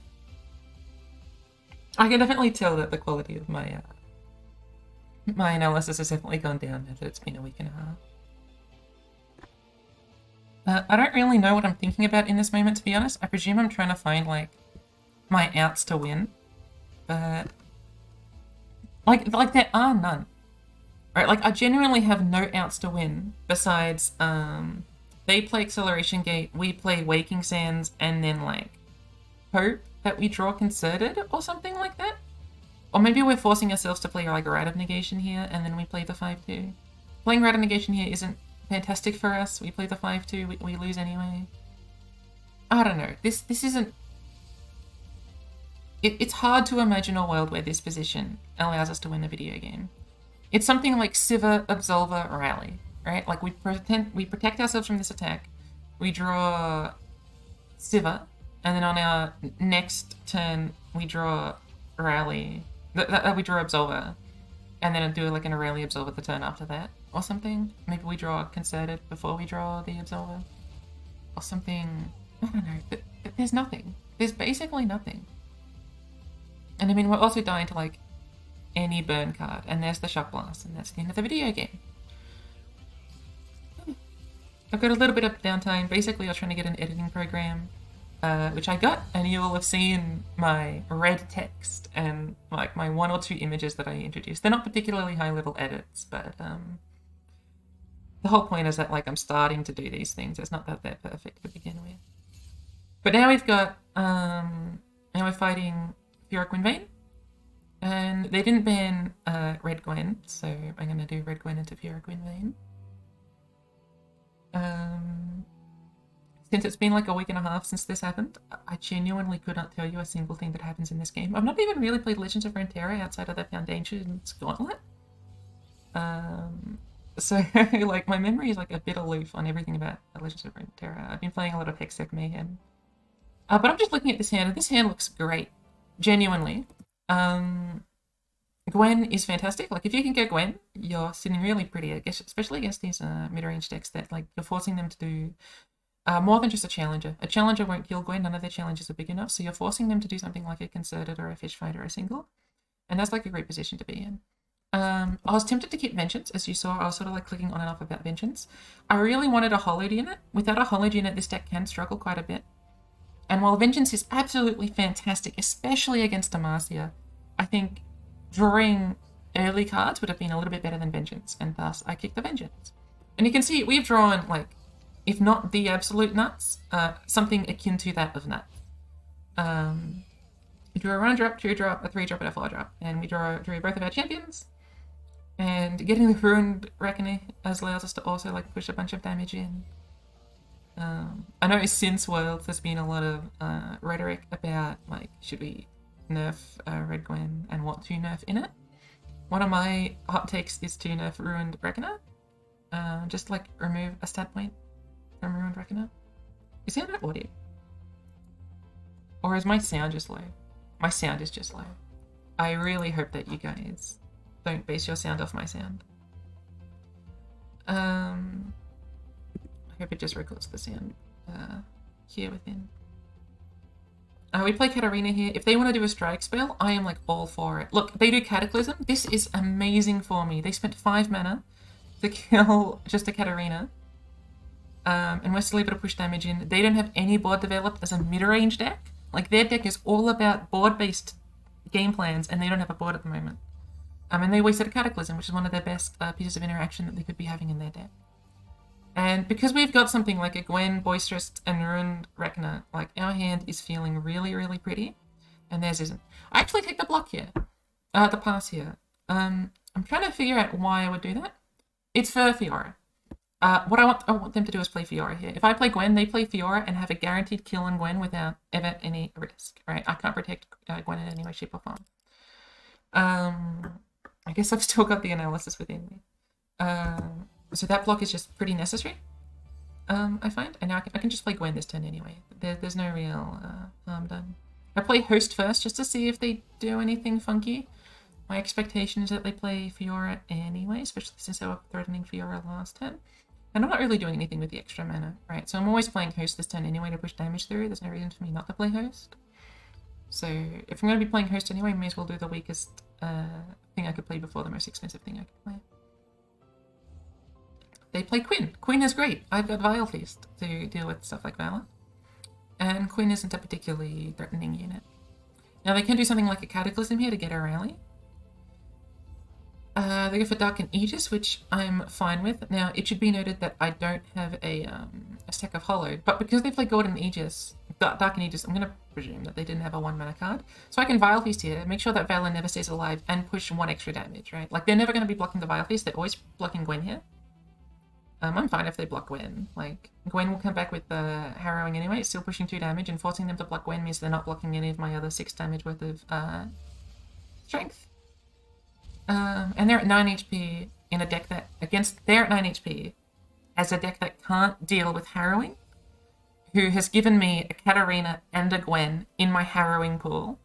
I can definitely tell that the quality of my my analysis has definitely gone down now that it's been a week and a half. I don't really know what I'm thinking about in this moment, to be honest. I presume I'm trying to find, like, my outs to win. But, like there are none. Right? Like, I genuinely have no outs to win besides, they play Acceleration Gate, we play Waking Sands, and then, like, hope that we draw Concerted or something like that. Or maybe we're forcing ourselves to play, like, Rite of Negation here, and then we play the 5-2. Playing Rite of Negation here isn't fantastic for us. We play the 5-2, we lose anyway. I don't know. This isn't... It's hard to imagine a world where this position allows us to win a video game. It's something like Sivir, Absolver, Rally, right? Like we protect ourselves from this attack. We draw Sivir, and then on our next turn we draw Rally. We draw Absolver, and then do like an Rally Absolver the turn after that, or something. Maybe we draw Concerted before we draw the Absolver, or something. I don't know. But there's nothing. There's basically nothing. And I mean, we're also dying to like any burn card, and there's the Shock Blast, and that's the end of the video game. I've got a little bit of downtime. Basically, I was trying to get an editing program, which I got, and you will have seen my red text and like my 1 or 2 images that I introduced. They're not particularly high-level edits, but the whole point is that like I'm starting to do these things. It's not that they're perfect to begin with. But now we've got now we're fighting Fiora Gwen Vayne, and they didn't ban Red Gwen, so I'm gonna do Red Gwen into Fiora Gwen Vayne. Since it's been like a week and a half since this happened, I genuinely could not tell you a single thing that happens in this game. I've not even really played Legends of Runeterra outside of the Foundation's Gauntlet. So like my memory is like a bit aloof on everything about Legends of Runeterra. I've been playing a lot of Hextech Mayhem. But I'm just looking at this hand, and this hand looks great. Genuinely. Gwen is fantastic. Like, if you can get Gwen, you're sitting really pretty, I guess, especially against these mid-range decks that, like, you're forcing them to do more than just a challenger. A challenger won't kill Gwen. None of their challenges are big enough, so you're forcing them to do something like a Concerted or a Fish Fight or a Single, and that's, like, a great position to be in. I was tempted to keep Vengeance. As you saw, I was sort of, like, clicking on and off about Vengeance. I really wanted a Hollowed unit. Without a Hollowed unit, this deck can struggle quite a bit. And while Vengeance is absolutely fantastic, especially against Demacia, I think drawing early cards would have been a little bit better than Vengeance, and thus I kicked the Vengeance. And you can see we've drawn, like, if not the absolute nuts, something akin to that of nuts. We drew a 1-drop, 2-drop, a 3-drop, and a 4-drop, and we drew both of our champions. And getting the Ruined Reckoner allows us to also like push a bunch of damage in. I know since Worlds there's been a lot of rhetoric about like should we nerf Red Gwen and what to nerf in it. One of my hot takes is to nerf Ruined Reckoner. Just like remove a stat point from Ruined Reckoner. Is that an audio? Or is my sound just low? My sound is just low. I really hope that you guys don't base your sound off my sound. I hope it just records the sound here within. We play Katarina here. If they want to do a strike spell, I am like all for it. Look, they do Cataclysm. This is amazing for me. They spent 5 mana to kill just a Katarina. And we're still able to push damage in. They don't have any board developed as a mid-range deck. Like, their deck is all about board-based game plans, and they don't have a board at the moment. And they wasted a Cataclysm, which is one of their best pieces of interaction that they could be having in their deck. And because we've got something like a Gwen, Boisterous, and Ruined Reckoner, like, our hand is feeling really, really pretty, and theirs isn't. I actually take the block here, the pass here. I'm trying to figure out why I would do that. It's for Fiora. What I want them to do is play Fiora here. If I play Gwen, they play Fiora and have a guaranteed kill on Gwen without ever any risk, right? I can't protect Gwen in any way, shape, or form. I guess I've still got the analysis within me. So that block is just pretty necessary, I find. And now I can just play Gwen this turn anyway. There's no real harm done. I play Host first just to see if they do anything funky. My expectation is that they play Fiora anyway, especially since they were threatening Fiora last turn. And I'm not really doing anything with the extra mana, right? So I'm always playing Host this turn anyway to push damage through. There's no reason for me not to play Host. So if I'm going to be playing Host anyway, I may as well do the weakest thing I could play before the most expensive thing I could play. They play Quinn. Quinn is great. I've got Vile Feast to deal with stuff like Valor. And Quinn isn't a particularly threatening unit. Now they can do something like a Cataclysm here to get a rally. They go for Dark and Aegis, which I'm fine with. Now, it should be noted that I don't have a stack of Hollowed, but because they play Golden Aegis, Dark and Aegis, I'm going to presume that they didn't have a 1-mana card. So I can Vile Feast here, make sure that Valor never stays alive, and push 1 extra damage, right? Like, they're never going to be blocking the Vile Feast, they're always blocking Gwen here. I'm fine if they block Gwen. Like, Gwen will come back with the Harrowing anyway, it's still pushing 2 damage, and forcing them to block Gwen means they're not blocking any of my other 6 damage worth of strength. And they're at 9 HP in a deck that, they're at 9 HP as a deck that can't deal with Harrowing. who has given me a Katarina and a Gwen in my harrowing pool,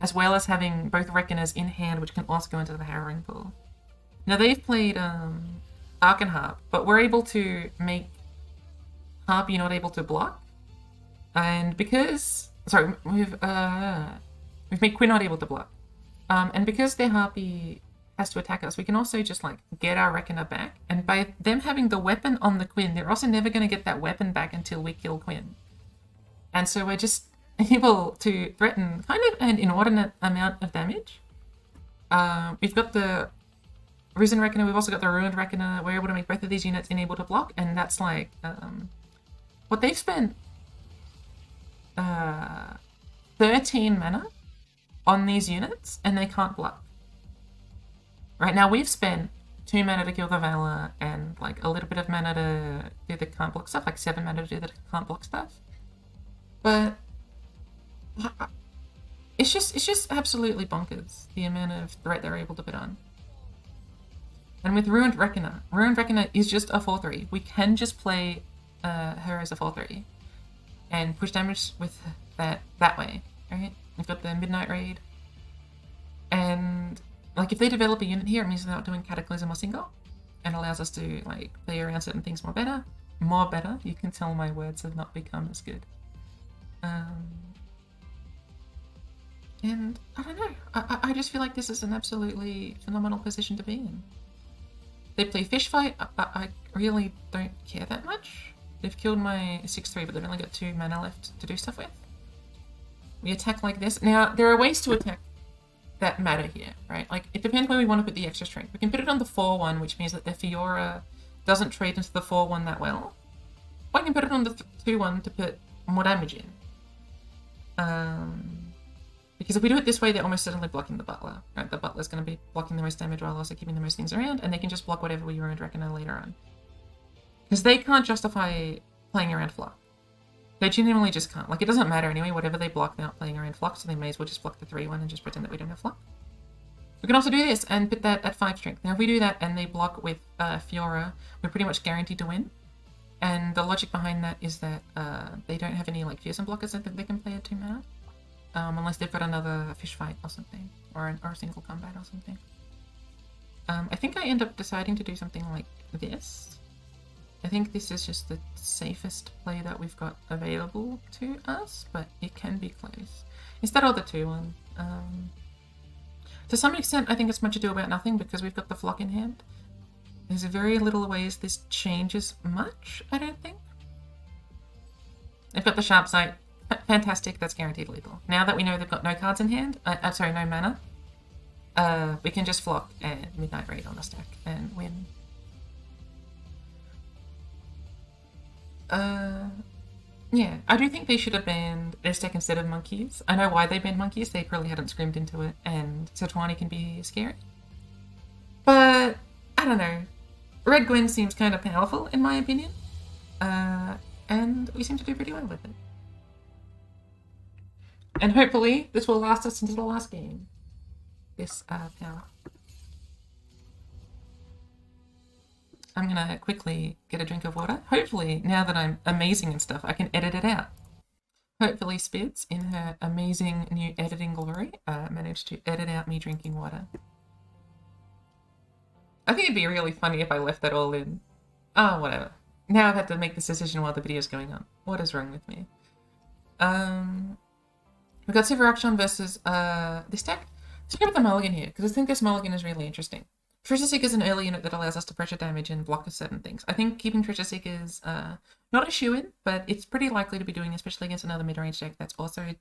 as well as having both Reckoners in hand, which can also go into the harrowing pool. Now they've played Arc and Harp, but we're able to make Harpy not able to block, and because we've made Quinn not able to block, and because their Harpy has to attack us, we can also just like get our Reckoner back, and by them having the weapon on the Quinn, they're also never going to get that weapon back until we kill Quinn, and so we're just able to threaten kind of an inordinate amount of damage. We've got the Risen Reckoner, we've also got the Ruined Reckoner. We're able to make both of these units unable to block, and that's like what they've spent 13 mana on these units, and they can't block. Right now, we've spent 2 mana to kill the Valor and like a little bit of mana to do the can't block stuff, like 7 mana to do the can't block stuff. But it's just absolutely bonkers the amount of threat they're able to put on. And with Ruined Reckoner is just a 4/3. We can just play her as a 4/3 and push damage with that way, right? We've got the Midnight Raid, and like if they develop a unit here, it means they're not doing Cataclysm or Single, and allows us to like play around certain things more better. You can tell my words have not become as good. And I don't know. I just feel like this is an absolutely phenomenal position to be in. They play Fish Fight. I really don't care that much. They've killed my 6/3, but they've only got 2 mana left to do stuff with. We attack like this. Now, there are ways to attack that matter here, right? Like, it depends where we want to put the extra strength. We can put it on the 4/1, which means that the Fiora doesn't trade into the 4/1 that well. Or I can put it on the 2/1 to put more damage in. Because if we do it this way, they're almost certainly blocking the Butler, right? The Butler's going to be blocking the most damage while also keeping the most things around, and they can just block whatever we Ruined Reckoner later on. Because they can't justify playing around Flock. They genuinely just can't. Like, it doesn't matter anyway. Whatever they block, they're not playing around Flock, so they may as well just block the 3/1 and just pretend that we don't have Flock. We can also do this and put that at 5 strength. Now, if we do that and they block with Fiora, we're pretty much guaranteed to win. And the logic behind that is that they don't have any, like, fearsome blockers that they can play at 2 mana. Unless they've got another Fish Fight or something. Or a single combat or something. I think I end up deciding to do something like this. I think this is just the safest play that we've got available to us, but it can be close. Instead of the 2/1. To some extent, I think it's much ado about nothing because we've got the Flock in hand. There's very little ways this changes much, I don't think. They've got the Sharp Sight. Fantastic, that's guaranteed lethal. Now that we know they've got no cards in hand, no mana, we can just Flock and Midnight Raid on the stack and win. Yeah, I do think they should have banned their stack instead of Monkeys. I know why they banned Monkeys, they probably hadn't screamed into it, and Sejuani can be scary. But, I don't know. Red Gwen seems kind of powerful, in my opinion. And we seem to do pretty well with it. And hopefully, this will last us into the last game. This power. I'm gonna quickly get a drink of water. Hopefully, now that I'm amazing and stuff, I can edit it out. Hopefully Spidz, in her amazing new editing glory, managed to edit out me drinking water. I think it'd be really funny if I left that all in. Oh, whatever. Now I've had to make this decision while the video's going on. What is wrong with me? We've got Sivir Akshan versus this deck. Let's talk about the mulligan here, because I think this mulligan is really interesting. Treasure Seeker is an early unit that allows us to pressure damage and block certain things. I think keeping Treasure Seekers not a shoo-in, but it's pretty likely to be doing, especially against another mid-range deck that's also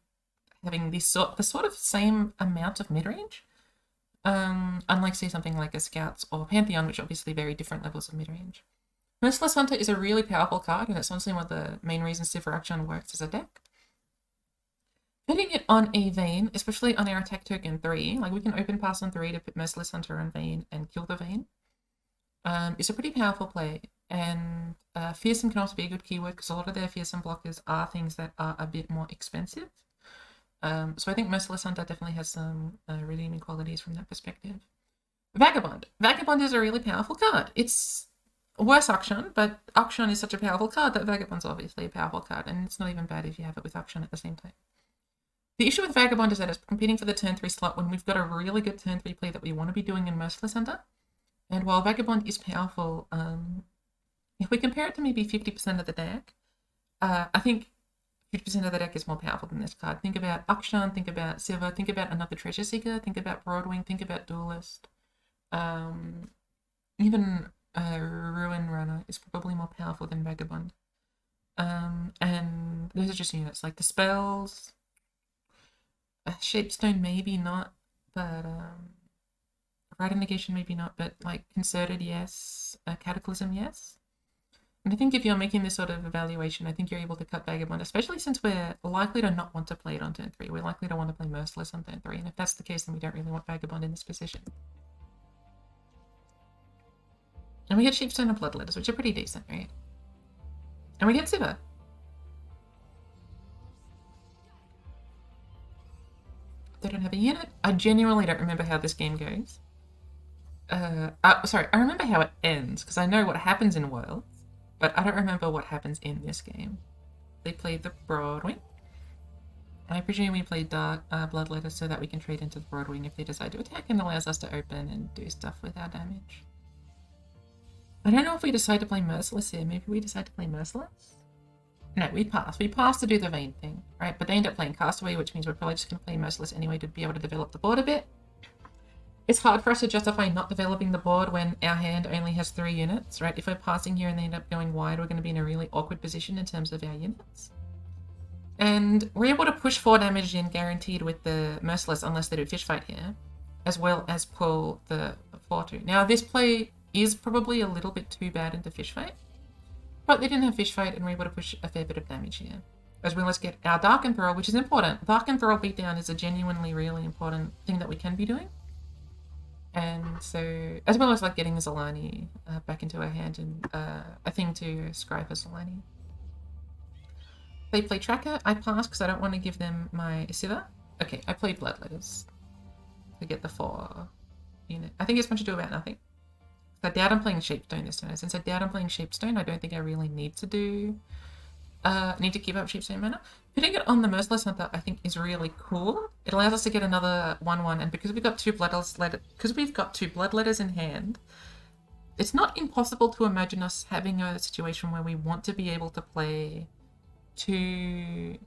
having the sort of same amount of mid-range. Unlike, say, something like a Scouts or Pantheon, which are obviously very different levels of mid-range. Merciless Hunter is a really powerful card, and it's honestly one of the main reasons Sivir Akshan works as a deck. Putting it on a Vayne, especially on our attack token 3, like we can open pass on 3 to put Merciless Hunter on Vayne and kill the Vayne, is a pretty powerful play. And Fearsome can also be a good keyword because a lot of their Fearsome blockers are things that are a bit more expensive. So I think Merciless Hunter definitely has some redeeming qualities from that perspective. Vagabond. Vagabond is a really powerful card. It's worse Akshan, but Akshan is such a powerful card that Vagabond's obviously a powerful card, and it's not even bad if you have it with Akshan at the same time. The issue with Vagabond is that it's competing for the turn 3 slot when we've got a really good turn 3 play that we want to be doing in Merciless Hunter. And while Vagabond is powerful, if we compare it to maybe 50% of the deck, I think 50% of the deck is more powerful than this card. Think about Akshan, think about Sivir, think about another Treasure Seeker, think about Broadwing, think about Duelist. Even Ruin Runner is probably more powerful than Vagabond. And those are just units like the spells. Shapestone maybe not, but Right of Negation maybe not, but like Concerted yes, Cataclysm yes. And I think if you're making this sort of evaluation, I think you're able to cut Vagabond, especially since we're likely to not want to play it on turn 3. We're likely to want to play Merciless on turn 3, and if that's the case, then we don't really want Vagabond in this position. And we get Shapestone and Bloodletters, which are pretty decent, right? And we get Sivir. They don't have a unit. I genuinely don't remember how this game goes. Sorry, I remember how it ends, because I know what happens in Worlds, but I don't remember what happens in this game. They played the Broadwing. I presume we played Dark Bloodletters so that we can trade into the Broadwing if they decide to attack, and allows us to open and do stuff with our damage. I don't know if we decide to play Merciless here. Maybe we decide to play Merciless? No, we pass. We pass to do the Vayne thing, right? But they end up playing Castaway, which means we're probably just going to play Merciless anyway to be able to develop the board a bit. It's hard for us to justify not developing the board when our hand only has 3 units, right? If we're passing here and they end up going wide, we're going to be in a really awkward position in terms of our units. And we're able to push 4 damage in guaranteed with the Merciless unless they do Fish Fight here, as well as pull the 4-2. Now, this play is probably a little bit too bad into Fish Fight, but they didn't have Fish Fight and we're able to push a fair bit of damage here, as well as get our Dark Enthrall, which is important. Dark Enthrall beatdown is a genuinely really important thing that we can be doing. And so, as well as like getting Zolani back into our hand and a thing to scry for Zolani. They play Tracker. I pass because I don't want to give them my Sivir. Okay, I played Bloodletters to get the 4 unit. I think it's much ado about nothing. I doubt I'm playing Shapestone this turn. Since I doubt I'm playing Shapestone, I don't think I really need to keep up Shapestone mana. Putting it on the Merciless Hunter, I think, is really cool. It allows us to get another 1/1, and because we've got 2 Bloodletters in hand, it's not impossible to imagine us having a situation where we want to be able to play 2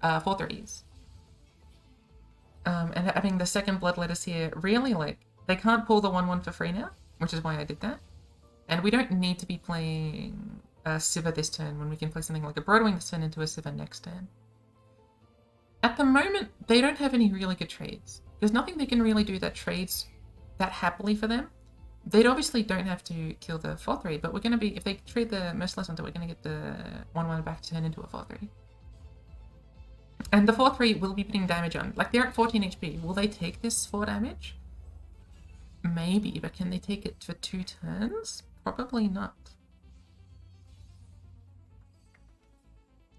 4/3s. And having the second Bloodletters here, really, like, they can't pull the 1/1 for free now, which is why I did that. And we don't need to be playing Sivir this turn when we can play something like a Broadwing this turn into a Sivir next turn. At the moment, they don't have any really good trades. There's nothing they can really do that trades that happily for them. They obviously don't have to kill the 4/3, but we're going to be, if they trade the Merciless Hunter, we're going to get the 1/1 back to turn into a 4/3. And the 4/3 will be putting damage on. Like, they're at 14 HP. Will they take this 4 damage? Maybe, but can they take it for 2 turns? Probably not.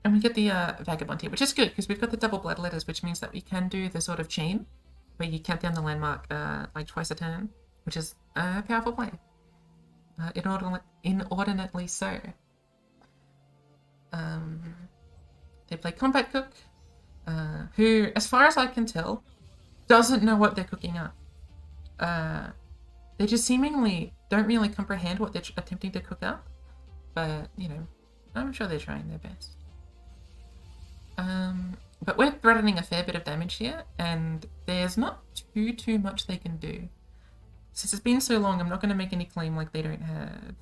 And we get the Vagabond here, which is good, because we've got the double Bloodletters, which means that we can do the sort of chain, where you count down the landmark like twice a turn, which is a powerful play. Inordinately so. They play Combat Cook, who, as far as I can tell, doesn't know what they're cooking up. They just seemingly don't really comprehend what they're attempting to cook up, but, you know, I'm sure they're trying their best. But we're threatening a fair bit of damage here, and there's not too much they can do. Since it's been so long, I'm not going to make any claim like they don't have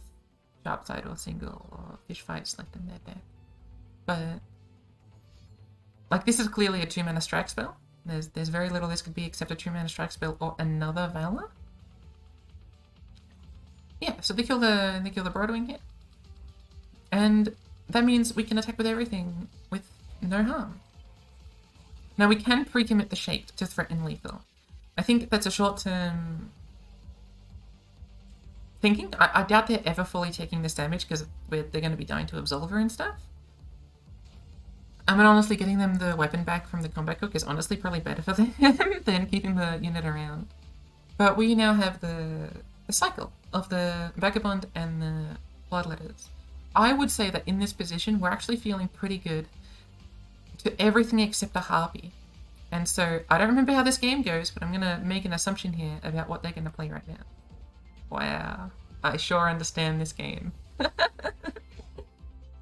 Sharp Side or Single or Fish Fights left in their deck. But, like, this is clearly a 2-mana strike spell. There's very little this could be except a 2-mana strike spell or another Valor. Yeah, so they kill the Broadwing here. And that means we can attack with everything with no harm. Now we can pre-commit the Shape to threaten lethal. I think that's a short-term thinking. I doubt they're ever fully taking this damage because they're going to be dying to Absolver and stuff. I mean, honestly, getting them the weapon back from the Combat Cook is honestly probably better for them than keeping the unit around. But we now have the cycle of the Vagabond and the Bloodletters. I would say that in this position, we're actually feeling pretty good to everything except a Harpy. And so I don't remember how this game goes, but I'm going to make an assumption here about what they're going to play right now. Wow, I sure understand this game.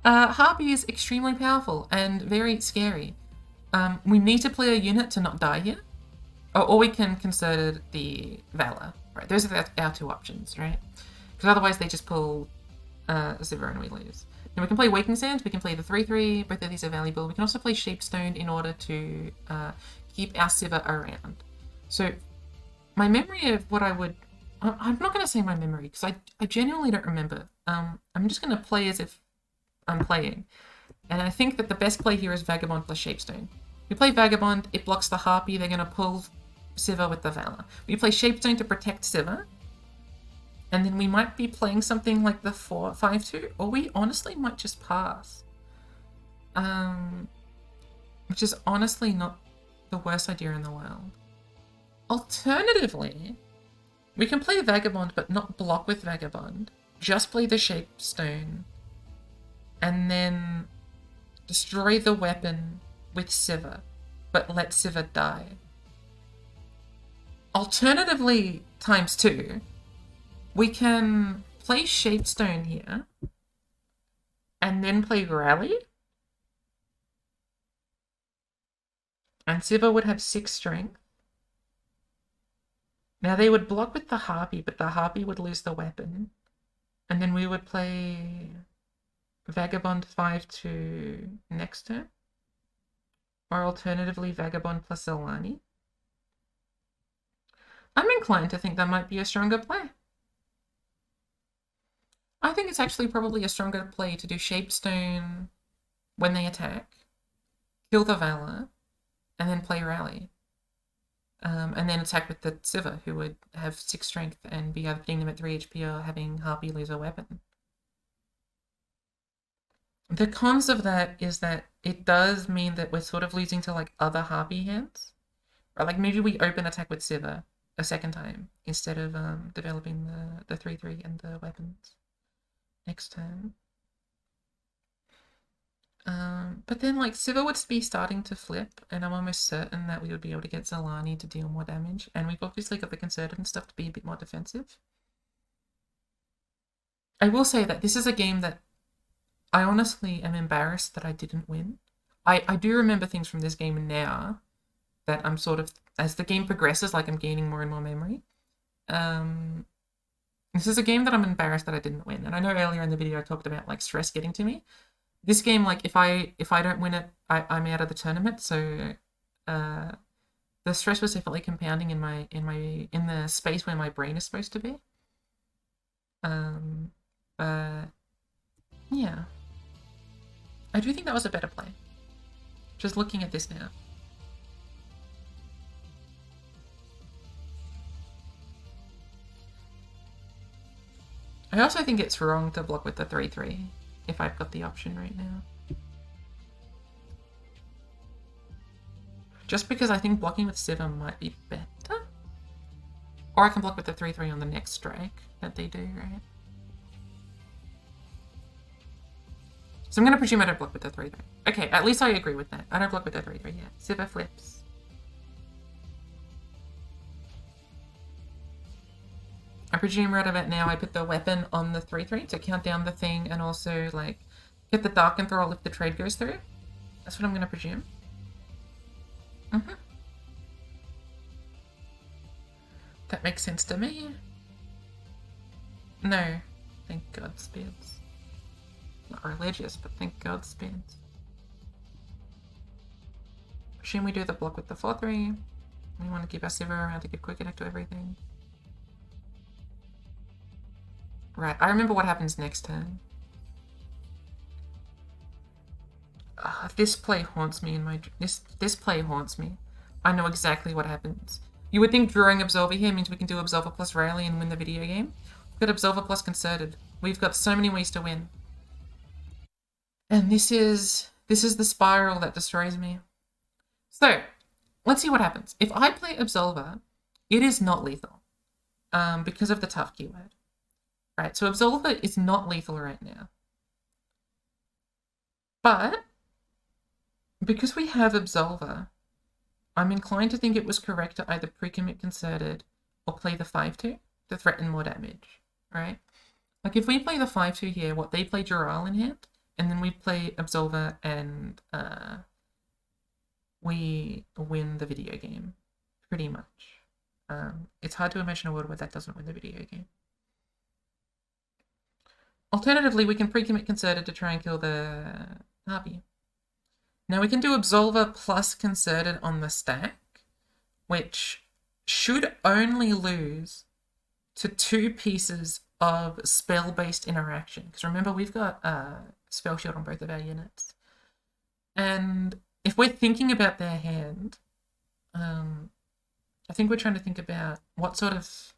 Harpy is extremely powerful and very scary. We need to play a unit to not die here. Or we can consider the Valor. Right, those are our two options, right? Because otherwise they just pull Sivir and we lose. Now we can play Waking Sands, we can play the 3-3, both of these are valuable. We can also play Shapestone in order to keep our Sivir around. So my memory of what I would... I'm not going to say my memory, because I genuinely don't remember. I'm just going to play as if I'm playing. And I think that the best play here is Vagabond plus Shapestone. We play Vagabond, it blocks the Harpy, they're going to pull Sivir with the Valor. We play Shapestone to protect Sivir. And then we might be playing something like the 4-5-2, or we honestly might just pass. Which is honestly not the worst idea in the world. Alternatively, we can play Vagabond but not block with Vagabond. Just play the Shapestone. And then destroy the weapon with Sivir, but let Sivir die. Alternatively, ×2, we can play Shapestone here, and then play Rally, and Sivir would have 6 strength. Now they would block with the Harpy, but the Harpy would lose the weapon, and then we would play Vagabond 5-2 next turn, or alternatively Vagabond plus Alani. I'm inclined to think that might be a stronger play. I think it's actually probably a stronger play to do Shapestone when they attack, kill the Valor, and then play Rally. And then attack with the Sivir, who would have 6 strength and be either putting them at 3 HP or having Harpy lose a weapon. The cons of that is that it does mean that we're sort of losing to like other Harpy hands. Or like maybe we open attack with Sivir a second time instead of developing the 3-3 and the weapons next turn. But then like Sivir would be starting to flip, and I'm almost certain that we would be able to get Zalani to deal more damage, and we've obviously got the Concerted and stuff to be a bit more defensive. I will say that this is a game that I honestly am embarrassed that I didn't win. I do remember things from this game now that I'm sort of, as the game progresses, like I'm gaining more and more memory. This is a game that I'm embarrassed that I didn't win. And I know earlier in the video I talked about like stress getting to me. This game, like if I don't win it, I'm out of the tournament. So the stress was definitely compounding in the space where my brain is supposed to be. But yeah. I do think that was a better play. Just looking at this now. I also think it's wrong to block with the 3-3 if I've got the option right now. Just because I think blocking with Sivir might be better. Or I can block with the 3-3 on the next strike that they do, right? So I'm going to presume I don't block with the 3-3. Okay, at least I agree with that. I don't block with the 3-3 yet. Sivir flips. I presume right about now I put the weapon on the 3-3 to count down the thing and also like get the Dark Enthrall if the trade goes through. That's what I'm going to presume. That makes sense to me. No. Thank God, Spidz. Not religious, but thank God, Spidz. Presume we do the block with the 4-3. We want to keep our Sivir around to give quick connect to everything. Right, I remember what happens next turn. This play haunts me in my... This play haunts me. I know exactly what happens. You would think drawing Absolver here means we can do Absolver plus Rally and win the video game. We've got Absolver plus Concerted. We've got so many ways to win. And this is the spiral that destroys me. So, let's see what happens. If I play Absolver, it is not lethal. because of the tough keyword. Right, so Absolver is not lethal right now. But because we have Absolver, I'm inclined to think it was correct to either pre-commit Concerted or play the 5-2 to threaten more damage, right? Like if we play the 5-2 here, what they play Dural in hand, and then we play Absolver and we win the video game, pretty much. It's hard to imagine a world where that doesn't win the video game. Alternatively, we can pre-commit Concerted to try and kill the Harpy. Now we can do Absolver plus Concerted on the stack, which should only lose to 2 pieces of spell-based interaction. Because remember, we've got Spell Shield on both of our units. And if we're thinking about their hand, I think we're trying to think about what sort of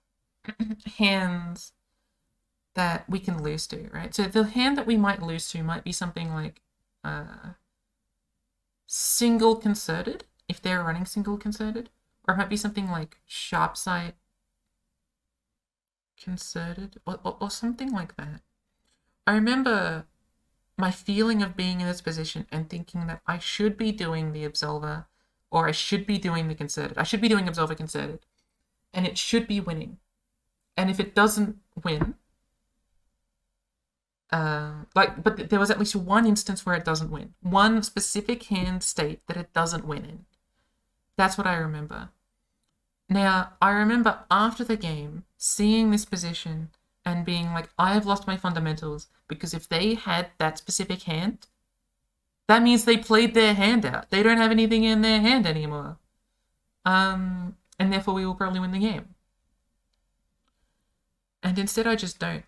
hands that we can lose to, right? So the hand that we might lose to might be something like single Concerted, if they're running single Concerted, or it might be something like Sharp Sight Concerted, or something like that. I remember my feeling of being in this position and thinking that I should be doing the Absolver, or I should be doing the Concerted. I should be doing Absolver Concerted, and it should be winning. And if it doesn't win, but there was at least one instance where it doesn't win. One specific hand state that it doesn't win in. That's what I remember. Now, I remember after the game, seeing this position and being like, I have lost my fundamentals, because if they had that specific hand, that means they played their hand out. They don't have anything in their hand anymore. And therefore we will probably win the game. And instead I just don't.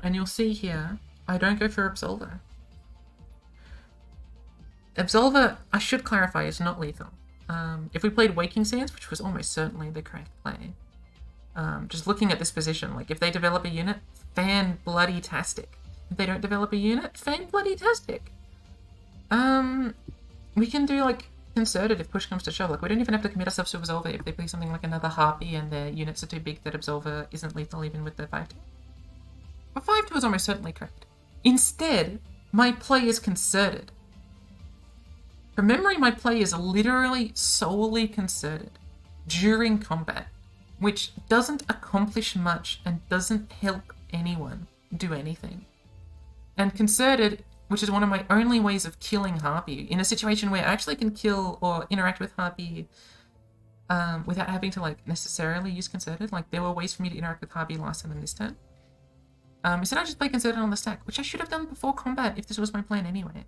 And you'll see here, I don't go for Absolver. Absolver, I should clarify, is not lethal. If we played Waking Sands, which was almost certainly the correct play, just looking at this position, like if they develop a unit, fan-bloody-tastic. If they don't develop a unit, fan-bloody-tastic. We can do like Concerted if push comes to shove. Like we don't even have to commit ourselves to Absolver if they play something like another Harpy and their units are too big that Absolver isn't lethal even with their 5-2. But 5-2 is almost certainly correct. Instead, my play is Concerted. From memory, my play is literally solely Concerted during combat, which doesn't accomplish much and doesn't help anyone do anything. And Concerted, which is one of my only ways of killing Harpy, in a situation where I actually can kill or interact with Harpy without having to like necessarily use Concerted. Like there were ways for me to interact with Harpy last turn and this turn. Instead I just play Concerted on the stack, which I should have done before combat if this was my plan anyway.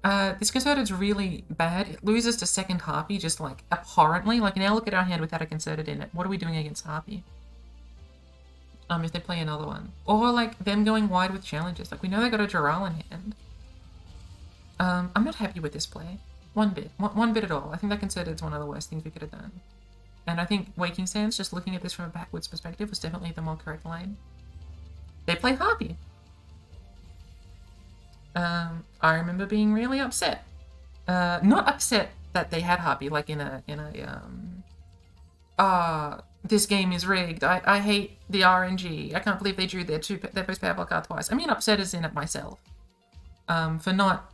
This Concerted's really bad. It loses to second Harpy just like abhorrently. Like now look at our hand without a Concerted in it. What are we doing against Harpy? If they play another one. Or like them going wide with challenges. Like we know they got a Dural in hand. I'm not happy with this play. One bit. One bit at all. I think that Concerted's one of the worst things we could have done. And I think Waking Sands, just looking at this from a backwards perspective, was definitely the more correct lane. They play Harpy. I remember being really upset. Not upset that they had Harpy, like this game is rigged. I hate the RNG. I can't believe they drew their most powerful card twice. I mean, upset as in it myself. For not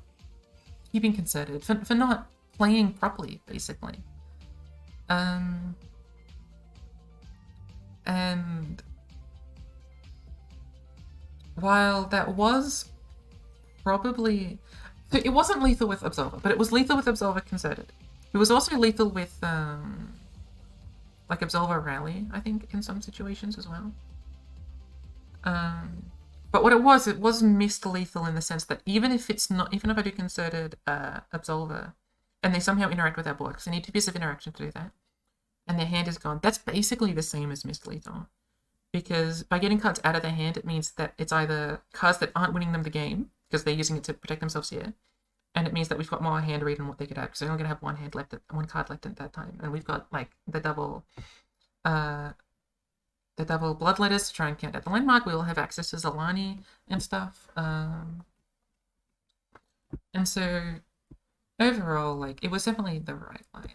keeping Concerted, for not playing properly, basically. And while that was probably... It wasn't lethal with Absolver, but it was lethal with Absolver Concerted. It was also lethal with, like, Absolver Rally, I think, in some situations as well. But what it was missed lethal in the sense that even if I do Concerted Absolver, and they somehow interact with our board, because they need 2 pieces of interaction to do that, and their hand is gone, that's basically the same as missed lethal. Because by getting cards out of their hand, it means that it's either cards that aren't winning them the game, because they're using it to protect themselves here, and it means that we've got more hand read on what they could have, because they're only going to have one card left at that time, and we've got like the double bloodletters to try and count out the landmark. We'll have access to Zalani and stuff, and so overall, like, it was definitely the right line.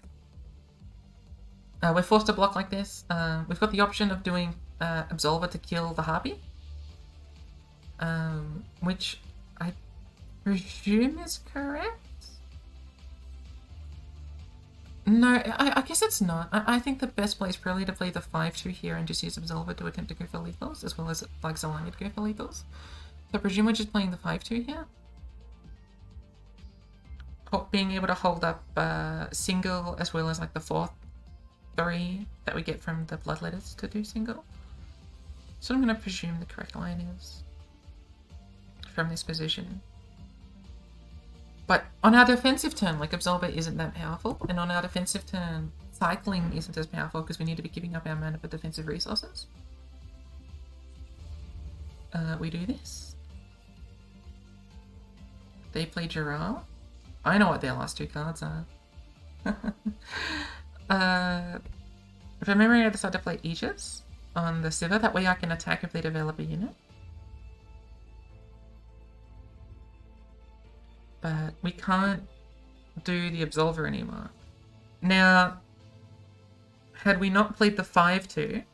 we're forced to block like this. We've got the option of doing Absolver to kill the Harpy, which I presume is correct. No, I guess it's not. I think the best play is probably to play the 5-2 here and just use Absolver to attempt to go for lethals, as well as like Zalani to go for lethals. So I presume we're just playing the 5-2 here. Being able to hold up single, as well as like the 4-3 that we get from the Bloodletters to do single. So I'm going to presume the correct line is from this position. But on our defensive turn, like Absolver isn't that powerful, and on our defensive turn, cycling isn't as powerful because we need to be giving up our mana for defensive resources. We do this. They play Gerard. I know what their last 2 cards are. From memory, I decided to play Aegis on the Sivir. That way I can attack if they develop a unit. But we can't do the Absolver anymore. Now, had we not played the 5-2,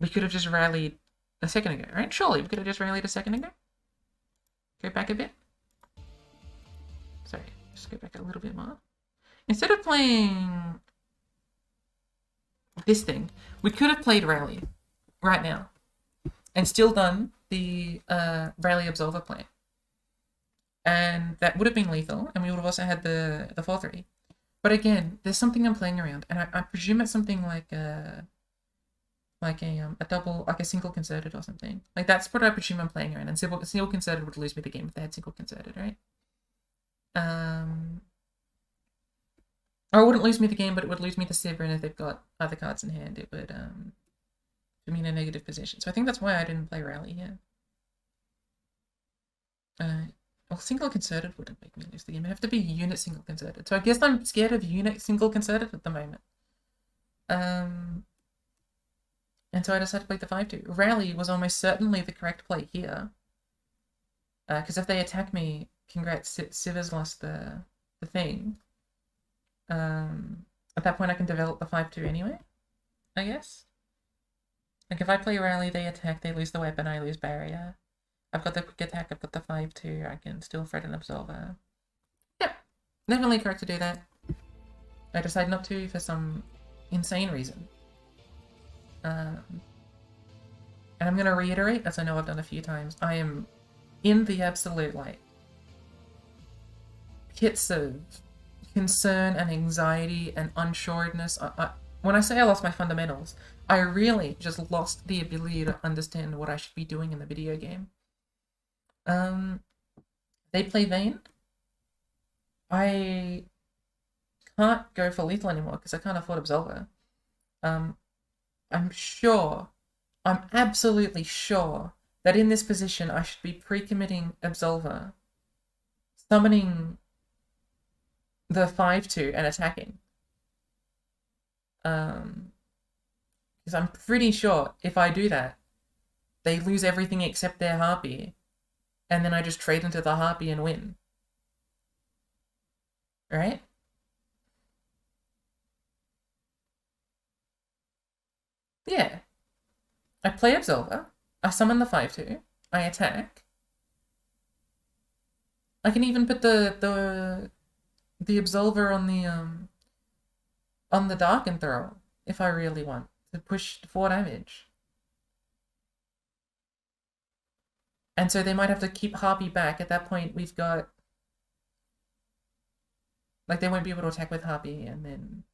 we could have just rallied a second ago, right? Surely we could have just rallied a second ago. Go back a bit. Sorry, just go back a little bit more. Instead of playing this thing, we could have played Rally right now and still done the Rally Absolver play. And that would have been lethal, and we would have also had the 4-3. But again, there's something I'm playing around, and I presume it's something like a double, like a single concerted or something. Like that's what I presume I'm playing around. And single concerted would lose me the game if they had single concerted, right? Or it wouldn't lose me the game, but it would lose me the Sivir, and if they've got other cards in hand, it would put me in a negative position. So I think that's why I didn't play Rally here. Well, single concerted wouldn't make me lose the game. It'd have to be unit single concerted. So I guess I'm scared of unit single concerted at the moment. And so I decided to play the 5-2. Rally was almost certainly the correct play here. Because if they attack me, congrats, Sivir's lost the thing. At that point I can develop the 5-2 anyway, I guess. Like if I play Rally, they attack, they lose the weapon, I lose barrier. I've got the quick attack, I've got the 5-2, I can still thread an Absolver. Yep, definitely correct to do that. I decided not to for some insane reason. And I'm going to reiterate, as I know I've done a few times, I am in the absolute, like, pits of concern and anxiety and unsureness. When I say I lost my fundamentals, I really just lost the ability to understand what I should be doing in the video game. They play Vayne. I can't go for lethal anymore because I can't afford Absolver. I'm absolutely sure that in this position I should be pre-committing Absolver, summoning the 5-2 and attacking. Because I'm pretty sure if I do that, they lose everything except their Harpy, and then I just trade into the Harpy and win. Right? Yeah. I play Absolver, I summon the 5-2, I attack. I can even put the Absolver on the Darken Throw if I really want to push 4 damage. And so they might have to keep Harpy back. At that point, we've got... Like, they won't be able to attack with Harpy, and then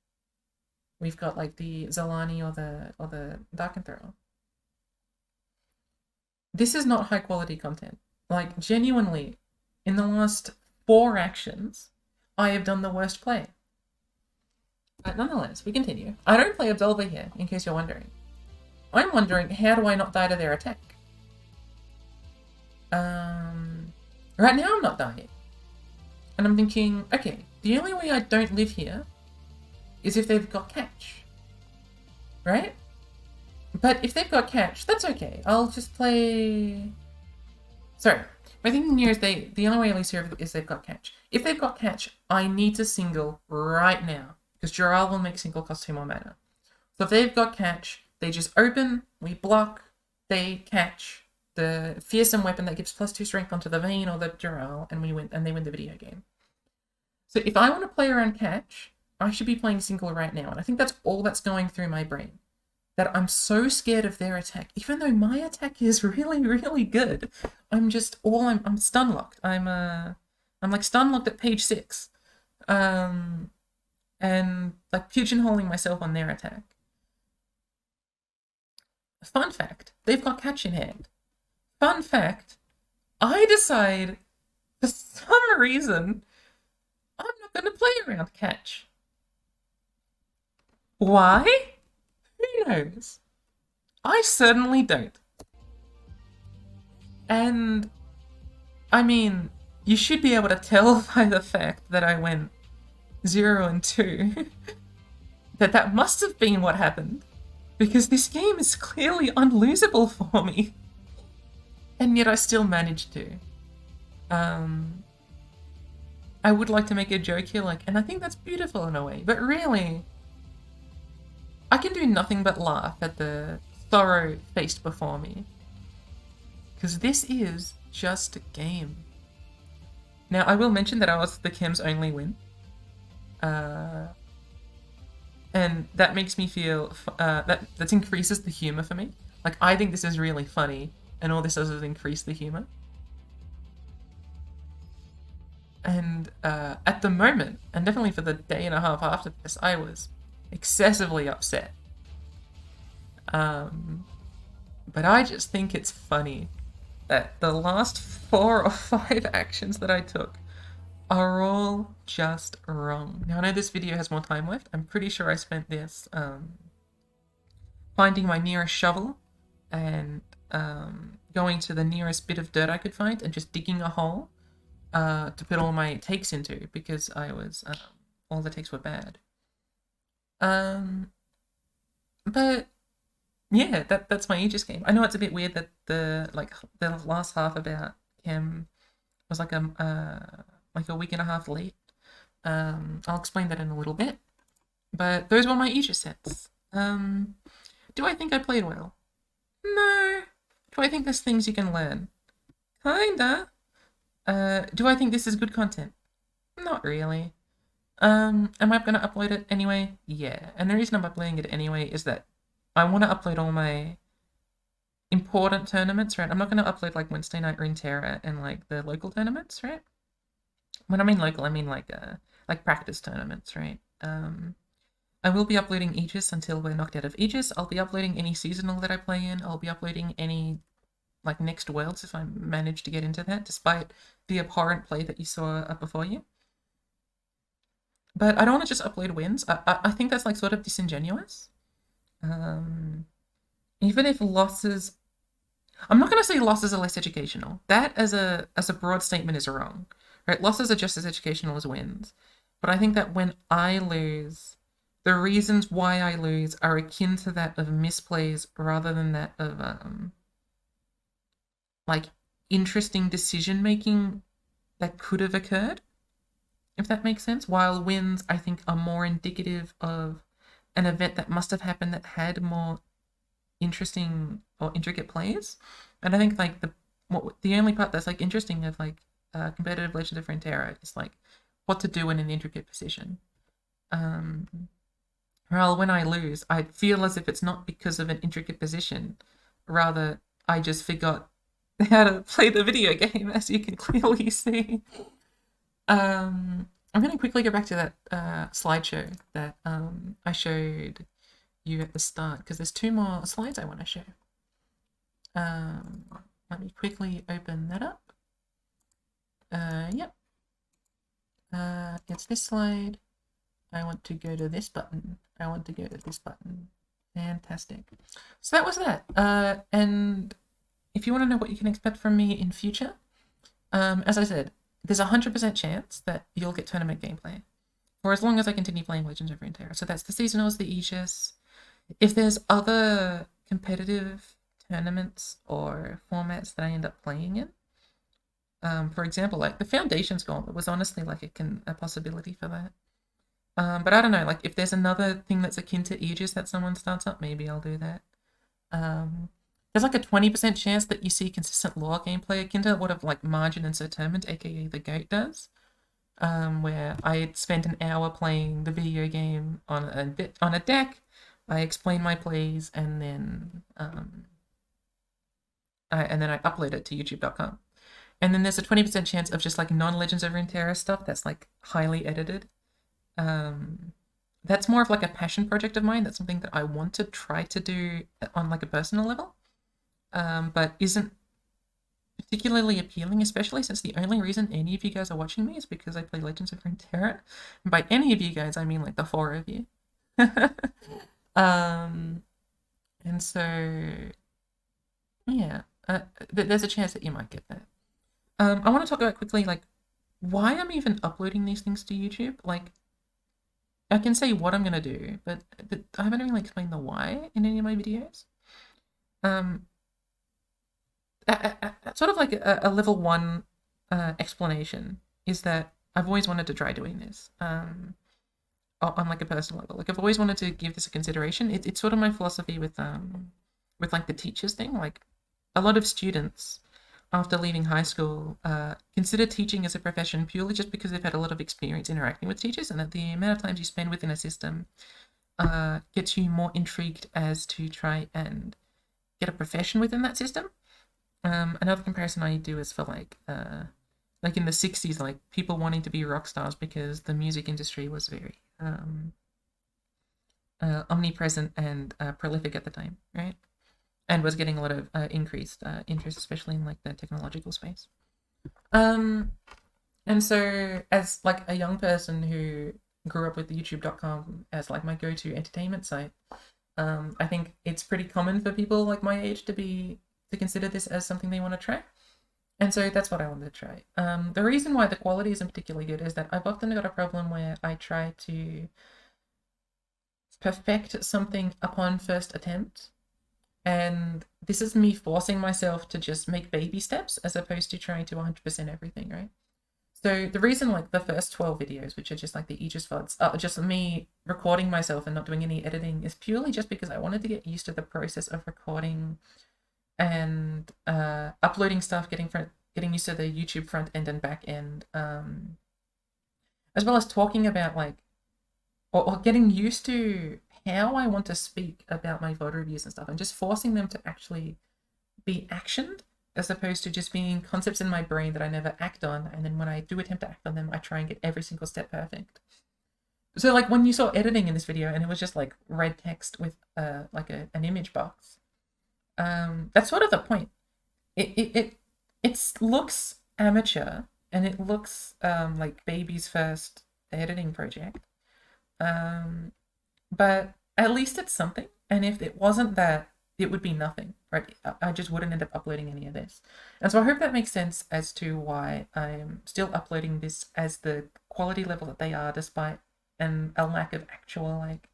we've got, like, the Zalani or the Darken Throw. This is not high-quality content. Like, genuinely, in the last 4 actions, I have done the worst play. But nonetheless, we continue. I don't play Absolver here, in case you're wondering. I'm wondering, how do I not die to their attack? Right now I'm not dying. And I'm thinking, okay, the only way I don't live here is if they've got catch. Right? But if they've got catch, that's okay. I'll just play... Sorry. My thinking here is the only way I lose here is they've got catch. If they've got catch, I need to single right now. because Jural will make single cost 2 more mana. So if they've got catch, they just open, we block, they catch the fearsome weapon that gives +2 strength onto the Vayne or the Jural, and we win, and they win the video game. So if I want to play around catch, I should be playing single right now, and I think that's all that's going through my brain. That I'm so scared of their attack, even though my attack is really, really good. I'm stun locked. I'm like stun locked at page 6, and like pigeonholing myself on their attack. Fun fact: they've got catch in hand. Fun fact: I decide for some reason I'm not going to play around catch. Why? Who knows? I certainly don't. And, I mean, you should be able to tell by the fact that I went 0 and 2 that must have been what happened, because this game is clearly unlosable for me. And yet I still managed to. I would like to make a joke here, like, and I think that's beautiful in a way, but really, I can do nothing but laugh at the sorrow faced before me. Because this is just a game. Now, I will mention that I was ThChEm's only win. And that makes me feel, that increases the humor for me. Like, I think this is really funny, and all this does is increase the humor. And at the moment, and definitely for the day and a half after this, I was excessively upset. But I just think it's funny that the last 4 or 5 actions that I took are all just wrong. Now, I know this video has more time left. I'm pretty sure I spent this finding my nearest shovel and going to the nearest bit of dirt I could find and just digging a hole to put all my takes into, because I was all the takes were bad. But yeah, that's my Aegis game. I know it's a bit weird that the last half about ThChEm was like a week and a half late. I'll explain that in a little bit. But those were my Aegis sets. Do I think I played well? No. Do I think there's things you can learn? Kinda. Do I think this is good content? Not really. Am I going to upload it anyway? Yeah. And the reason I'm uploading it anyway is that I want to upload all my important tournaments, right? I'm not going to upload like Wednesday night Runeterra and like the local tournaments, right? When I mean local, I mean like practice tournaments, right? I will be uploading Aegis until we're knocked out of Aegis. I'll be uploading any seasonal that I play in. I'll be uploading any like next worlds if I manage to get into that, despite the abhorrent play that you saw up before you. But I don't want to just upload wins. I think that's like sort of disingenuous. Even if losses, I'm not going to say losses are less educational. That as a broad statement is wrong, right? Losses are just as educational as wins. But I think that when I lose, the reasons why I lose are akin to that of misplays rather than that of like interesting decision making that could have occurred, if that makes sense. While wins, I think, are more indicative of an event that must have happened that had more interesting or intricate plays. And I think like the only part that's like interesting of like competitive Legends of Runeterra is like what to do in an intricate position. Well, when I lose, I feel as if it's not because of an intricate position, rather I just forgot how to play the video game, as you can clearly see. I'm going to quickly go back to that slideshow that I showed you at the start, because there's 2 more slides I want to show. Let me quickly open that up. Yep. It's this slide. I want to go to this button. I want to go to this button. Fantastic. So that was that. And if you want to know what you can expect from me in future, as I said, there's a 100% chance that you'll get tournament gameplay for as long as I continue playing Legends of Runeterra. So that's the seasonals, the Aegis. If there's other competitive tournaments or formats that I end up playing in, for example, like the Foundations Gauntlet was honestly like a possibility for that. But I don't know, like if there's another thing that's akin to Aegis that someone starts up, maybe I'll do that. There's like a 20% chance that you see consistent lore gameplay akin to what of like Margin and ThChEm, aka the Goat, does. Where I spent an hour playing the video game on a deck. I explain my plays and then I upload it to YouTube.com. And then there's a 20% chance of just like non-Legends of Runeterra stuff that's like highly edited. That's more of like a passion project of mine. That's something that I want to try to do on like a personal level, but isn't particularly appealing, especially since the only reason any of you guys are watching me is because I play Legends of Runeterra. And by any of you guys, I mean like the 4 of you. And so, yeah, there's a chance that you might get that. I want to talk about quickly like why I'm even uploading these things to YouTube. Like, I can say what I'm gonna do, but I haven't really explained the why in any of my videos. Sort of like a level 1 explanation is that I've always wanted to try doing this on like a personal level. Like I've always wanted to give this a consideration. It's sort of my philosophy with like the teachers thing. Like a lot of students after leaving high school consider teaching as a profession purely just because they've had a lot of experience interacting with teachers, and that the amount of times you spend within a system gets you more intrigued as to try and get a profession within that system. Another comparison I do is for like in the 60s, like people wanting to be rock stars because the music industry was very omnipresent and prolific at the time, right? And was getting a lot of increased interest, especially in like the technological space. And so as like a young person who grew up with YouTube.com as like my go-to entertainment site, I think it's pretty common for people like my age to consider this as something they want to try. And so that's what I wanted to try. The reason why the quality isn't particularly good is that I've often got a problem where I try to perfect something upon first attempt. And this is me forcing myself to just make baby steps as opposed to trying to 100% everything, right? So the reason like the first 12 videos, which are just like the Aegis VODs, are just me recording myself and not doing any editing, is purely just because I wanted to get used to the process of recording and uploading stuff, getting used to the YouTube front end and back end, as well as talking about like, or getting used to how I want to speak about my VOD reviews and stuff, and just forcing them to actually be actioned as opposed to just being concepts in my brain that I never act on, and then when I do attempt to act on them, I try and get every single step perfect. So like when you saw editing in this video and it was just like red text with like an image box, that's sort of the point. It looks amateur and it looks like baby's first editing project, but at least it's something. And if it wasn't that, it would be nothing, right? I just wouldn't end up uploading any of this. And so I hope that makes sense as to why I'm still uploading this as the quality level that they are, despite a lack of actual like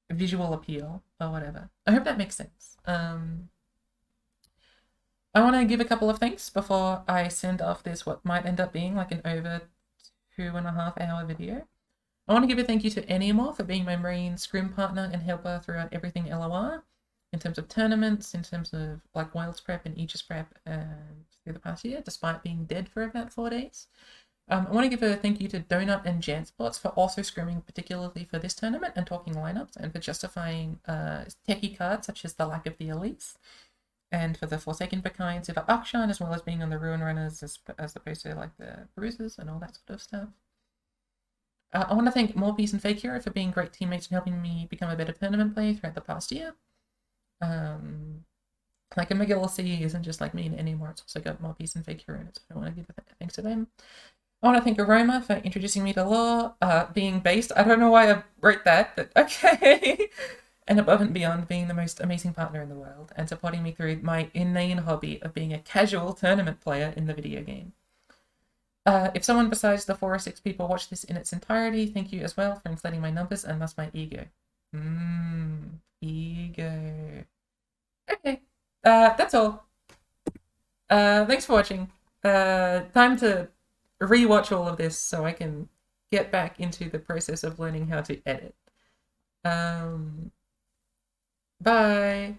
visual appeal or whatever. I hope that makes sense. I want to give a couple of thanks before I send off this, what might end up being like an over 2.5 hour video. I want to give a thank you to Anymore for being my marine scrim partner and helper throughout everything LOR, in terms of tournaments, in terms of like Wilds prep and Aegis prep through the past year, despite being dead for about 4 days. I want to give a thank you to Donut and Jansports for also scrimming particularly for this tournament and talking lineups, and for justifying techie cards such as the lack of the elites, and for the Forsaken Vakines of Akshan, as well as being on the Ruin Runners as opposed to like the Bruisers and all that sort of stuff. I want to thank Morpies and Fake Hero for being great teammates and helping me become a better tournament player throughout the past year. Like a Mega LC isn't just like me and anymore, it's also got Morpies and Fake Hero in it, so I want to give thanks to them. I want to thank Aroma for introducing me to lore, being based. I don't know why I wrote that, but okay. And above and beyond being the most amazing partner in the world and supporting me through my inane hobby of being a casual tournament player in the video game. If someone besides the 4 or 6 people watch this in its entirety, thank you as well for inflating my numbers and thus my ego. Ego. Okay, that's all. Thanks for watching. Time to rewatch all of this so I can get back into the process of learning how to edit. Bye.